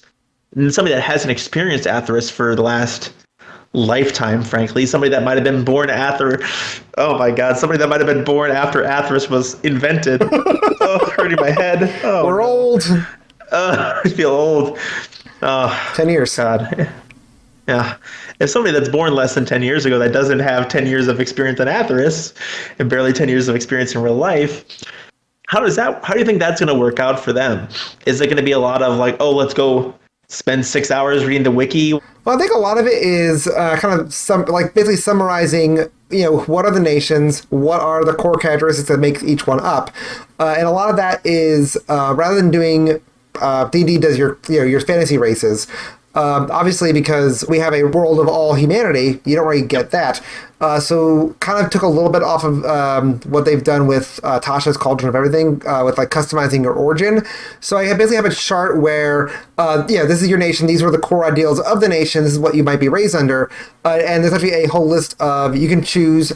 Speaker 1: somebody that hasn't experienced Atherys for the last lifetime, frankly, somebody that might have been born after, somebody that might have been born after Atherys was invented. Hurting my head.
Speaker 6: We're old.
Speaker 1: I feel old.
Speaker 6: 10 years.
Speaker 1: God. Yeah. If somebody that's born less than 10 years ago that doesn't have 10 years of experience in Atherys and barely 10 years of experience in real life, how do you think that's going to work out for them? Is it going to be a lot of let's go spend 6 hours reading the wiki?
Speaker 6: Well, I think a lot of it is basically summarizing, what are the nations, what are the core characteristics that make each one up, and a lot of that is rather than doing D&D does your fantasy races. Obviously, because we have a world of all humanity, you don't really get that. So kind of took a little bit off of what they've done with Tasha's Cauldron of Everything, with customizing your origin. So I basically have a chart where, this is your nation, these are the core ideals of the nation, this is what you might be raised under, and there's actually a whole list of, you can choose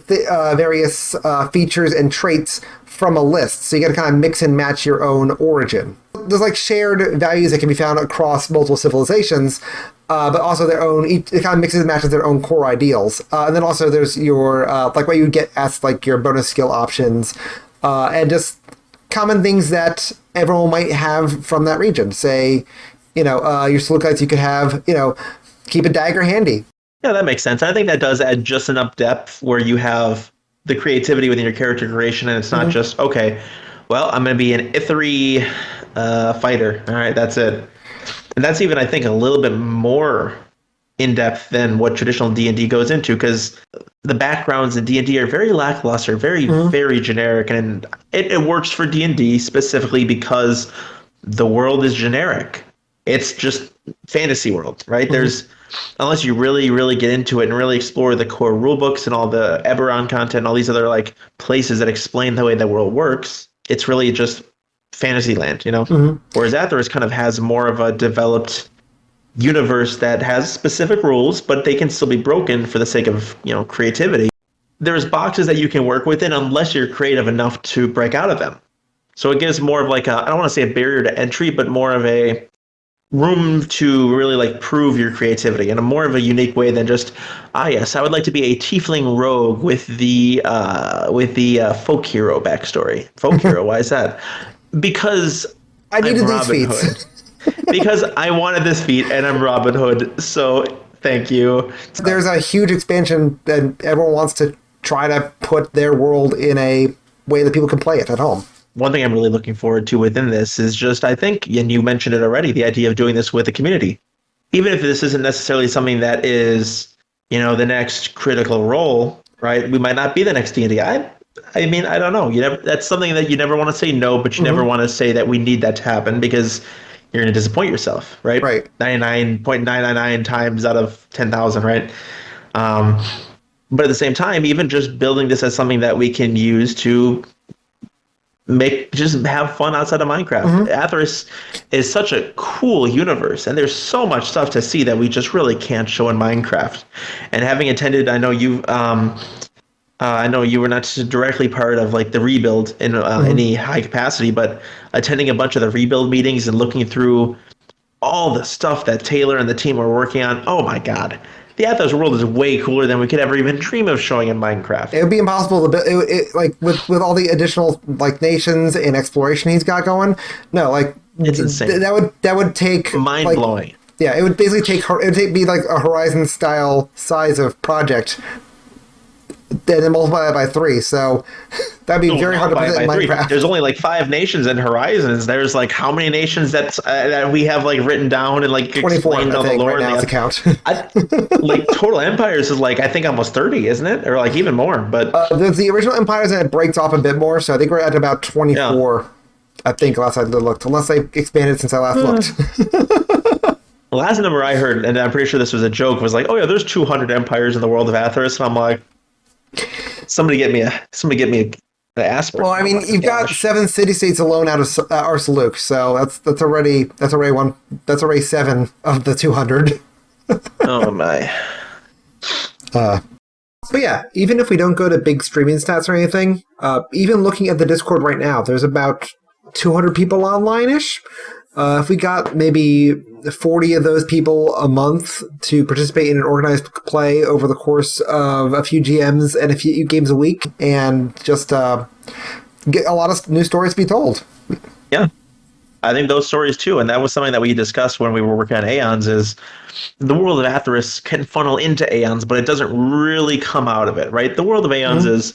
Speaker 6: various features and traits from a list. So you got to kind of mix and match your own origin. There's shared values that can be found across multiple civilizations. but also their own. It kind of mixes and matches their own core ideals, and then also there's your like what you get as like your bonus skill options, and just common things that everyone might have from that region. Say, your Seleucites, you could have, keep a dagger handy.
Speaker 1: Yeah, that makes sense. I think that does add just enough depth where you have the creativity within your character creation, and it's not just, okay, well, I'm going to be an Ithri fighter. All right, that's it. And that's even, I think, a little bit more in-depth than what traditional D&D goes into, because the backgrounds in D&D are very lackluster, very, very generic, and it works for D&D specifically because the world is generic. It's just fantasy world, right? There's, unless you really, really get into it and really explore the core rule books and all the Eberron content and all these other like places that explain the way the world works, it's really just fantasy land, Whereas Atherys kind of has more of a developed universe that has specific rules, but they can still be broken for the sake of, creativity. There's boxes that you can work within unless you're creative enough to break out of them. So it gives more of like I don't want to say a barrier to entry, but more of a room to really like prove your creativity in a more of a unique way than just, yes, I would like to be a tiefling rogue with the folk hero backstory. Folk hero, why is that? Because
Speaker 6: I needed
Speaker 1: I'm
Speaker 6: these
Speaker 1: Robin
Speaker 6: feats.
Speaker 1: Hood. Because I wanted this feat and I'm Robin Hood, so thank you.
Speaker 6: There's a huge expansion that everyone wants to try to put their world in a way that people can play it at home.
Speaker 1: One thing I'm really looking forward to within this is just, I think, and you mentioned it already, the idea of doing this with the community. Even if this isn't necessarily something that is, the next critical role, right? We might not be the next D&D. I mean, I don't know. That's something that you never want to say no, but you never want to say that we need that to happen because you're going to disappoint yourself, right?
Speaker 6: Right.
Speaker 1: 99.999 times out of 10,000, right? But at the same time, even just building this as something that we can use to have fun outside of Minecraft. Atherys is such a cool universe, and there's so much stuff to see that we just really can't show in Minecraft. And having attended, I know you were not directly part of like the rebuild in any high capacity, but attending a bunch of the rebuild meetings and looking through all the stuff that Taylor and the team are working on. Oh my God. The Atherys world is way cooler than we could ever even dream of showing in Minecraft.
Speaker 6: It would be impossible to build like with all the additional like nations and exploration he's got going. No, like
Speaker 1: it's insane.
Speaker 6: That would take
Speaker 1: mind blowing.
Speaker 6: Yeah, it would basically be like a Horizon style size of project. Then multiply that by 3, so that'd be very hard to put it in Minecraft.
Speaker 1: There's only like 5 nations in Horizons. There's like how many nations that we have like written down and like
Speaker 6: 24,
Speaker 1: explained all the lore.
Speaker 6: Right now, to count.
Speaker 1: Like total empires is like I think almost 30, isn't it, or like even more? But
Speaker 6: there's the original empires and it breaks off a bit more. So I think we're at about 24. Yeah. I think last I looked, unless they expanded since I last looked.
Speaker 1: The last number I heard, and I'm pretty sure this was a joke, was like, oh yeah, there's 200 empires in the world of Atherys, and I'm like, somebody get me an aspirin.
Speaker 6: Well, I mean, you've got 7 city-states alone out of Arsaluk, so that's already 7 of the 200.
Speaker 1: Oh my.
Speaker 6: But yeah, even if we don't go to big streaming stats or anything, even looking at the Discord right now, there's about 200 people online-ish. If we got maybe 40 of those people a month to participate in an organized play over the course of a few GMs and a few games a week, and just get a lot of new stories to be told.
Speaker 1: Yeah, I think those stories too, and that was something that we discussed when we were working on Aeons, is the world of Atherys can funnel into Aeons, but it doesn't really come out of it, right? The world of Aeons is,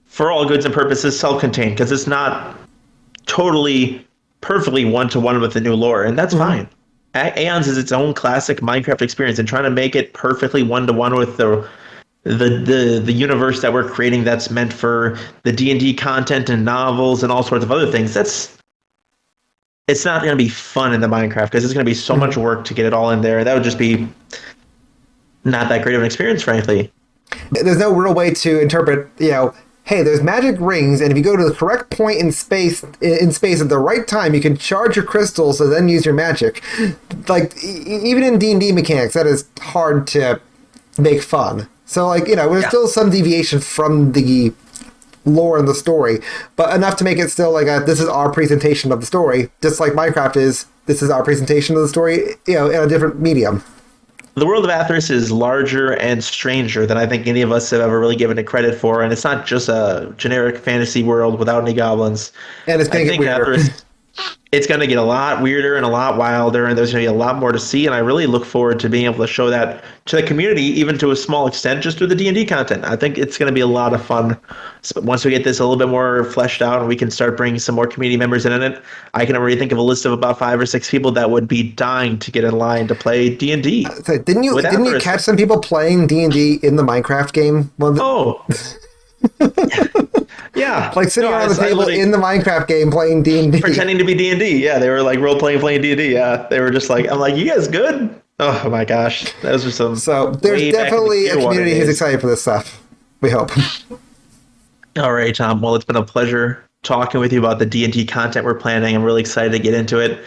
Speaker 1: for all goods and purposes, self-contained, because it's not totally perfectly one-to-one with the new lore, and that's fine. Aeons is its own classic Minecraft experience, and trying to make it perfectly one-to-one with the universe that we're creating that's meant for the D&D content and novels and all sorts of other things, it's not going to be fun in the Minecraft, because it's going to be so much work to get it all in there. That would just be not that great of an experience, frankly.
Speaker 6: There's no real way to interpret, hey, there's magic rings, and if you go to the correct point in space at the right time, you can charge your crystals and then use your magic. Like, even in D&D mechanics, that is hard to make fun. So, there's still some deviation from the lore and the story, but enough to make it still like this is our presentation of the story, just like Minecraft is, this is our presentation of the story, in a different medium.
Speaker 1: the world of Atherys is larger and stranger than I think any of us have ever really given it credit for, and it's not just a generic fantasy world without any goblins.
Speaker 6: And it's going to get weirder.
Speaker 1: It's going to get a lot weirder and a lot wilder, and there's going to be a lot more to see, and I really look forward to being able to show that to the community, even to a small extent, just through the D&D content. I think it's going to be a lot of fun. So once we get this a little bit more fleshed out and we can start bringing some more community members in it, I can already think of a list of about 5 or 6 people that would be dying to get in line to play D&D.
Speaker 6: So didn't you catch some people playing D&D in the Minecraft game?
Speaker 1: Yeah,
Speaker 6: like sitting around the table in the Minecraft game playing D&D,
Speaker 1: pretending to be D&D. Yeah, they were like role playing D&D. Yeah, they were just like, I'm like, you guys good? Oh my gosh, those are some.
Speaker 6: So there's definitely a community who's excited for this stuff. We hope.
Speaker 1: All right, Tom. Well, it's been a pleasure talking with you about the D&D content we're planning. I'm really excited to get into it.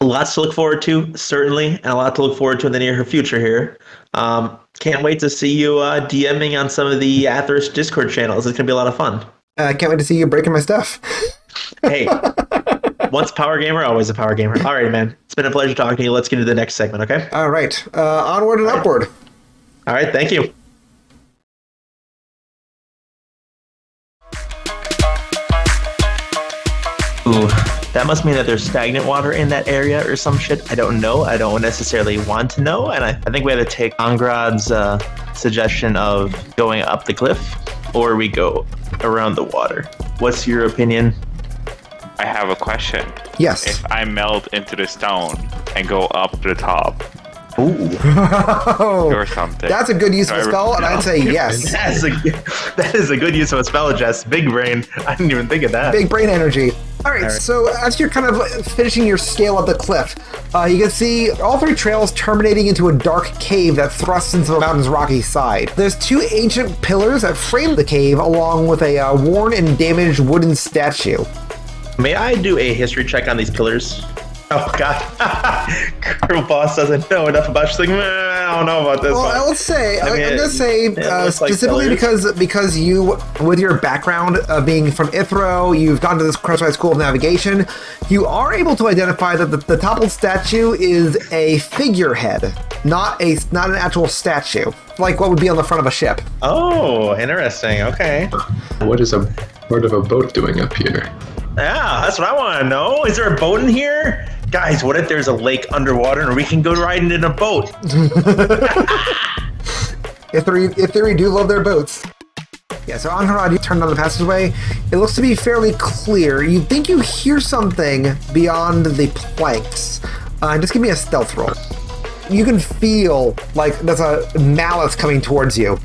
Speaker 1: Lots to look forward to, certainly, and a lot to look forward to in the near future here. Can't wait to see you DMing on some of the Atherys Discord channels. It's going to be a lot of fun.
Speaker 6: Can't wait to see you breaking my stuff.
Speaker 1: Hey, once a power gamer, always a power gamer. All right, man. It's been a pleasure talking to you. Let's get into the next segment, okay?
Speaker 6: All right. Onward and upward.
Speaker 1: All right, thank you. Ooh, that must mean that there's stagnant water in that area or some shit. I don't know. I don't necessarily want to know. And I think we have to take Angrad's suggestion of going up the cliff, or we go around the water. What's your opinion?
Speaker 17: I have a question.
Speaker 6: Yes.
Speaker 17: If I melt into the stone and go up to the top, or something.
Speaker 6: That's a good use of a spell, and I'd say yes.
Speaker 1: That is a good use of a spell, Jess. Big brain. I didn't even think of that.
Speaker 6: Big brain energy. All right, so as you're kind of finishing your scale up the cliff, you can see all 3 trails terminating into a dark cave that thrusts into the mountain's rocky side. There's 2 ancient pillars that frame the cave, along with a worn and damaged wooden statue.
Speaker 1: May I do a history check on these pillars? Oh, God. Girl boss doesn't know enough about. She's like, I don't know about this one.
Speaker 6: I will say, I'm going to say, specifically because you, with your background of being from Ithro, you've gone to this Crosswise School of Navigation, you are able to identify that the toppled statue is a figurehead, not an actual statue, like what would be on the front of a ship.
Speaker 1: Oh, interesting. Okay.
Speaker 4: What is a part of a boat doing up here?
Speaker 1: Yeah, that's what I want to know. Is there a boat in here? Guys, what if there's a lake underwater and we can go riding in a boat?
Speaker 6: Ithri do love their boats. Yeah, so Angarad, you turned on the passageway. It looks to be fairly clear. You think you hear something beyond the planks. Just give me a stealth roll. You can feel like there's a malice coming towards you.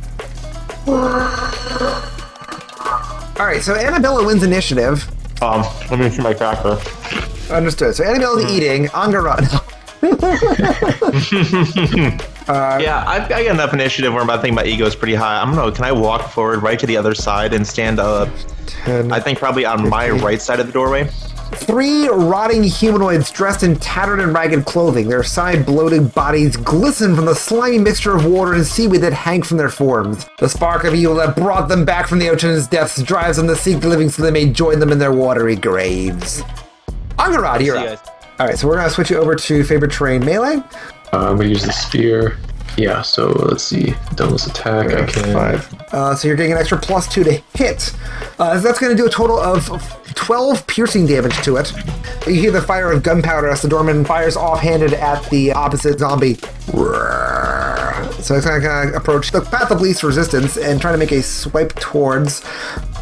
Speaker 6: Alright, so Annabella wins initiative.
Speaker 1: Let me see my tracker.
Speaker 6: Understood. So Annabella eating, Angarad.
Speaker 1: Yeah, I've got enough initiative where I think my ego is pretty high. I don't know, can I walk forward right to the other side and stand up?
Speaker 6: 10,
Speaker 1: I think probably on 15. My right side of the doorway.
Speaker 6: 3 rotting humanoids dressed in tattered and ragged clothing. Their side-bloated bodies glisten from the slimy mixture of water and seaweed that hang from their forms. The spark of evil that brought them back from the ocean's depths drives them to seek the living so they may join them in their watery graves. Angarad, you're up. Alright, so we're going to switch you over to favorite terrain melee.
Speaker 4: I'm going to use the spear. Yeah, so let's see. Doubles attack, I can.
Speaker 6: 5. So you're getting an extra +2 to hit. So that's going to do a total of 12 piercing damage to it. You hear the fire of gunpowder as the doorman fires offhanded at the opposite zombie. So it's going to approach the path of least resistance and try to make a swipe towards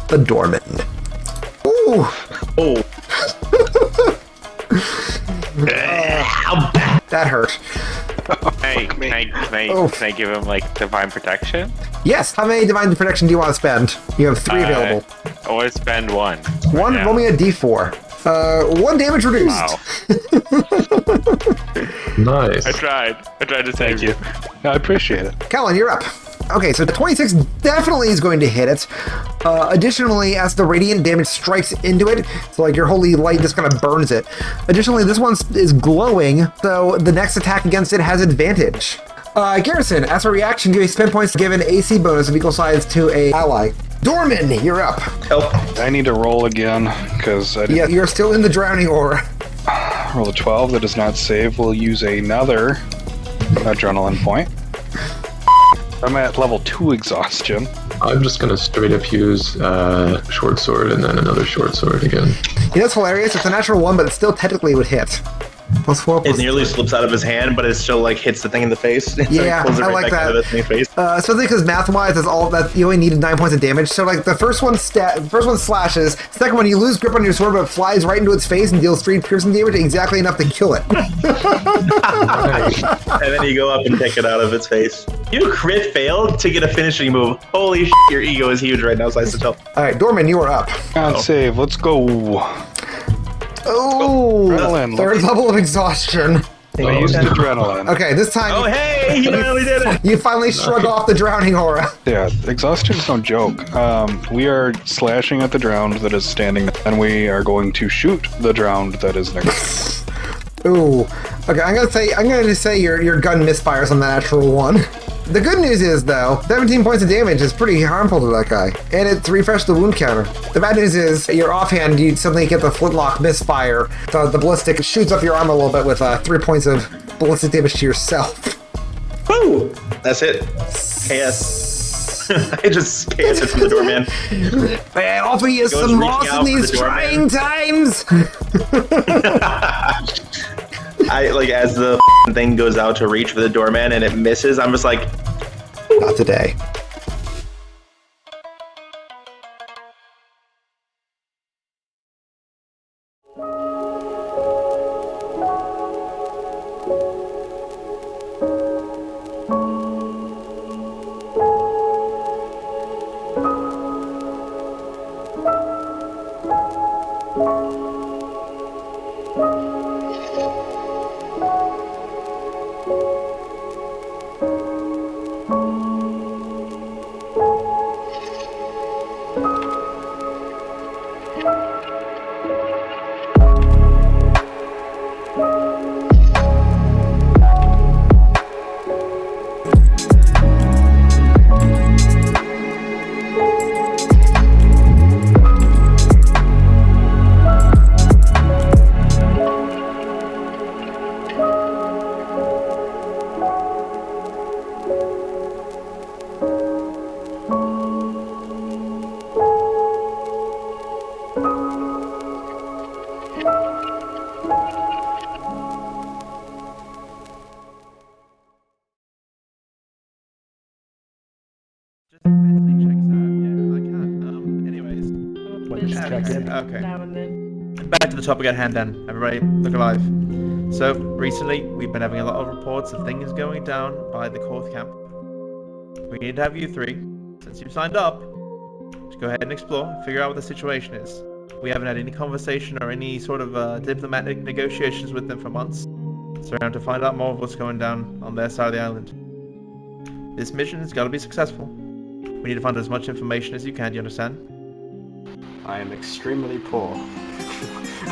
Speaker 6: the doorman. Ooh.
Speaker 1: Oh.
Speaker 6: That hurt.
Speaker 17: Hey, can I give him like divine protection?
Speaker 6: Yes. How many divine protection do you want to spend? You have 3 available.
Speaker 17: I want to spend 1.
Speaker 6: Roll me a d4. 1 damage reduced.
Speaker 17: Wow.
Speaker 4: Nice.
Speaker 17: I tried to save you.
Speaker 11: I appreciate it.
Speaker 6: Callan, you're up. Okay, so the 26 definitely is going to hit it. Additionally, as the radiant damage strikes into it, so like your holy light just kind of burns it. Additionally, this one is glowing, so the next attack against it has advantage. Garrison, as a reaction, you spend points to give an AC bonus of equal size to a ally. Dorman, you're up.
Speaker 1: Help.
Speaker 11: I need to roll again, because
Speaker 6: Yeah, you're still in the drowning aura.
Speaker 11: Roll a 12, that does not save. We'll use another adrenaline point. I'm at level 2 exhaustion.
Speaker 4: I'm just gonna straight up use short sword and then another short sword again.
Speaker 6: You know, it's hilarious. It's a natural 1, but it still technically would hit. +4.
Speaker 1: It nearly slips out of his hand, but it still like hits the thing in the face.
Speaker 6: Yeah, I like that. Especially because math-wise, that's all that you only needed 9 points of damage. So like the first one slashes. Second one, you lose grip on your sword, but it flies right into its face and deals 3 piercing damage, exactly enough to kill it.
Speaker 1: And then you go up and pick it out of its face. You crit failed to get a finishing move. Holy shit, your ego is huge right now, Slice to tell.
Speaker 6: All right, Dorman, you are up.
Speaker 11: God save. Let's go.
Speaker 6: Oh, third level of exhaustion.
Speaker 11: I used adrenaline.
Speaker 6: Okay, this time.
Speaker 1: Oh, hey, you finally did it.
Speaker 6: You finally shrugged off the drowning aura.
Speaker 11: Yeah, exhaustion's no joke. We are slashing at the drowned that is standing, and we are going to shoot the drowned that is next.
Speaker 6: Ooh. Okay, I'm gonna just say your gun misfires on the natural 1. The good news is, though, 17 points of damage is pretty harmful to that guy, and it refreshed the wound counter. The bad news is, your offhand, you suddenly get the flintlock misfire, so the ballistic shoots up your arm a little bit with 3 points of ballistic damage to yourself.
Speaker 1: Woo! That's it. KS. I just KS it from the doorman.
Speaker 6: I offer you some loss in these trying times!
Speaker 1: I like as the thing goes out to reach for the doorman and it misses. I'm just like,
Speaker 6: not today.
Speaker 1: Okay. Back to the topic at hand then. Everybody, look alive. So, recently, we've been having a lot of reports of things going down by the Korth camp. We need to have you three, since you've signed up, to go ahead and explore, figure out what the situation is. We haven't had any conversation or any sort of diplomatic negotiations with them for months, so we're going to find out more of what's going down on their side of the island. This mission has got to be successful. We need to find as much information as you can, do you understand?
Speaker 18: I am extremely poor.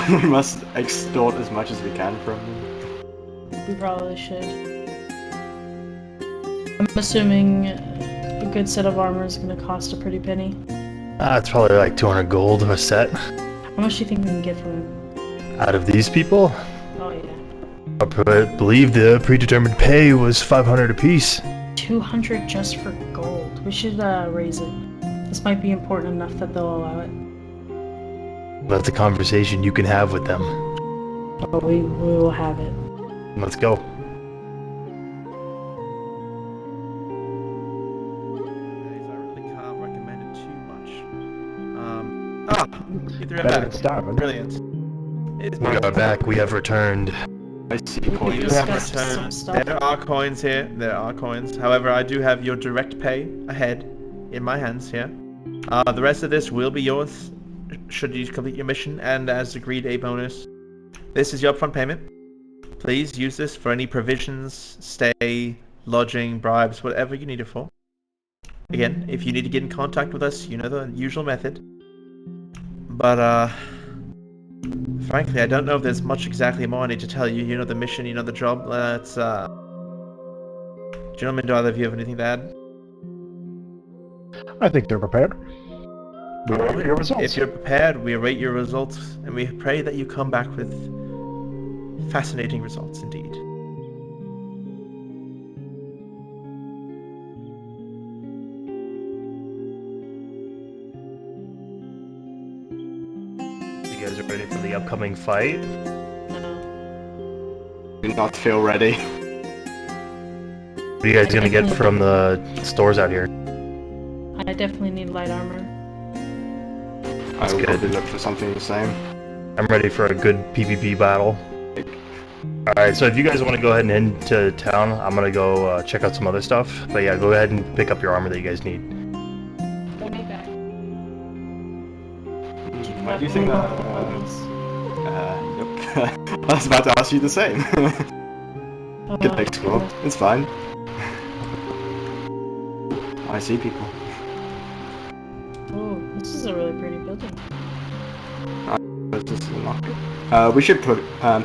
Speaker 18: We must extort as much as we can from them.
Speaker 19: We probably should. I'm assuming a good set of armor is going to cost a pretty penny.
Speaker 20: It's probably like 200 gold a set.
Speaker 19: How much do you think we can get from him?
Speaker 20: Out of these people?
Speaker 19: Oh yeah.
Speaker 20: I believe the predetermined pay was 500 apiece.
Speaker 19: 200 just for gold. We should raise it. This might be important enough that they'll allow it.
Speaker 20: That's a conversation you can have with them.
Speaker 19: But we will have it.
Speaker 20: Let's go.
Speaker 1: You threw it back. Brilliant.
Speaker 20: We are back. We have returned.
Speaker 18: I see coins.
Speaker 1: There are coins here. There are coins. However, I do have your direct pay ahead in my hands here. The rest of this will be yours should you complete your mission, and as agreed, a bonus. This is your upfront payment. Please use this for any provisions, stay, lodging, bribes, whatever you need it for. Again, if you need to get in contact with us, you know the usual method. But, frankly, I don't know if there's much exactly more I need to tell you. You know the mission, you know the job. Let's, gentlemen, do either of you have anything to add?
Speaker 20: I think they're prepared. We await your results.
Speaker 1: If you're prepared, we await your results, and we pray that you come back with fascinating results indeed.
Speaker 20: You guys are ready for the upcoming fight?
Speaker 18: Do not feel ready.
Speaker 20: What are you guys gonna get from the stores out here?
Speaker 19: I definitely need light armor.
Speaker 18: I will probably look for something the same.
Speaker 20: I'm ready for a good PvP battle. Alright, so if you guys want to go ahead and head into town, I'm gonna go check out some other stuff. But yeah, go ahead and pick up your armor that you guys need.
Speaker 18: Why do you think that? Nope. I was about to ask you the same. Good next squad. It's fine. I see people.
Speaker 19: Oh, this is a really pretty building.
Speaker 18: We should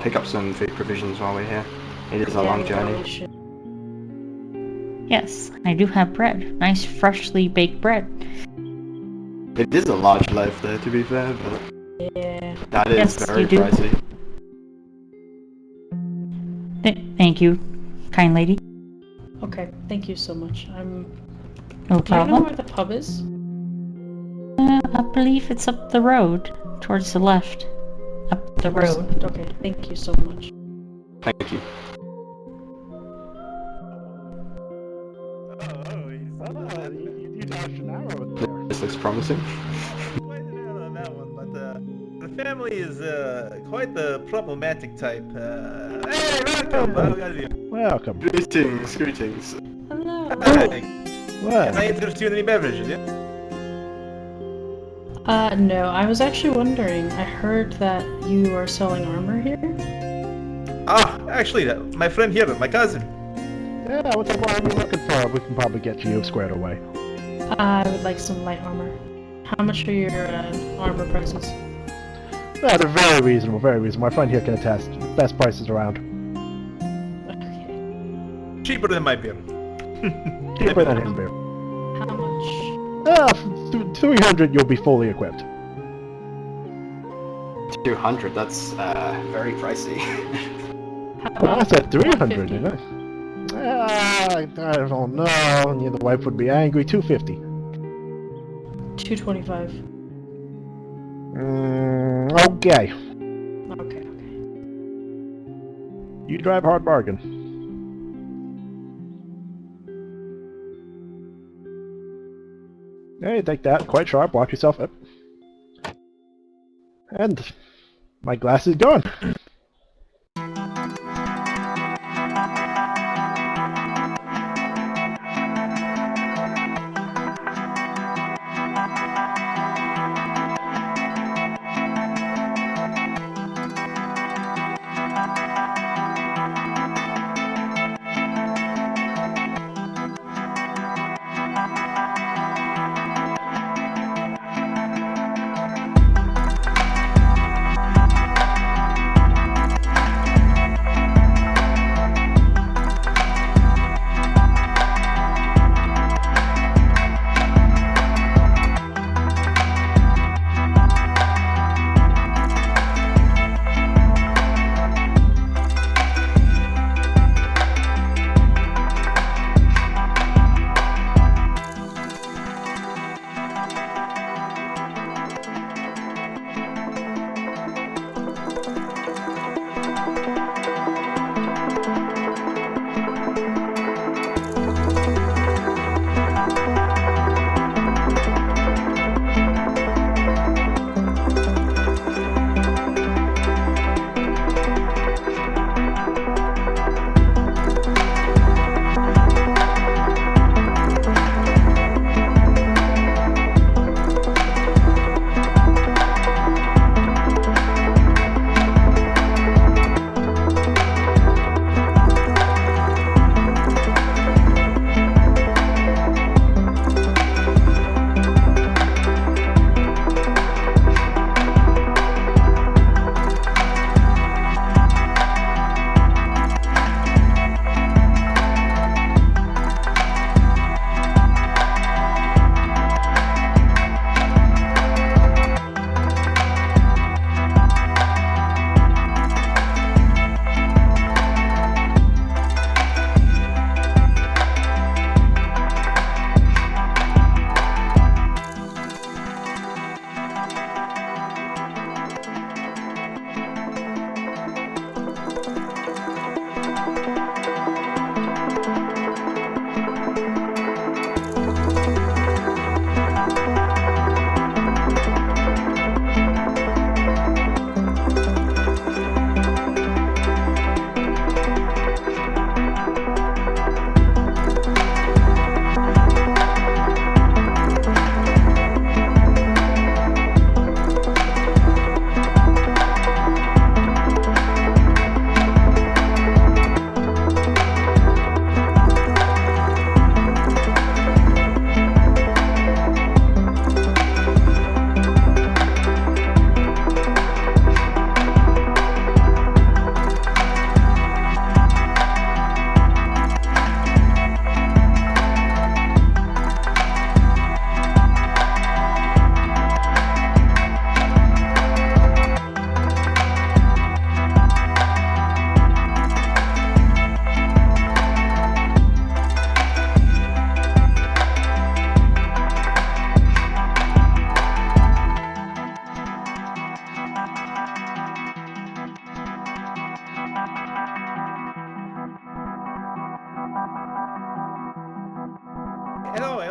Speaker 18: pick up some food provisions while we're here. It is a long journey.
Speaker 21: Yes, I do have bread. Nice freshly baked bread.
Speaker 18: It is a large loaf though, to be fair, but
Speaker 19: yeah.
Speaker 18: That is
Speaker 21: Yes,
Speaker 18: very
Speaker 21: you do.
Speaker 18: pricey.
Speaker 21: Thank you, kind lady.
Speaker 19: Okay, thank you so much.
Speaker 21: No
Speaker 19: Do you know
Speaker 21: problem.
Speaker 19: where the pub is?
Speaker 21: I believe it's up the road, towards the left. Up the road.
Speaker 19: Okay, thank you so much.
Speaker 18: Thank you. This looks promising.
Speaker 22: The family is quite the problematic type. Hey, welcome! How are you?
Speaker 20: Welcome.
Speaker 18: Greetings, greetings.
Speaker 19: Hello.
Speaker 22: Hi.
Speaker 20: What?
Speaker 22: Can I interest you in any beverages? Yeah?
Speaker 19: No, I was actually wondering. I heard that you are selling armor here.
Speaker 22: Ah, actually, my friend here, my cousin.
Speaker 20: Yeah, whatever armor you're looking for, we can probably get you squared away.
Speaker 19: I would like some light armor. How much are your armor prices?
Speaker 20: Yeah, they're very reasonable, very reasonable. My friend here can attest. Best prices around.
Speaker 22: Cheaper than my beer.
Speaker 20: Cheaper than his beer.
Speaker 19: How much?
Speaker 20: 300 you'll be fully equipped.
Speaker 18: 200, that's very pricey.
Speaker 20: I said 300, didn't I? I don't know. The wife would be angry. 250.
Speaker 19: 225.
Speaker 20: Okay.
Speaker 19: Okay.
Speaker 20: You drive hard bargain. Hey, take that. Quite sharp. Watch yourself up. And my glass is gone.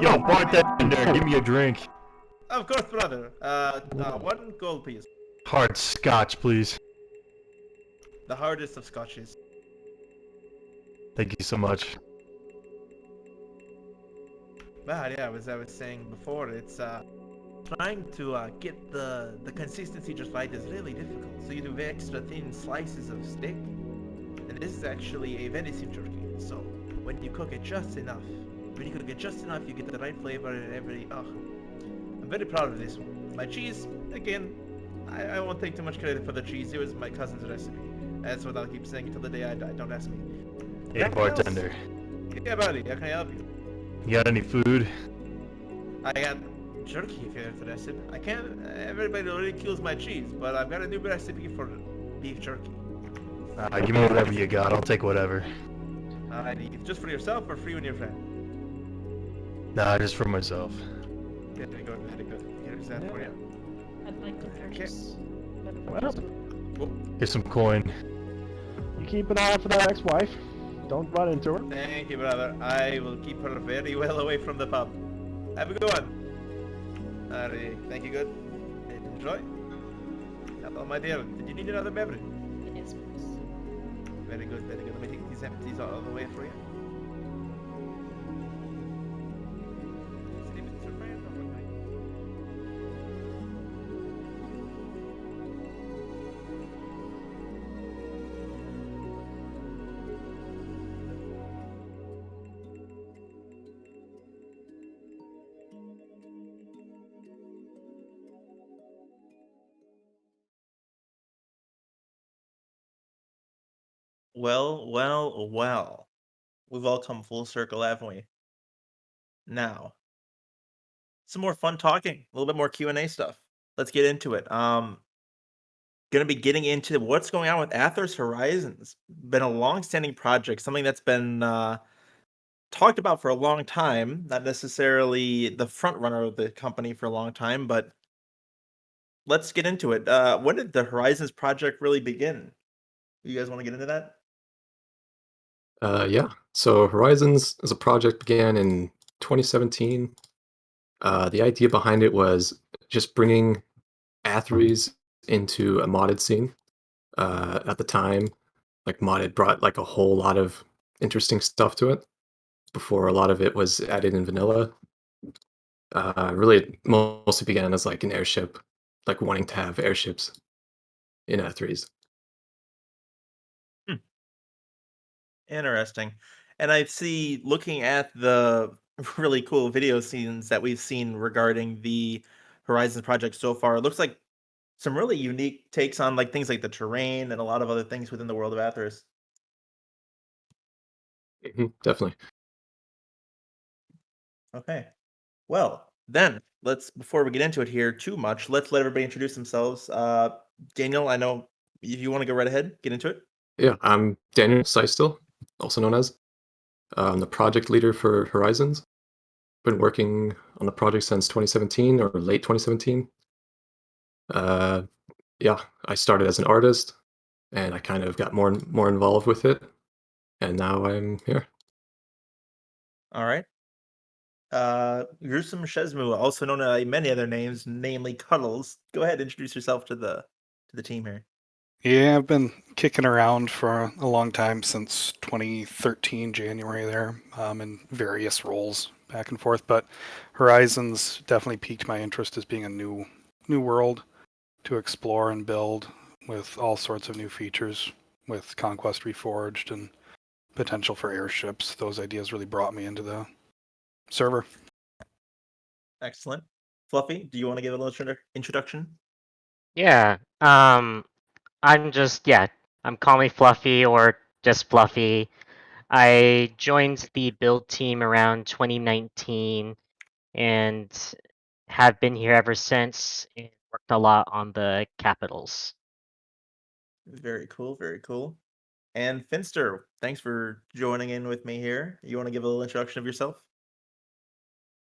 Speaker 20: Yo, bartender, give me a drink.
Speaker 22: Of course, brother. 1 gold, please.
Speaker 20: Hard scotch, please.
Speaker 22: The hardest of scotches.
Speaker 20: Thank you so much.
Speaker 22: But yeah, as I was saying before, it's trying to get the consistency just right is really difficult. So you do extra thin slices of steak, and this is actually a very thin jerky. So when you cook it just enough, you get the right flavor and every. Oh, I'm very proud of this one. My cheese, again, I won't take too much credit for the cheese. It was my cousin's recipe. That's what I'll keep saying until the day I die. Don't ask me.
Speaker 20: Hey, bartender.
Speaker 22: Yeah, buddy. How can I help you?
Speaker 20: You got any food?
Speaker 22: I got jerky if you're interested. I can't. Everybody ridicules my cheese, but I've got a new recipe for beef jerky.
Speaker 20: Give me whatever you got. I'll take whatever.
Speaker 22: Alrighty. Just for yourself or for you and your friend?
Speaker 20: Nah, just for myself.
Speaker 22: Very good. Very good. Here's that for you.
Speaker 19: I'd like to purchase.
Speaker 22: Well,
Speaker 20: Here's some coin.
Speaker 3: You keep an eye out for that ex-wife. Don't run into her.
Speaker 22: thank you, brother. I will keep her very well away from the pub. Have a good one. Alrighty. Thank you. Good. Enjoy. Hello, my dear. Did you need another beverage?
Speaker 19: Yes, please.
Speaker 22: Very good. Very good. Let me take these empties out of the way for you. Steven, it's your friend or what, mate?
Speaker 1: Well, well, well. We've all come full circle, haven't we? Now, some more fun talking, a little bit more Q&A stuff. Let's get into it. Gonna be getting into what's going on with Atherys Horizons. Been a long-standing project, something that's been talked about for a long time. Not necessarily the front runner of the company for a long time, but let's get into it. When did the Horizons project really begin? You guys want to get into that?
Speaker 4: Yeah. So Horizons as a project began in 2017. The idea behind it was just bringing Atherys into a modded scene. At the time, like modded brought like a whole lot of interesting stuff to it. Before a lot of it was added in vanilla. Really, it mostly began as like an airship, like wanting to have airships in Atherys.
Speaker 1: Interesting. And I see, looking at the really cool video scenes that we've seen regarding the Horizon project so far, it looks like some really unique takes on like things like the terrain and a lot of other things within the world of Atherys.
Speaker 4: Definitely.
Speaker 1: Okay. Well, then before we get into it here too much, let's let everybody introduce themselves. Daniel, I know if you want to go right ahead, get into it.
Speaker 4: Yeah, I'm Daniel Seistel, also known as. I'm the project leader for Horizons. Been working on the project since 2017 or late 2017. Yeah, I started as an artist, and I kind of got more involved with it, and now I'm here.
Speaker 1: All right. Gruesome Shesmu, also known by many other names, namely Cuddles. Go ahead, introduce yourself to the team here.
Speaker 11: Yeah, I've been kicking around for a long time since 2013 January there, in various roles back and forth. But Horizons definitely piqued my interest as being a new world to explore and build with all sorts of new features, with Conquest Reforged and potential for airships. Those ideas really brought me into the server.
Speaker 1: Excellent. Fluffy, do you want to give a little introduction?
Speaker 7: Yeah. I'm call me Fluffy or just Fluffy. I joined the build team around 2019 and have been here ever since and worked a lot on the capitals.
Speaker 1: Very cool, very cool. And Finster, thanks for joining in with me here. You want to give a little introduction of yourself?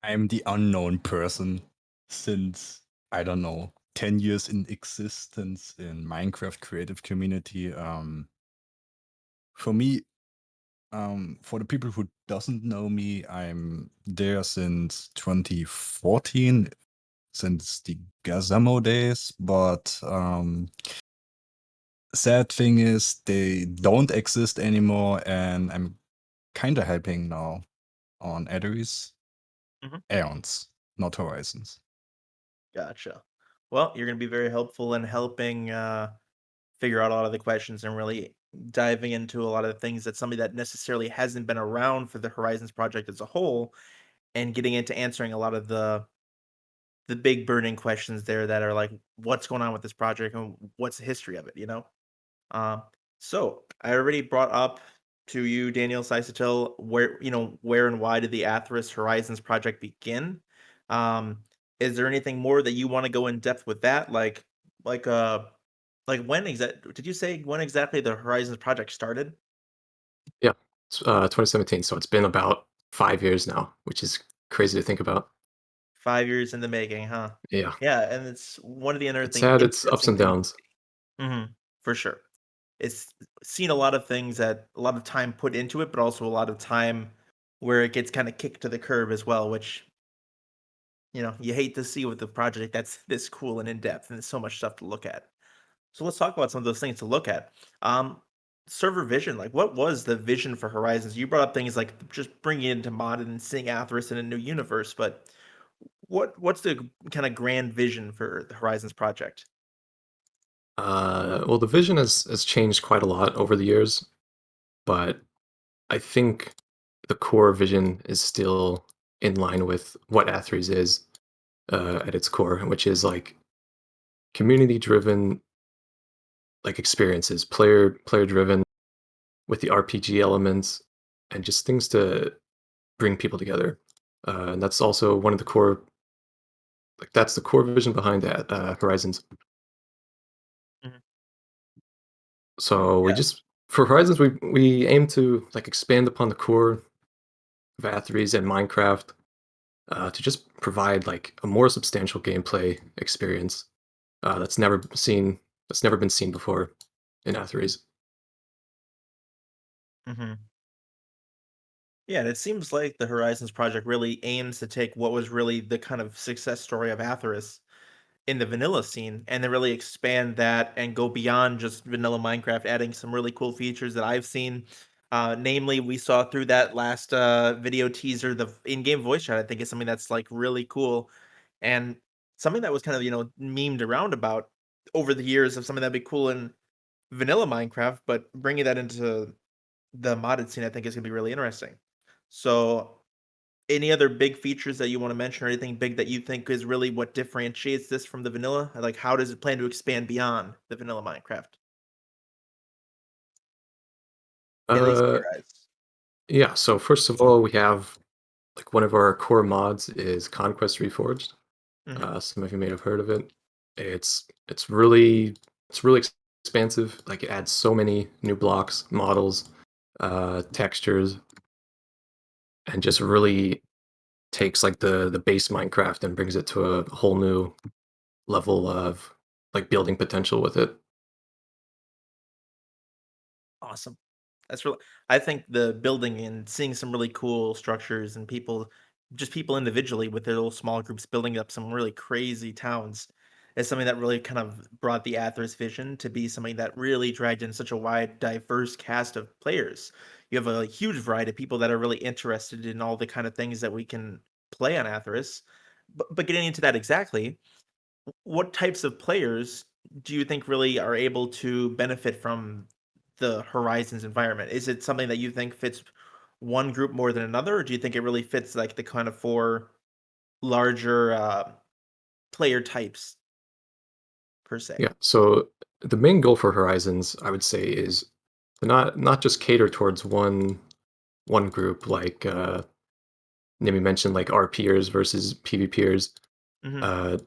Speaker 23: I'm the unknown person since, I don't know, 10 years in existence in Minecraft creative community. For me, For the people who doesn't know me, I'm there since 2014, since the Gazemo days. But sad thing is they don't exist anymore, and I'm kind of helping now on Atherys. Aeons, not Horizons.
Speaker 1: Gotcha. Well, you're going to be very helpful in helping figure out a lot of the questions and really diving into a lot of the things that somebody that necessarily hasn't been around for the Horizons project as a whole, and getting into answering a lot of the big burning questions there that are like, what's going on with this project and what's the history of it, you know? Um, so I already brought up to you, Daniel Seisetel, where and why did the Atherys Horizons project begin? Um, is there anything more that you want to go in depth with that? Like uh like when did you say when exactly the Horizons project started?
Speaker 4: Yeah, it's 2017. So it's been about 5 years now, which is crazy to think about.
Speaker 1: 5 years in the making, huh?
Speaker 4: Yeah.
Speaker 1: Yeah, and it's one of the
Speaker 4: It's had its ups
Speaker 1: interesting
Speaker 4: and
Speaker 1: things.
Speaker 4: downs.
Speaker 1: For sure. It's seen a lot of things that a lot of time put into it, but also a lot of time where it gets kind of kicked to the curb as well, which you hate to see with a project that's this cool and in depth, and there's so much stuff to look at. So let's talk about some of those things to look at. Um, Server vision, like what was the vision for Horizons? You brought up things like just bringing it into modded and seeing Atherys in a new universe, but what's the kind of grand vision for the Horizons project?
Speaker 4: Well, the vision has changed quite a lot over the years, but I think the core vision is still in line with what Atherys is at its core, which is like community-driven, like experiences, player driven, with the RPG elements and just things to bring people together. And that's also one of the core, like that's the core vision behind that Horizons. So we
Speaker 1: Yeah.
Speaker 4: just for Horizons we aim to like expand upon the core of Atherys and Minecraft to just provide like a more substantial gameplay experience that's never been seen before in Atherys.
Speaker 1: hmm Yeah, and it seems like the Horizons project really aims to take what was really the kind of success story of Atherys in the vanilla scene and then really expand that and go beyond just vanilla Minecraft, adding some really cool features that I've seen. Namely, we saw through that last video teaser, the in-game voice chat, I think is something that's like really cool and something that was kind of, memed around about over the years of something that'd be cool in vanilla Minecraft, but bringing that into the modded scene, I think is gonna be really interesting. So any other big features that you want to mention or anything big that you think is really what differentiates this from the vanilla? Like, how does it plan to expand beyond the vanilla Minecraft? At least in
Speaker 4: Uh,
Speaker 1: your eyes.
Speaker 4: yeah. So first of all, we have like one of our core mods is Conquest Reforged. Some of you may have heard of it. It's really expansive. Like it adds so many new blocks, models, textures, and just really takes like the base Minecraft and brings it to a whole new level of like building potential with it.
Speaker 1: Awesome. That's really I think the building and seeing some really cool structures and people individually with their little small groups building up some really crazy towns is something that really kind of brought the Athers vision to be something that really dragged in such a wide, diverse cast of players. You have a huge variety of people that are really interested in all the kind of things that we can play on Atheris. But getting into that exactly, what types of players do you think really are able to benefit from the Horizons environment? Is it something that you think fits one group more than another, or do you think it really fits like the kind of four larger player types per se?
Speaker 4: Yeah. So the main goal for Horizons, I would say, is to not just cater towards one group like Nimi mentioned, like RPers versus PvPers.
Speaker 1: Mhm.
Speaker 4: Uh,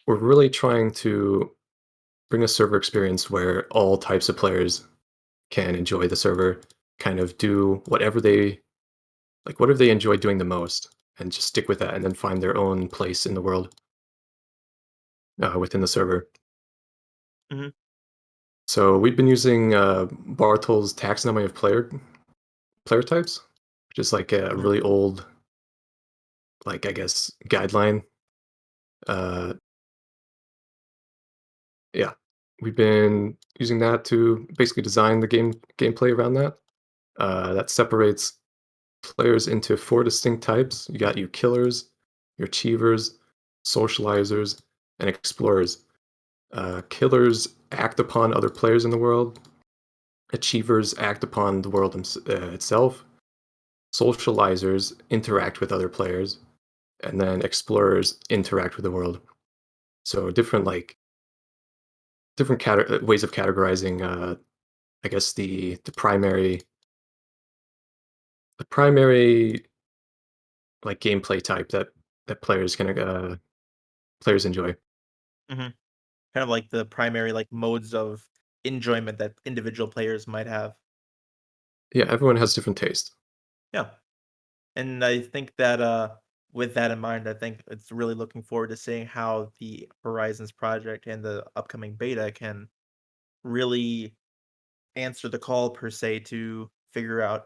Speaker 4: we're really trying to bring a server experience where all types of players can enjoy the server, kind of do whatever they enjoy doing the most, and just stick with that, and then find their own place in the world within the server.
Speaker 1: Mhm.
Speaker 4: So we've been using Bartol's taxonomy of player player types, which is like a really old, like I guess, guideline. Yeah, we've been using that to basically design the gameplay around that. That separates players into 4 distinct types. You got your killers, your achievers, socializers, and explorers. Killers act upon other players in the world. Achievers act upon the world itself. Socializers interact with other players, and then explorers interact with the world. So different ways of categorizing. I guess the primary like gameplay type that players enjoy.
Speaker 1: Kind of like the primary like modes of enjoyment that individual players might have.
Speaker 4: Yeah, everyone has different taste.
Speaker 1: Yeah. And I think that with that in mind, I think it's really looking forward to seeing how the Horizons project and the upcoming beta can really answer the call per se to figure out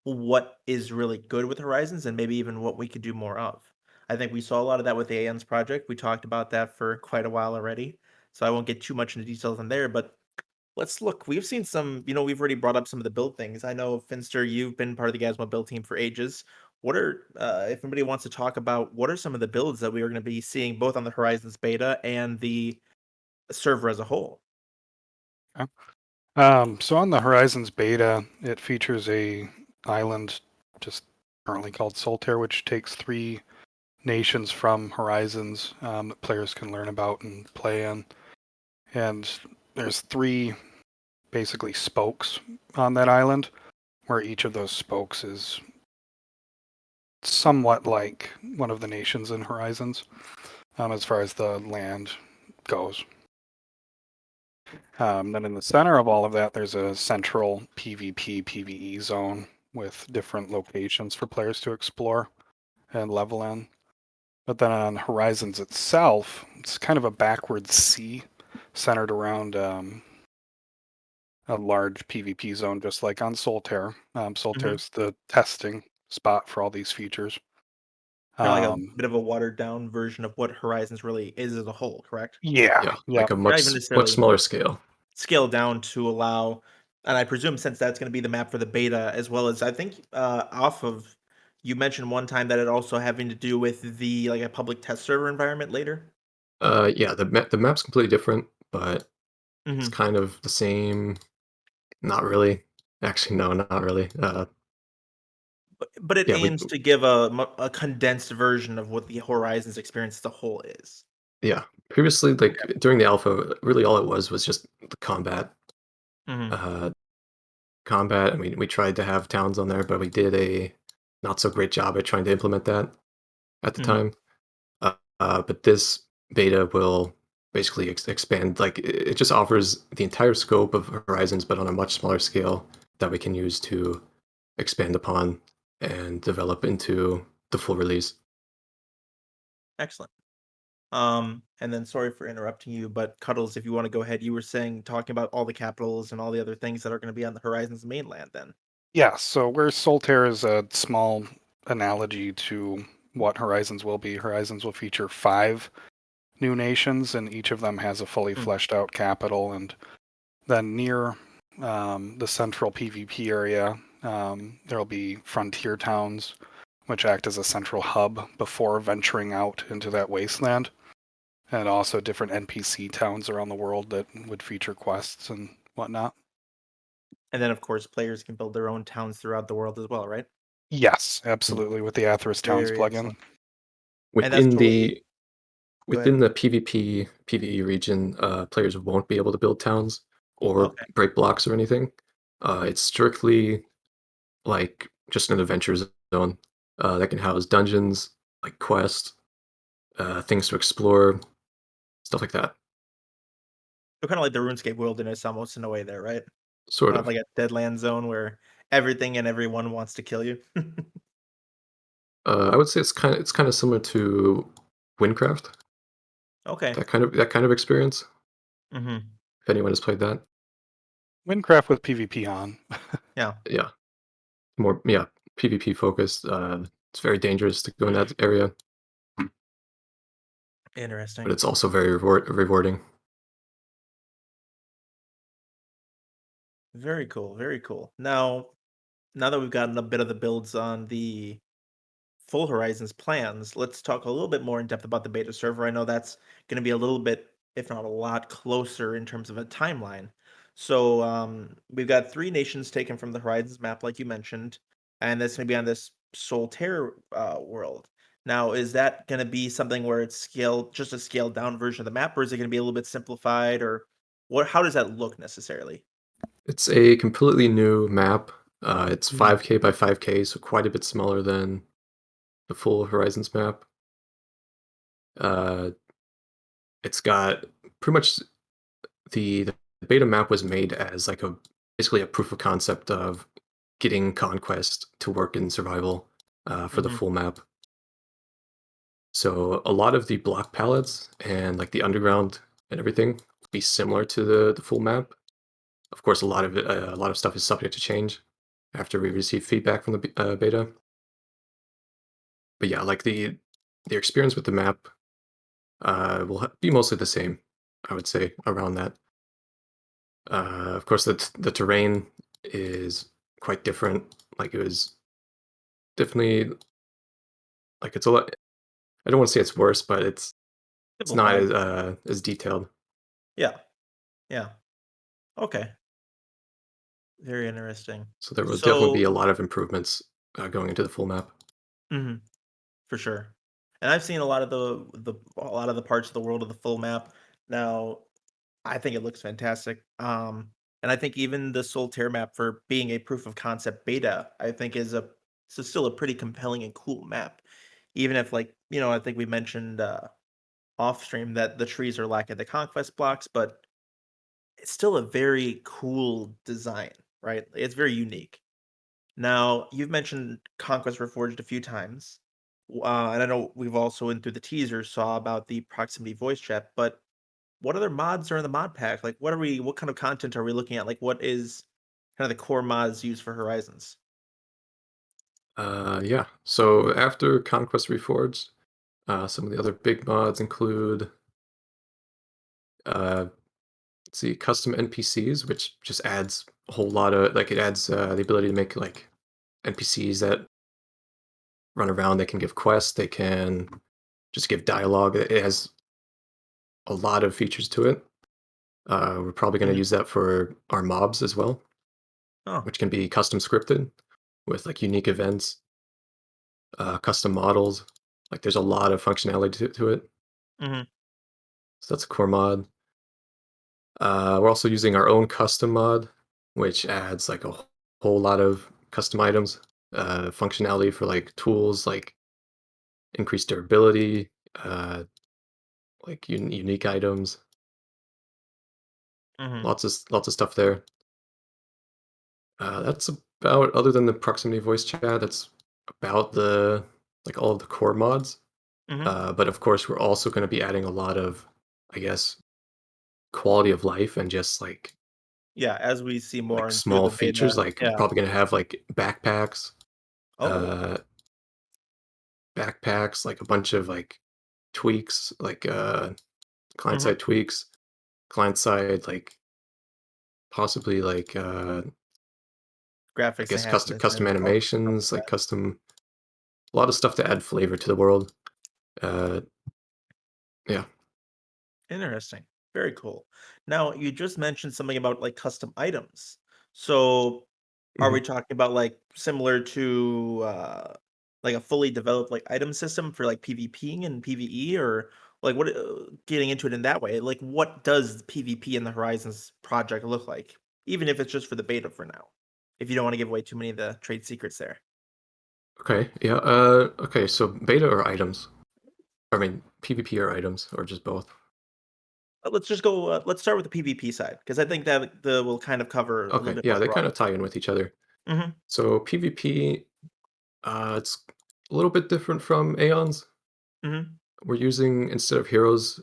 Speaker 1: what is really good with Horizons and maybe even what we could do more of. I think we saw a lot of that with the Aeons project. We talked about that for quite a while already. So I won't get too much into details on there, but let's look. We've seen some, we've already brought up some of the build things. I know, Finster, you've been part of the Gasmo build team for ages. What are, if anybody wants to talk about, what are some of the builds that we are going to be seeing both on the Horizons beta and the server as a whole?
Speaker 11: So on the Horizons beta, it features a island just currently called Solitaire, which takes 3 nations from Horizons that players can learn about and play in. And there's 3 basically spokes on that island, where each of those spokes is somewhat like one of the nations in Horizons, as far as the land goes. Then in the center of all of that, there's a central PvP, PvE zone with different locations for players to explore and level in. But then on Horizons itself, it's kind of a backward sea centered around a large PvP zone, just like on Solitaire. Solitaire's the testing spot for all these features.
Speaker 1: Kind of like a bit of a watered down version of what Horizons really is as a whole, correct?
Speaker 11: Yeah,
Speaker 4: like a much smaller scale.
Speaker 1: Scale down to allow, and I presume since that's going to be the map for the beta, as well as I think off of, you mentioned one time that it also having to do with the like a public test server environment later.
Speaker 4: Yeah, the map's completely different, but it's
Speaker 1: Mhm.
Speaker 4: kind of the same. Not really. Actually, no, not really.
Speaker 1: But it
Speaker 4: Yeah,
Speaker 1: aims to give a condensed version of what the Horizons experience as a whole is.
Speaker 4: yeah. Previously, like during the alpha, really all it was just the combat.
Speaker 1: Mhm.
Speaker 4: Combat. I mean, we tried to have towns on there, but we did a not so great job at trying to implement that at the
Speaker 1: Mhm.
Speaker 4: time. But this beta will basically expand. Like it just offers the entire scope of Horizons, but on a much smaller scale that we can use to expand upon and develop into the full release.
Speaker 1: Excellent. And then sorry for interrupting you, but Cuddles, if you want to go ahead, you were saying talking about all the capitals and all the other things that are going to be on the Horizons mainland then.
Speaker 11: Yeah, so where Solitaire is a small analogy to what Horizons will be. Horizons will feature 5 new nations, and each of them has a fully fleshed out capital. And then near the central PvP area, there'll be frontier towns, which act as a central hub before venturing out into that wasteland. And also different NPC towns around the world that would feature quests and whatnot.
Speaker 1: And then, of course, players can build their own towns throughout the world as well, right?
Speaker 11: Yes, absolutely, with the Atherys Towns
Speaker 1: Very
Speaker 11: plugin.
Speaker 1: excellent. And that's
Speaker 4: Within
Speaker 1: totally... Go ahead.
Speaker 4: the PvP PvE region, players won't be able to build towns or break blocks or anything. It's strictly like just an adventure zone that can house dungeons, like quests, things to explore, stuff like that.
Speaker 1: So kind of like the RuneScape wilderness almost in a way there, right?
Speaker 4: Sort
Speaker 1: Kind
Speaker 4: of.
Speaker 1: like a deadland zone where everything and everyone wants to kill you.
Speaker 4: I would say it's kind of similar to Windcraft.
Speaker 1: Okay.
Speaker 4: That kind of experience.
Speaker 1: Mhm.
Speaker 4: If anyone has played that.
Speaker 11: Minecraft with PvP on.
Speaker 1: Yeah.
Speaker 4: Yeah. More PvP focused. It's very dangerous to go in that area,
Speaker 1: Interesting.
Speaker 4: but it's also very rewarding.
Speaker 1: Very cool. Very cool. Now that we've gotten a bit of the builds on the Full Horizons plans, let's talk a little bit more in depth about the beta server. I know that's going to be a little bit, if not a lot, closer in terms of a timeline. So we've got 3 nations taken from the Horizons map, like you mentioned, and that's going to be on this Solitaire world. Now, is that going to be something where it's just a scaled down version of the map, or is it going to be a little bit simplified, or what? How does that look necessarily?
Speaker 4: It's a completely new map. It's
Speaker 1: Mhm.
Speaker 4: 5K by 5K, so quite a bit smaller than the Full Horizons map. It's got pretty much the beta map was made as like basically a proof of concept of getting Conquest to work in survival for the
Speaker 1: Mhm.
Speaker 4: full map. So a lot of the block palettes and like the underground and everything will be similar to the full map. Of course, a lot of stuff is subject to change after we receive feedback from the beta. But yeah, like the experience with the map will be mostly the same, I would say, around that. Of course, the terrain is quite different. Like it was definitely like it's a lot. I don't want to say it's worse, but it's not
Speaker 1: Simplified.
Speaker 4: as detailed.
Speaker 1: Yeah. Yeah. Okay. Very interesting.
Speaker 4: So there will definitely be
Speaker 1: So,
Speaker 4: a lot of improvements going into the full map.
Speaker 1: mhm, for sure. And I've seen a lot of the parts of the world of the full map. Now, I think it looks fantastic. And I think even the Solitaire map for being a proof of concept beta, I think still a pretty compelling and cool map. Even if I think we mentioned off stream that the trees are lacking the conquest blocks, but it's still a very cool design, right? It's very unique. Now, you've mentioned Conquest Reforged a few times, and I know we've also, in through the teaser, saw about the proximity voice chat. But what other mods are in the mod pack? Like, what kind of content are we looking at? Like, what is kind of the core mods used for Horizons?
Speaker 4: Yeah. So after Conquest Reforged, some of the other big mods include let's see, custom NPCs, which just adds a whole lot of it adds the ability to make like NPCs that run around. They can give quests. They can just give dialogue. It has a lot of features to it. We're probably going to
Speaker 1: Mhm.
Speaker 4: use that for our mobs as well,
Speaker 1: Oh.
Speaker 4: which can be custom scripted with like unique events, custom models. Like there's a lot of functionality to it.
Speaker 1: Mhm.
Speaker 4: So that's a core mod. We're also using our own custom mod, which adds like a whole lot of custom items, functionality for like tools, like increased durability, like unique items.
Speaker 1: Mhm.
Speaker 4: Lots of stuff there. That's about, other than the proximity voice chat, that's about the like all of the core mods.
Speaker 1: Mhm.
Speaker 4: But of course, we're also going to be adding a lot of, I guess, quality of life and just
Speaker 1: Yeah, as we see more
Speaker 4: like
Speaker 1: in through
Speaker 4: small
Speaker 1: the
Speaker 4: features.
Speaker 1: beta.
Speaker 4: Like we're
Speaker 1: Yeah.
Speaker 4: probably going to have like
Speaker 1: Oh.
Speaker 4: uh, backpacks, like a bunch of like tweaks, like client
Speaker 1: Mhm.
Speaker 4: side tweaks, client side like possibly like I
Speaker 1: Graphics
Speaker 4: guess
Speaker 1: enhancements
Speaker 4: custom
Speaker 1: and all stuff
Speaker 4: animations,
Speaker 1: like
Speaker 4: like
Speaker 1: that.
Speaker 4: custom a lot of stuff to add flavor to the world. Uh, yeah.
Speaker 1: Interesting. Very cool. Now, you just mentioned something about like custom items. So, are we
Speaker 4: Mhm.
Speaker 1: talking about like similar to like a fully developed like item system for like PvPing and PvE, or like what getting into it in that way? Like what does PvP in the Horizons project look like? Even if it's just for the beta for now. If you don't want to give away too many of the trade secrets there.
Speaker 4: Okay. Yeah. Okay. So beta or items? I mean PvP or items or just both?
Speaker 1: Let's just go let's start with the PvP side because I think that the will kind of cover a little
Speaker 4: Okay.
Speaker 1: bit
Speaker 4: Yeah,
Speaker 1: more
Speaker 4: they
Speaker 1: broad.
Speaker 4: kind of tie in with each other.
Speaker 1: Mhm.
Speaker 4: So PvP, it's a little bit different from Aeons.
Speaker 1: Mhm.
Speaker 4: We're using, instead of heroes,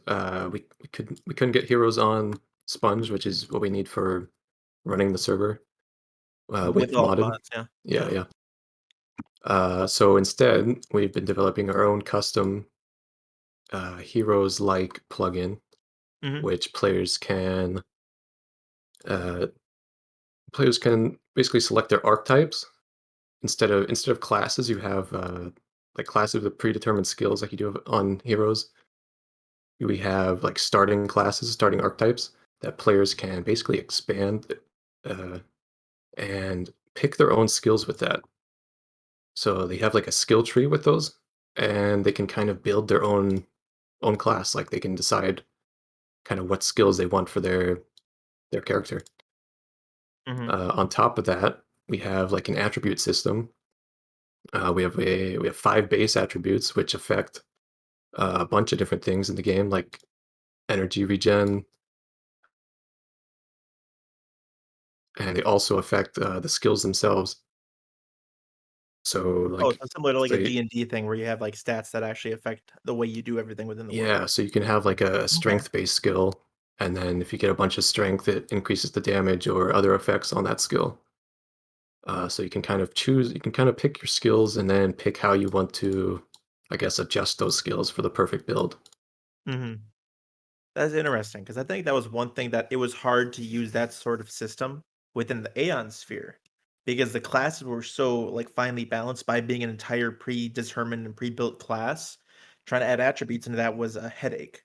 Speaker 4: we couldn't get heroes on Sponge, which is what we need for running the server with
Speaker 1: all the
Speaker 4: modded.
Speaker 1: mods, yeah.
Speaker 4: Yeah. So instead, we've been developing our own custom heroes-like plugin,
Speaker 1: Mhm.
Speaker 4: which players can basically select their archetypes instead of classes. You have like classes with predetermined skills, like you do on heroes. We have like starting classes, starting archetypes that players can basically expand and pick their own skills with that. So they have like a skill tree with those, and they can kind of build their own class. Like they can decide kind of what skills they want for their character.
Speaker 1: Mhm.
Speaker 4: On top of that, we have like an attribute system. We have 5 base attributes which affect a bunch of different things in the game, like energy regen, and they also affect the skills themselves. So
Speaker 1: Oh,
Speaker 4: like
Speaker 1: so similar to like a
Speaker 4: they
Speaker 1: D&D thing where you have like stats that actually affect the way you do everything within the world.
Speaker 4: Yeah, so you can have like a
Speaker 1: Okay.
Speaker 4: strength-based skill, and then if you get a bunch of strength, it increases the damage or other effects on that skill. So you can kind of pick your skills and then pick how you want to, I guess, adjust those skills for the perfect build.
Speaker 1: Mhm. That's interesting because I think that was one thing that it was hard to use that sort of system within the Aeon sphere because the classes were so like finely balanced by being an entire predetermined and pre-built class. Trying to add attributes into that was a headache.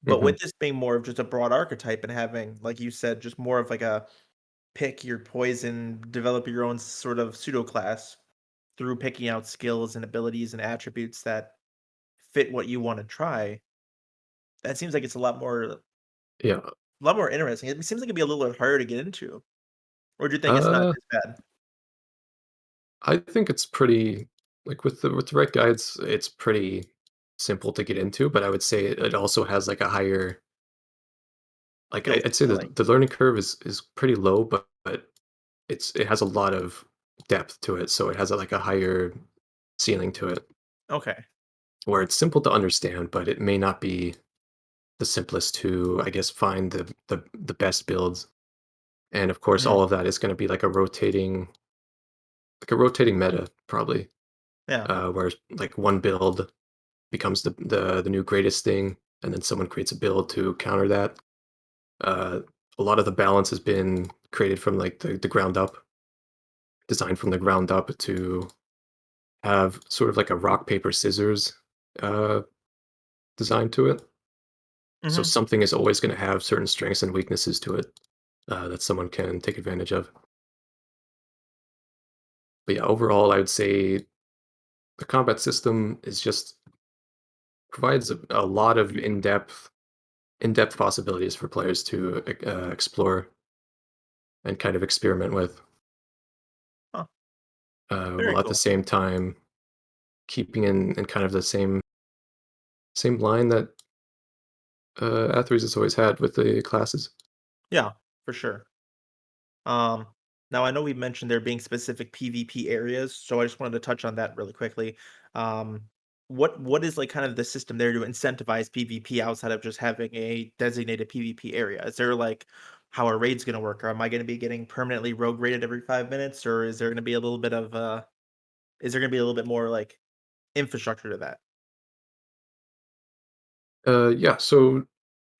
Speaker 1: But
Speaker 4: Mhm.
Speaker 1: with this being more of just a broad archetype and having, like you said, just more of like a pick your poison, develop your own sort of pseudo class through picking out skills and abilities and attributes that fit what you want to try. That seems like it's
Speaker 4: Yeah.
Speaker 1: a lot more interesting. It seems like it'd be a little bit harder to get into. Or do you think it's not
Speaker 4: Uh,
Speaker 1: as bad?
Speaker 4: I think it's pretty like with the right guides, it's pretty simple to get into, but I would say it also has like a higher like
Speaker 1: Skill
Speaker 4: I'd say
Speaker 1: ceiling.
Speaker 4: the learning curve is pretty low, but it has a lot of depth to it, so it has like a higher ceiling to it.
Speaker 1: Okay.
Speaker 4: Where it's simple to understand, but it may not be the simplest to, I guess, find the best builds. And of course,
Speaker 1: Mhm.
Speaker 4: all of that is going to be like a rotating meta, probably,
Speaker 1: Yeah.
Speaker 4: where like one build becomes the new greatest thing, and then someone creates a build to counter that. Uh, a lot of the balance has been created from like the ground up, designed from the ground up to have sort of like a rock paper scissors uh, design to it. So
Speaker 1: Mhm.
Speaker 4: something is always going to have certain strengths and weaknesses to it that someone can take advantage of. But yeah, overall, I would say the combat system is just provides a lot of in-depth possibilities for players to explore and kind of experiment with,
Speaker 1: Huh. Very
Speaker 4: while at the
Speaker 1: cool.
Speaker 4: same time keeping in kind of the same line that Atherys has always had with the classes.
Speaker 1: Yeah, for sure. Um, Now I know we mentioned there being specific PvP areas, so I just wanted to touch on that really quickly. What is like kind of the system there to incentivize PvP outside of just having a designated PvP area? Is there like how a raid's gonna work? Or am I gonna be getting permanently rogue raided every 5 minutes, or is there gonna be a little bit of is there gonna be a little bit more like infrastructure to that?
Speaker 4: Yeah, so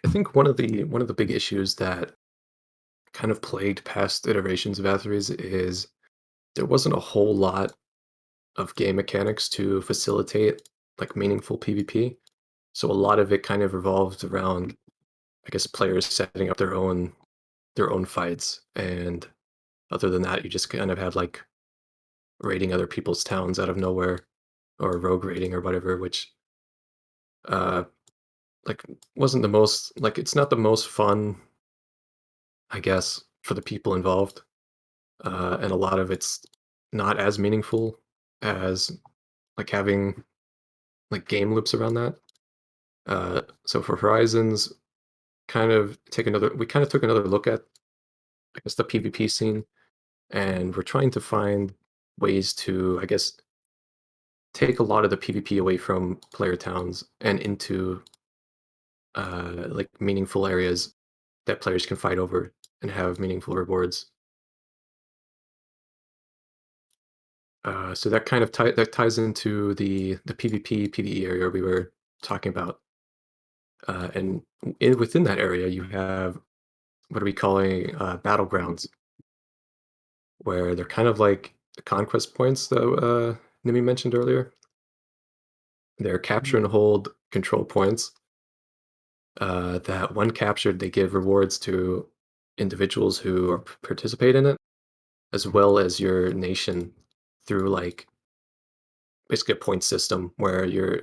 Speaker 4: I think one of the big issues that kind of plagued past iterations of Atherys is there wasn't a whole lot of game mechanics to facilitate like meaningful PvP. So a lot of it kind of revolved around, I guess, players setting up their own fights, and other than that, you just kind of had like raiding other people's towns out of nowhere, or rogue raiding or whatever, which uh like wasn't the most like it's not the most fun, I guess, for the people involved. And a lot of it's not as meaningful as like having like game loops around that. So for Horizons, we kind of took another look at, I guess, the PvP scene, and we're trying to find ways to, I guess, take a lot of the PvP away from player towns and into like meaningful areas that players can fight over and have meaningful rewards. So that kind of ties into the PvP PvE area we were talking about, and within that area you have what are we calling battlegrounds, where they're kind of like conquest points that Nimi mentioned earlier. They're capture and hold control points that when captured, they give rewards to individuals who participate in it, as well as your nation through like basically a point system where your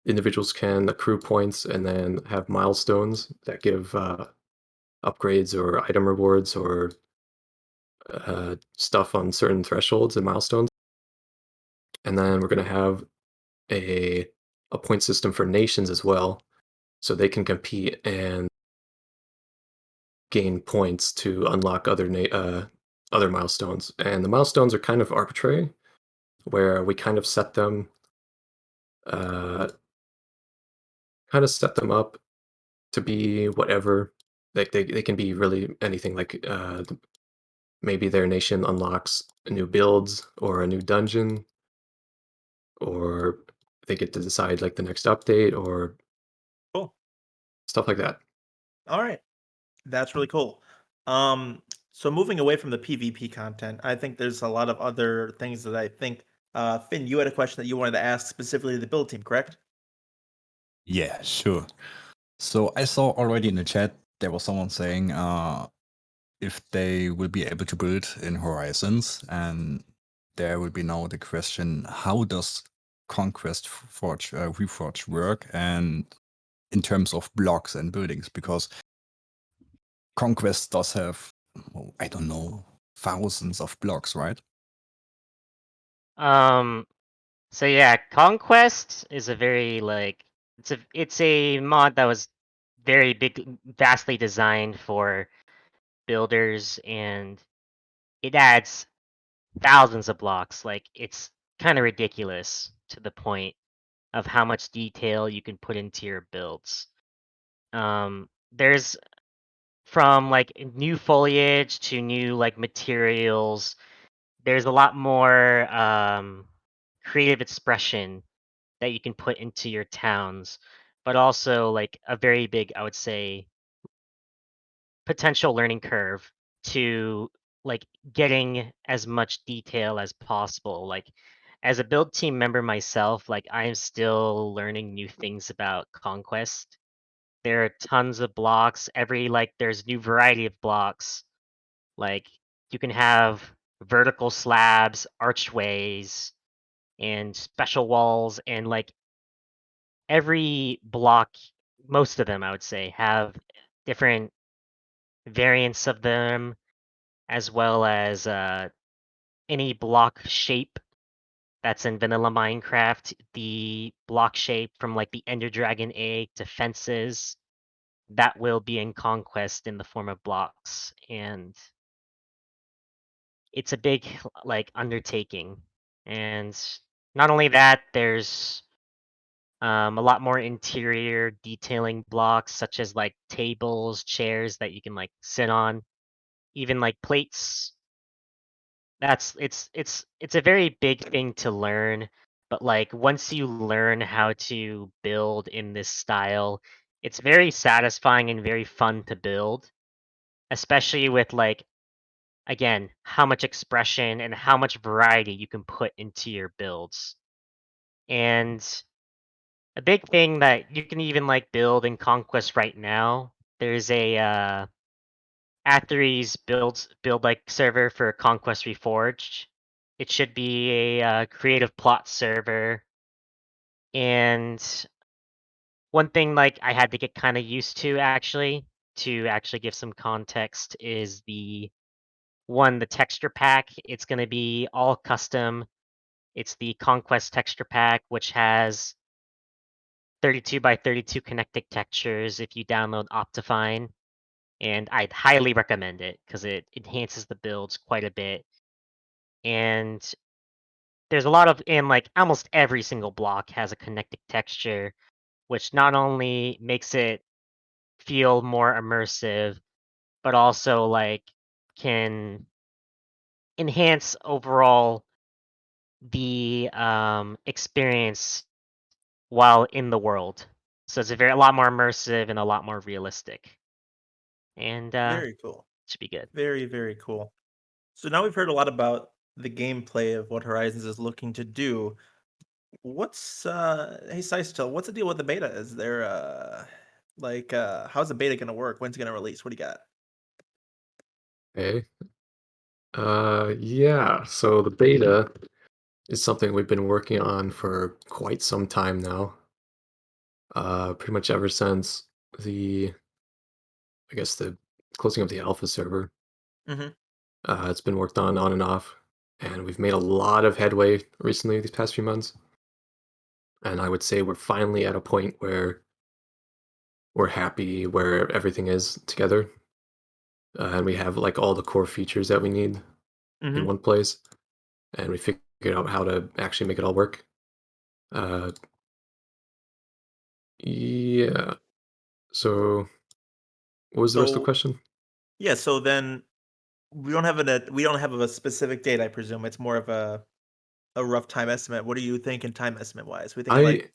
Speaker 4: individuals can accrue points and then have milestones that give upgrades or item rewards or stuff on certain thresholds and milestones. And then we're going to have a point system for nations as well, so they can compete and gain points to unlock other milestones. And the milestones are kind of arbitrary, where we kind of set them up to be whatever. Like they can be really anything. Like maybe their nation unlocks new builds or a new dungeon, or they get to decide like the next update or
Speaker 1: Cool.
Speaker 4: stuff like that.
Speaker 1: All right. That's really cool. So moving away from the PvP content, I think there's a lot of other things that I think, Finn, you had a question that you wanted to ask specifically to the build team, correct?
Speaker 23: Yeah, sure. So I saw already in the chat there was someone saying if they will be able to build in Horizons, and there will be now the question: how does Conquest Forge Reforge work, and in terms of blocks and buildings, because Conquest does have, I don't know, thousands of blocks, right?
Speaker 7: So yeah, Conquest is a very it's a mod that was very vastly designed for builders, and it adds thousands of blocks. Like, it's kind of ridiculous to the point of how much detail you can put into your builds. There's from like new foliage to new like materials. There's a lot more creative expression that you can put into your towns, but also like a very big, I would say, potential learning curve to like getting as much detail as possible. Like, as a build team member myself, like, I am still learning new things about Conquest. There are tons of blocks. There's new variety of blocks. Like, you can have vertical slabs, archways, and special walls, and like every block, most of them I would say, have different variants of them, as well as any block shape that's in vanilla Minecraft. The block shape from like the Ender Dragon egg to fences, that will be in Conquest in the form of blocks, and it's a big like undertaking. And not only that, there's a lot more interior detailing blocks, such as like tables, chairs that you can like sit on, even like plates. It's a very big thing to learn, but like once you learn how to build in this style, it's very satisfying and very fun to build, especially with like, again, how much expression and how much variety you can put into your builds. And a big thing that you can even like build in Conquest right now, there's a Atherys build like server for Conquest Reforged. It should be a creative plot server. And one thing like I had to get kind of used to to actually give some context, is the texture pack. It's going to be all custom. It's the Conquest texture pack, which has 32 by 32 connected textures if you download Optifine. And I'd highly recommend it because it enhances the builds quite a bit. And there's a lot of, and like almost every single block has a connected texture, which not only makes it feel more immersive, but also like can enhance overall the experience while in the world. So it's a lot more immersive and a lot more realistic. And
Speaker 1: Very cool.
Speaker 7: should be good.
Speaker 1: Very, very cool. So now we've heard a lot about the gameplay of what Horizons is looking to do. What's hey Systel, what's the deal with the beta? Is there how's the beta gonna work? When's it gonna release? What do you got?
Speaker 4: Hey. Yeah, so the beta is something we've been working on for quite some time now. Pretty much ever since the closing of the alpha server.
Speaker 1: Mhm.
Speaker 4: It's been worked on and off, and we've made a lot of headway recently these past few months. And I would say we're finally at a point where we're happy where everything is together. And we have like all the core features that we need in
Speaker 1: Mhm.
Speaker 4: one place, and we figured out how to actually make it all work. Yeah. So, what was the rest of the
Speaker 1: So
Speaker 4: question?
Speaker 1: yeah, so then we don't have a specific date, I presume. It's more of a rough time estimate. What are you thinking time estimate wise? We thinking like
Speaker 4: I would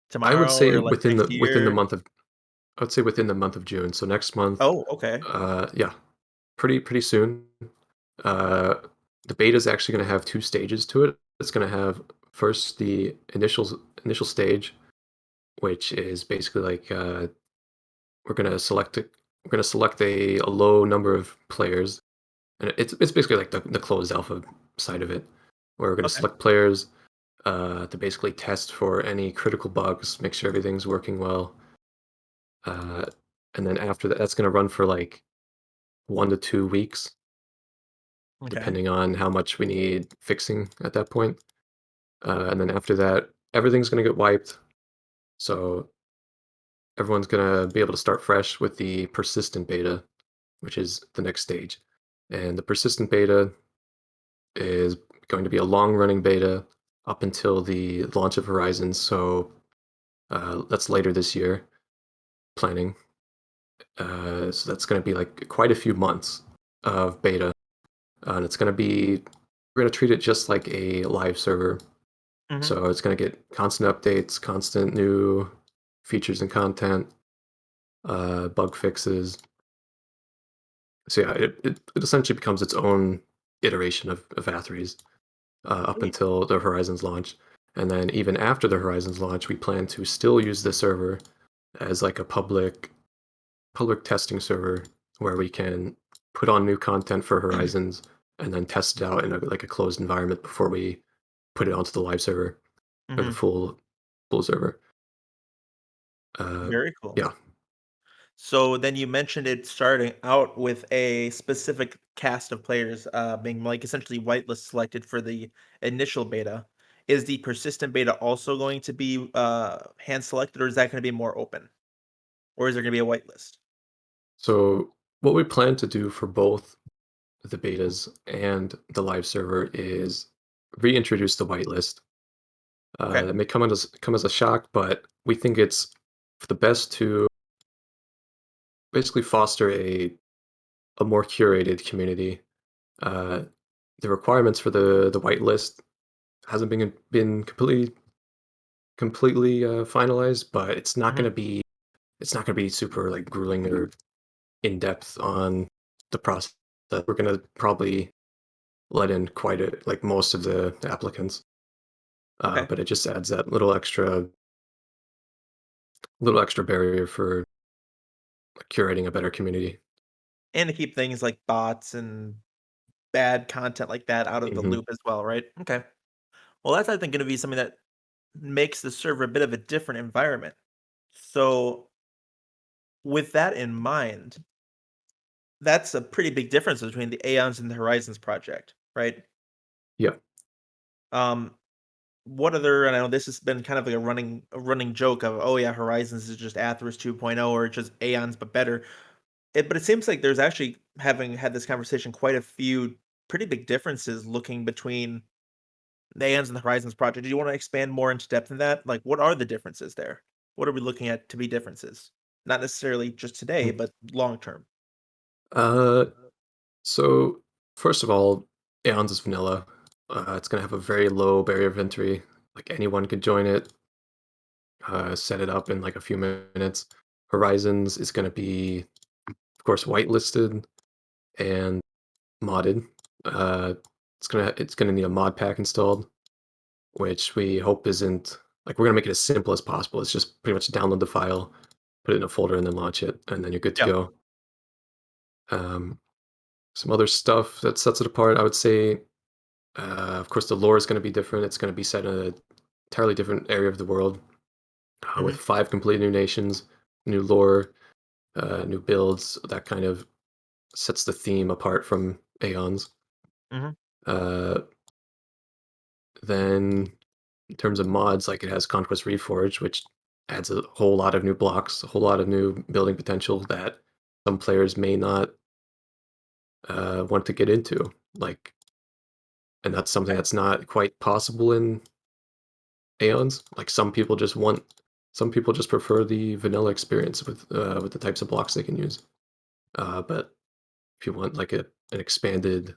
Speaker 1: tomorrow
Speaker 4: say
Speaker 1: or like next
Speaker 4: within the
Speaker 1: year?
Speaker 4: month of I would say within the month of June. So next month,
Speaker 1: Oh, okay.
Speaker 4: yeah, pretty soon. Uh, the beta is actually going to have two stages to it. It's going to have first the initial stage, which is basically like we're going to select a low number of players, and it's basically like the closed alpha side of it, where we're going to
Speaker 1: Okay.
Speaker 4: select players to basically test for any critical bugs, make sure everything's working well. And then after that, that's going to run for like 1 to 2 weeks,
Speaker 1: Okay.
Speaker 4: depending on how much we need fixing at that point. And then after that, everything's going to get wiped. So everyone's going to be able to start fresh with the persistent beta, which is the next stage. And the persistent beta is going to be a long running beta up until the launch of Horizons. So that's later this year, planning. So that's going to be like quite a few months of beta. And we're going to treat it just like a live server.
Speaker 1: Mhm.
Speaker 4: So it's going to get constant updates, constant new features and content, bug fixes. So yeah, it essentially becomes its own iteration of Atherys up
Speaker 1: Sweet.
Speaker 4: until the Horizons launch. And then even after the Horizons launch, we plan to still use the server as like a public testing server where we can put on new content for Horizons and then test it out in like a closed environment before we put it onto the live server or the
Speaker 1: Mhm.
Speaker 4: full server.
Speaker 1: Very cool.
Speaker 4: Yeah.
Speaker 1: So then you mentioned it starting out with a specific cast of players being like essentially whitelist selected for the initial beta. Is the persistent beta also going to be hand selected, or is that going to be more open, or is there going to be a whitelist?
Speaker 4: So what we plan to do for both the betas and the live server is reintroduce the whitelist.
Speaker 1: Okay.
Speaker 4: That may come as a shock, but we think it's for the best to basically foster a more curated community. Uh, the requirements for the whitelist hasn't been completely finalized, but
Speaker 1: Mhm.
Speaker 4: it's not gonna be super like grueling or in depth on the process. We're gonna probably let in quite a like most of the applicants,
Speaker 1: Okay.
Speaker 4: but it just adds that little extra barrier for curating a better community.
Speaker 1: And to keep things like bots and bad content like that out of the
Speaker 4: Mhm.
Speaker 1: loop as well, right? Okay. Well, that's I think going to be something that makes the server a bit of a different environment. So, with that in mind, that's a pretty big difference between the Aeons and the Horizons project, right?
Speaker 4: Yeah.
Speaker 1: Um, what other and I know this has been kind of like a running joke of, "Oh, yeah, Horizons is just Atherys 2.0 or just Aeons but better." But it seems like there's actually, having had this conversation, quite a few pretty big differences looking between the Aeons and the Horizons project. Do you wanna expand more into depth in that? Like, what are the differences there? What are we looking at to be differences? Not necessarily just today,
Speaker 4: Mm.
Speaker 1: but long term.
Speaker 4: Uh, so first of all, Aeons is vanilla. It's going to have a very low barrier of entry. Like anyone could join it, set it up in like a few minutes. Horizons is going to be, of course, whitelisted and modded. It's gonna need a mod pack installed, which we hope isn't like we're gonna make it as simple as possible. It's just pretty much download the file, put it in a folder, and then launch it, and then you're good to go. Some other stuff that sets it apart, I would say, of course, the lore is going to be different. It's going to be set in an entirely different area of the world, with 5 completely new nations, new lore, new builds. That kind of sets the theme apart from Aeons. Then, in terms of mods, like it has Conquest Reforged, which adds a whole lot of new blocks, a whole lot of new building potential that some players may not want to get into. Like, and that's something that's not quite possible in Aeons. Like some people just prefer the vanilla experience with the types of blocks they can use. But if you want like an expanded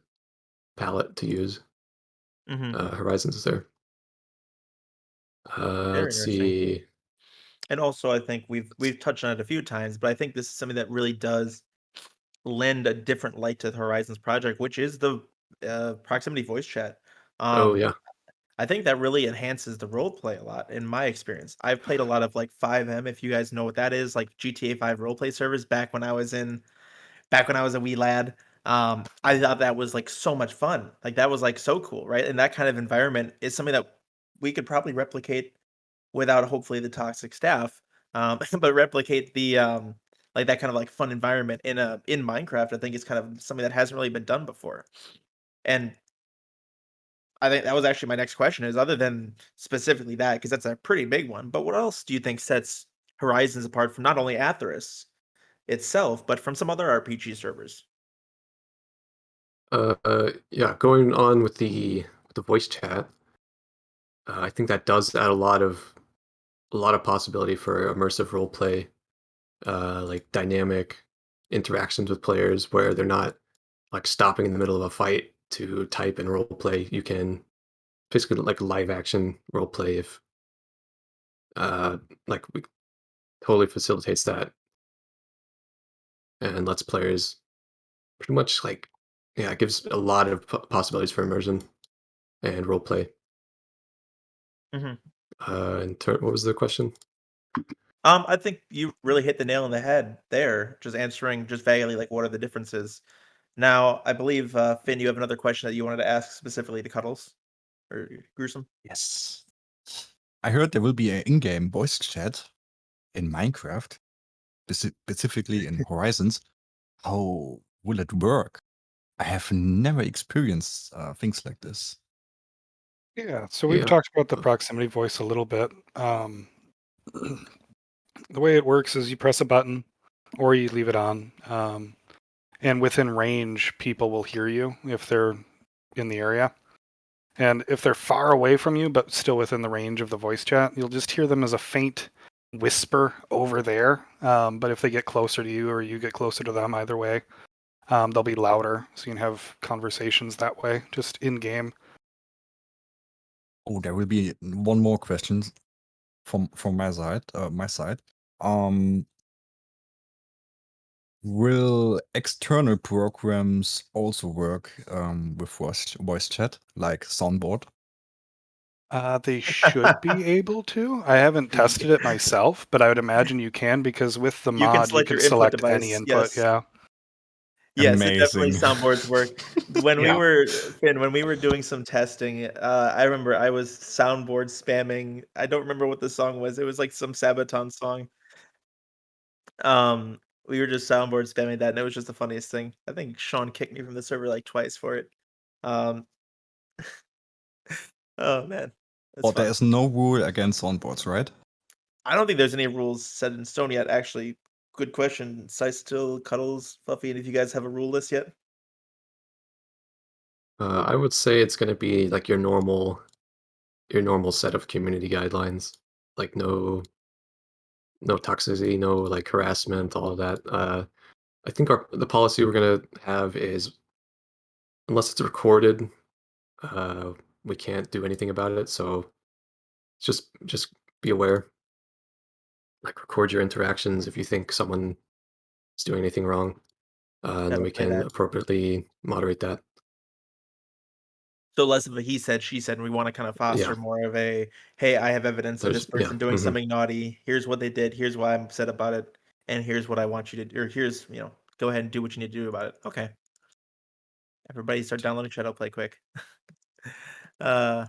Speaker 4: palette to use, Horizons is there.
Speaker 1: Very
Speaker 4: Let's
Speaker 1: interesting.
Speaker 4: see.
Speaker 1: And also, I think we've touched on it a few times, but I think this is something that really does lend a different light to the Horizons project, which is the proximity voice chat.
Speaker 4: Oh yeah.
Speaker 1: I think that really enhances the role play a lot in my experience. I've played a lot of like 5M, if you guys know what that is, like GTA 5 roleplay servers back when I was a wee lad. I thought that was like so much fun. Like that was like so cool, right? And that kind of environment is something that we could probably replicate without hopefully the toxic staff, but replicate the like that kind of like fun environment in Minecraft. I think it's kind of something that hasn't really been done before. And I think that was actually my next question is other than specifically that, because that's a pretty big one, but what else do you think sets Horizons apart from not only Atherys itself, but from some other RPG servers?
Speaker 4: Yeah, going on with the voice chat, I think that does add a lot of possibility for immersive role play, like dynamic interactions with players where they're not like stopping in the middle of a fight to type and role play. You can basically like live action role play if like we totally facilitates that and lets players pretty much like it gives a lot of possibilities for immersion and role play. What was the question?
Speaker 1: I think you really hit the nail on the head there, just answering just vaguely like what are the differences. Now, I believe Finn, you have another question that you wanted to ask specifically to Cuddles or Gruesome.
Speaker 23: Yes. I heard there will be an in-game voice chat in Minecraft, specifically in Horizons. How will it work? I have never experienced things like this.
Speaker 11: Yeah, so we've talked about the proximity voice a little bit. The way it works is you press a button or you leave it on. And within range, people will hear you if they're in the area. And if they're far away from you, but still within the range of the voice chat, you'll just hear them as a faint whisper over there. But if they get closer to you or you get closer to them, either way, they'll be louder. So you can have conversations that way, just in game.
Speaker 23: Oh, there will be one more question from my side. Will external programs also work with voice chat, like Soundboard?
Speaker 11: They should be able to. I haven't tested it myself, but I would imagine you can because with the
Speaker 1: You can
Speaker 11: mod, you
Speaker 1: select
Speaker 11: can
Speaker 1: your input
Speaker 11: select
Speaker 1: device,
Speaker 11: any input.
Speaker 1: yes.
Speaker 11: Yeah.
Speaker 1: Yes, it definitely
Speaker 23: Amazing.
Speaker 1: soundboards work. When we were Finn, when we were doing some testing, I remember I was soundboard spamming. I don't remember what the song was. It was like some Sabaton song. We were just soundboard spamming that, and it was just the funniest thing. I think Sean kicked me from the server like twice for it. Um, oh man, that's
Speaker 23: But
Speaker 1: fun.
Speaker 23: there is no rule against soundboards, right?
Speaker 1: I don't think there's any rules set in stone yet. Actually, good question. Still Cuddles, Fluffy, and if you guys have a rule list yet?
Speaker 4: I would say it's going to be like your normal set of community guidelines, like no toxicity, no like harassment, all of that. I think the policy we're going to have is unless it's recorded, we can't do anything about it. So just be aware. Like record your interactions if you think someone is doing anything wrong, and then we
Speaker 1: Definitely
Speaker 4: can
Speaker 1: that.
Speaker 4: appropriately moderate that.
Speaker 1: So less of a he said, she said, and we want to kind of foster
Speaker 4: Yeah.
Speaker 1: more of a, hey, I have evidence of this person doing
Speaker 4: mhm.
Speaker 1: something naughty. Here's what they did. Here's why I'm upset about it. And here's what I want you to do. Or here's, go ahead and do what you need to do about it. Okay. Everybody start downloading Shadowplay quick. uh,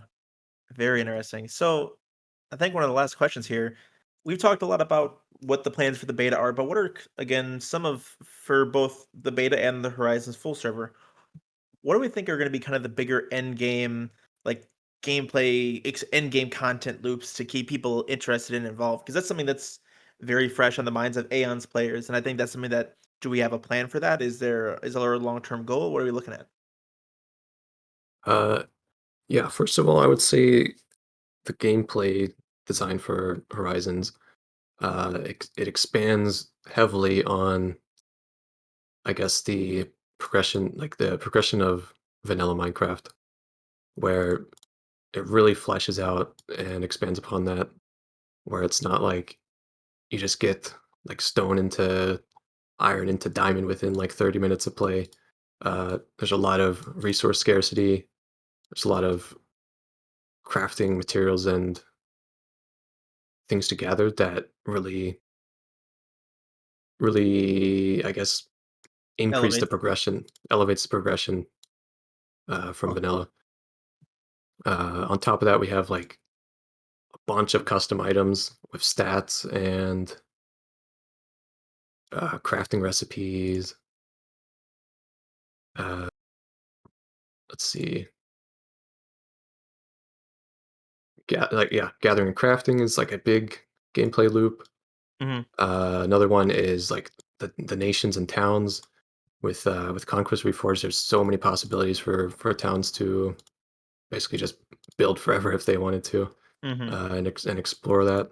Speaker 1: Very interesting. So I think one of the last questions here, we've talked a lot about what the plans for the beta are, but what are, again, some of, for both the beta and the Horizons full server, what do we think are going to be kind of the bigger end game, like gameplay, end game content loops to keep people interested and involved? Because that's something that's very fresh on the minds of Aeons players, and I think that's something that, do we have a plan for that? Is there a long term goal? What are we looking at?
Speaker 4: Yeah, first of all, I would say the gameplay design for Horizons, it expands heavily on, I guess, the progression of vanilla Minecraft, where it really fleshes out and expands upon that, where it's not like you just get like stone into iron into diamond within like 30 minutes of play. There's a lot of resource scarcity. There's a lot of crafting materials and things to gather that really, I guess, increase the
Speaker 1: Elevate.
Speaker 4: progression, elevates the progression from vanilla. On top of that, we have like a bunch of custom items with stats and crafting recipes. Uh, let's see. Gathering and crafting is like a big gameplay loop.
Speaker 1: Mhm.
Speaker 4: Another one is like the nations and towns with Conquest Reforged. There's so many possibilities for towns to basically just build forever if they wanted to,
Speaker 1: Mhm.
Speaker 4: and explore that.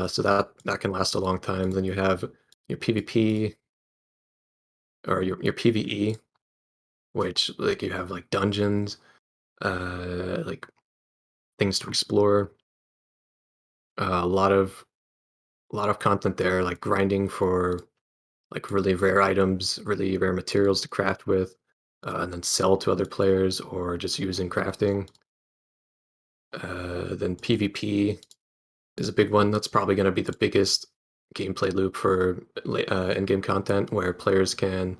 Speaker 4: So that can last a long time. Then you have your PvP or your PvE, which like you have like dungeons, like things to explore. A lot of content there, like grinding for like really rare items, really rare materials to craft with, and then sell to other players or just use in crafting. Then PvP is a big one. That's probably going to be the biggest gameplay loop for in-game content, where players can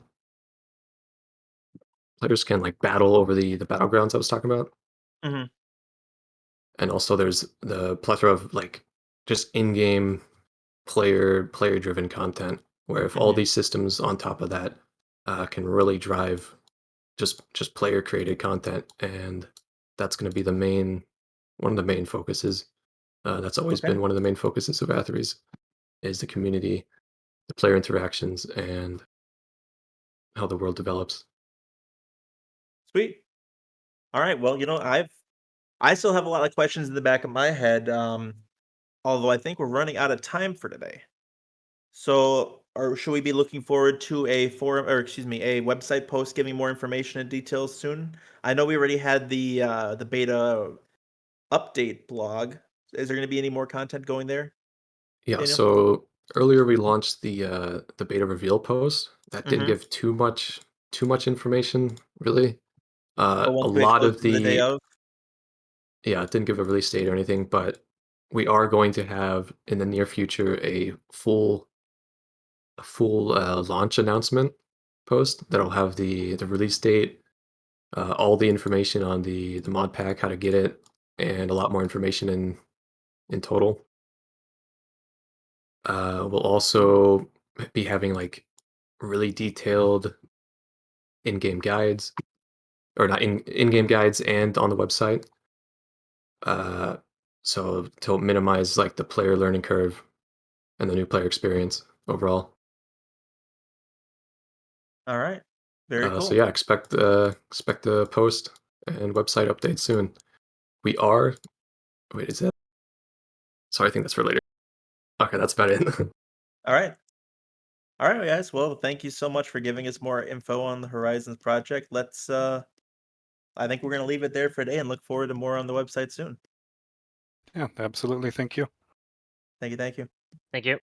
Speaker 4: like battle over the battlegrounds I was talking about.
Speaker 1: Mhm.
Speaker 4: And also there's the plethora of like just in-game player-driven content, where if all
Speaker 1: Mhm.
Speaker 4: these systems on top of that can really drive just player-created content, and that's going to be one of the main focuses. That's always
Speaker 1: Okay.
Speaker 4: been one of the main focuses of Atherys, is the community, the player interactions, and how the world develops.
Speaker 1: Sweet. All right. Well, I still have a lot of questions in the back of my head, although I think we're running out of time for today. So, or should we be looking forward to a forum, or excuse me, a website post giving more information and details soon? I know we already had the beta update blog. Is there going to be any more content going there,
Speaker 4: Yeah,
Speaker 1: Daniel?
Speaker 4: so earlier we launched the beta reveal post. That didn't
Speaker 1: Mhm.
Speaker 4: give too much information, really.
Speaker 1: But
Speaker 4: A
Speaker 1: once we get
Speaker 4: lot
Speaker 1: closer
Speaker 4: of
Speaker 1: to the day
Speaker 4: the
Speaker 1: of?
Speaker 4: Yeah, it didn't give a release date or anything, but we are going to have in the near future a full launch announcement post that'll have the release date, all the information on the mod pack, how to get it, and a lot more information in total. We'll also be having like really detailed in-game guides, or not in-game guides and on the website. Uh, so to minimize like the player learning curve and the new player experience overall.
Speaker 1: All right. Very
Speaker 4: So
Speaker 1: cool.
Speaker 4: yeah, expect the post and website update soon. We are. Wait, is that? Sorry, I think that's for later. Okay, that's about it.
Speaker 1: All right. All right, guys. Well, thank you so much for giving us more info on the Horizons project. I think we're going to leave it there for today and look forward to more on the website soon.
Speaker 11: Yeah, absolutely. Thank you.
Speaker 1: Thank you. Thank you.
Speaker 7: Thank you.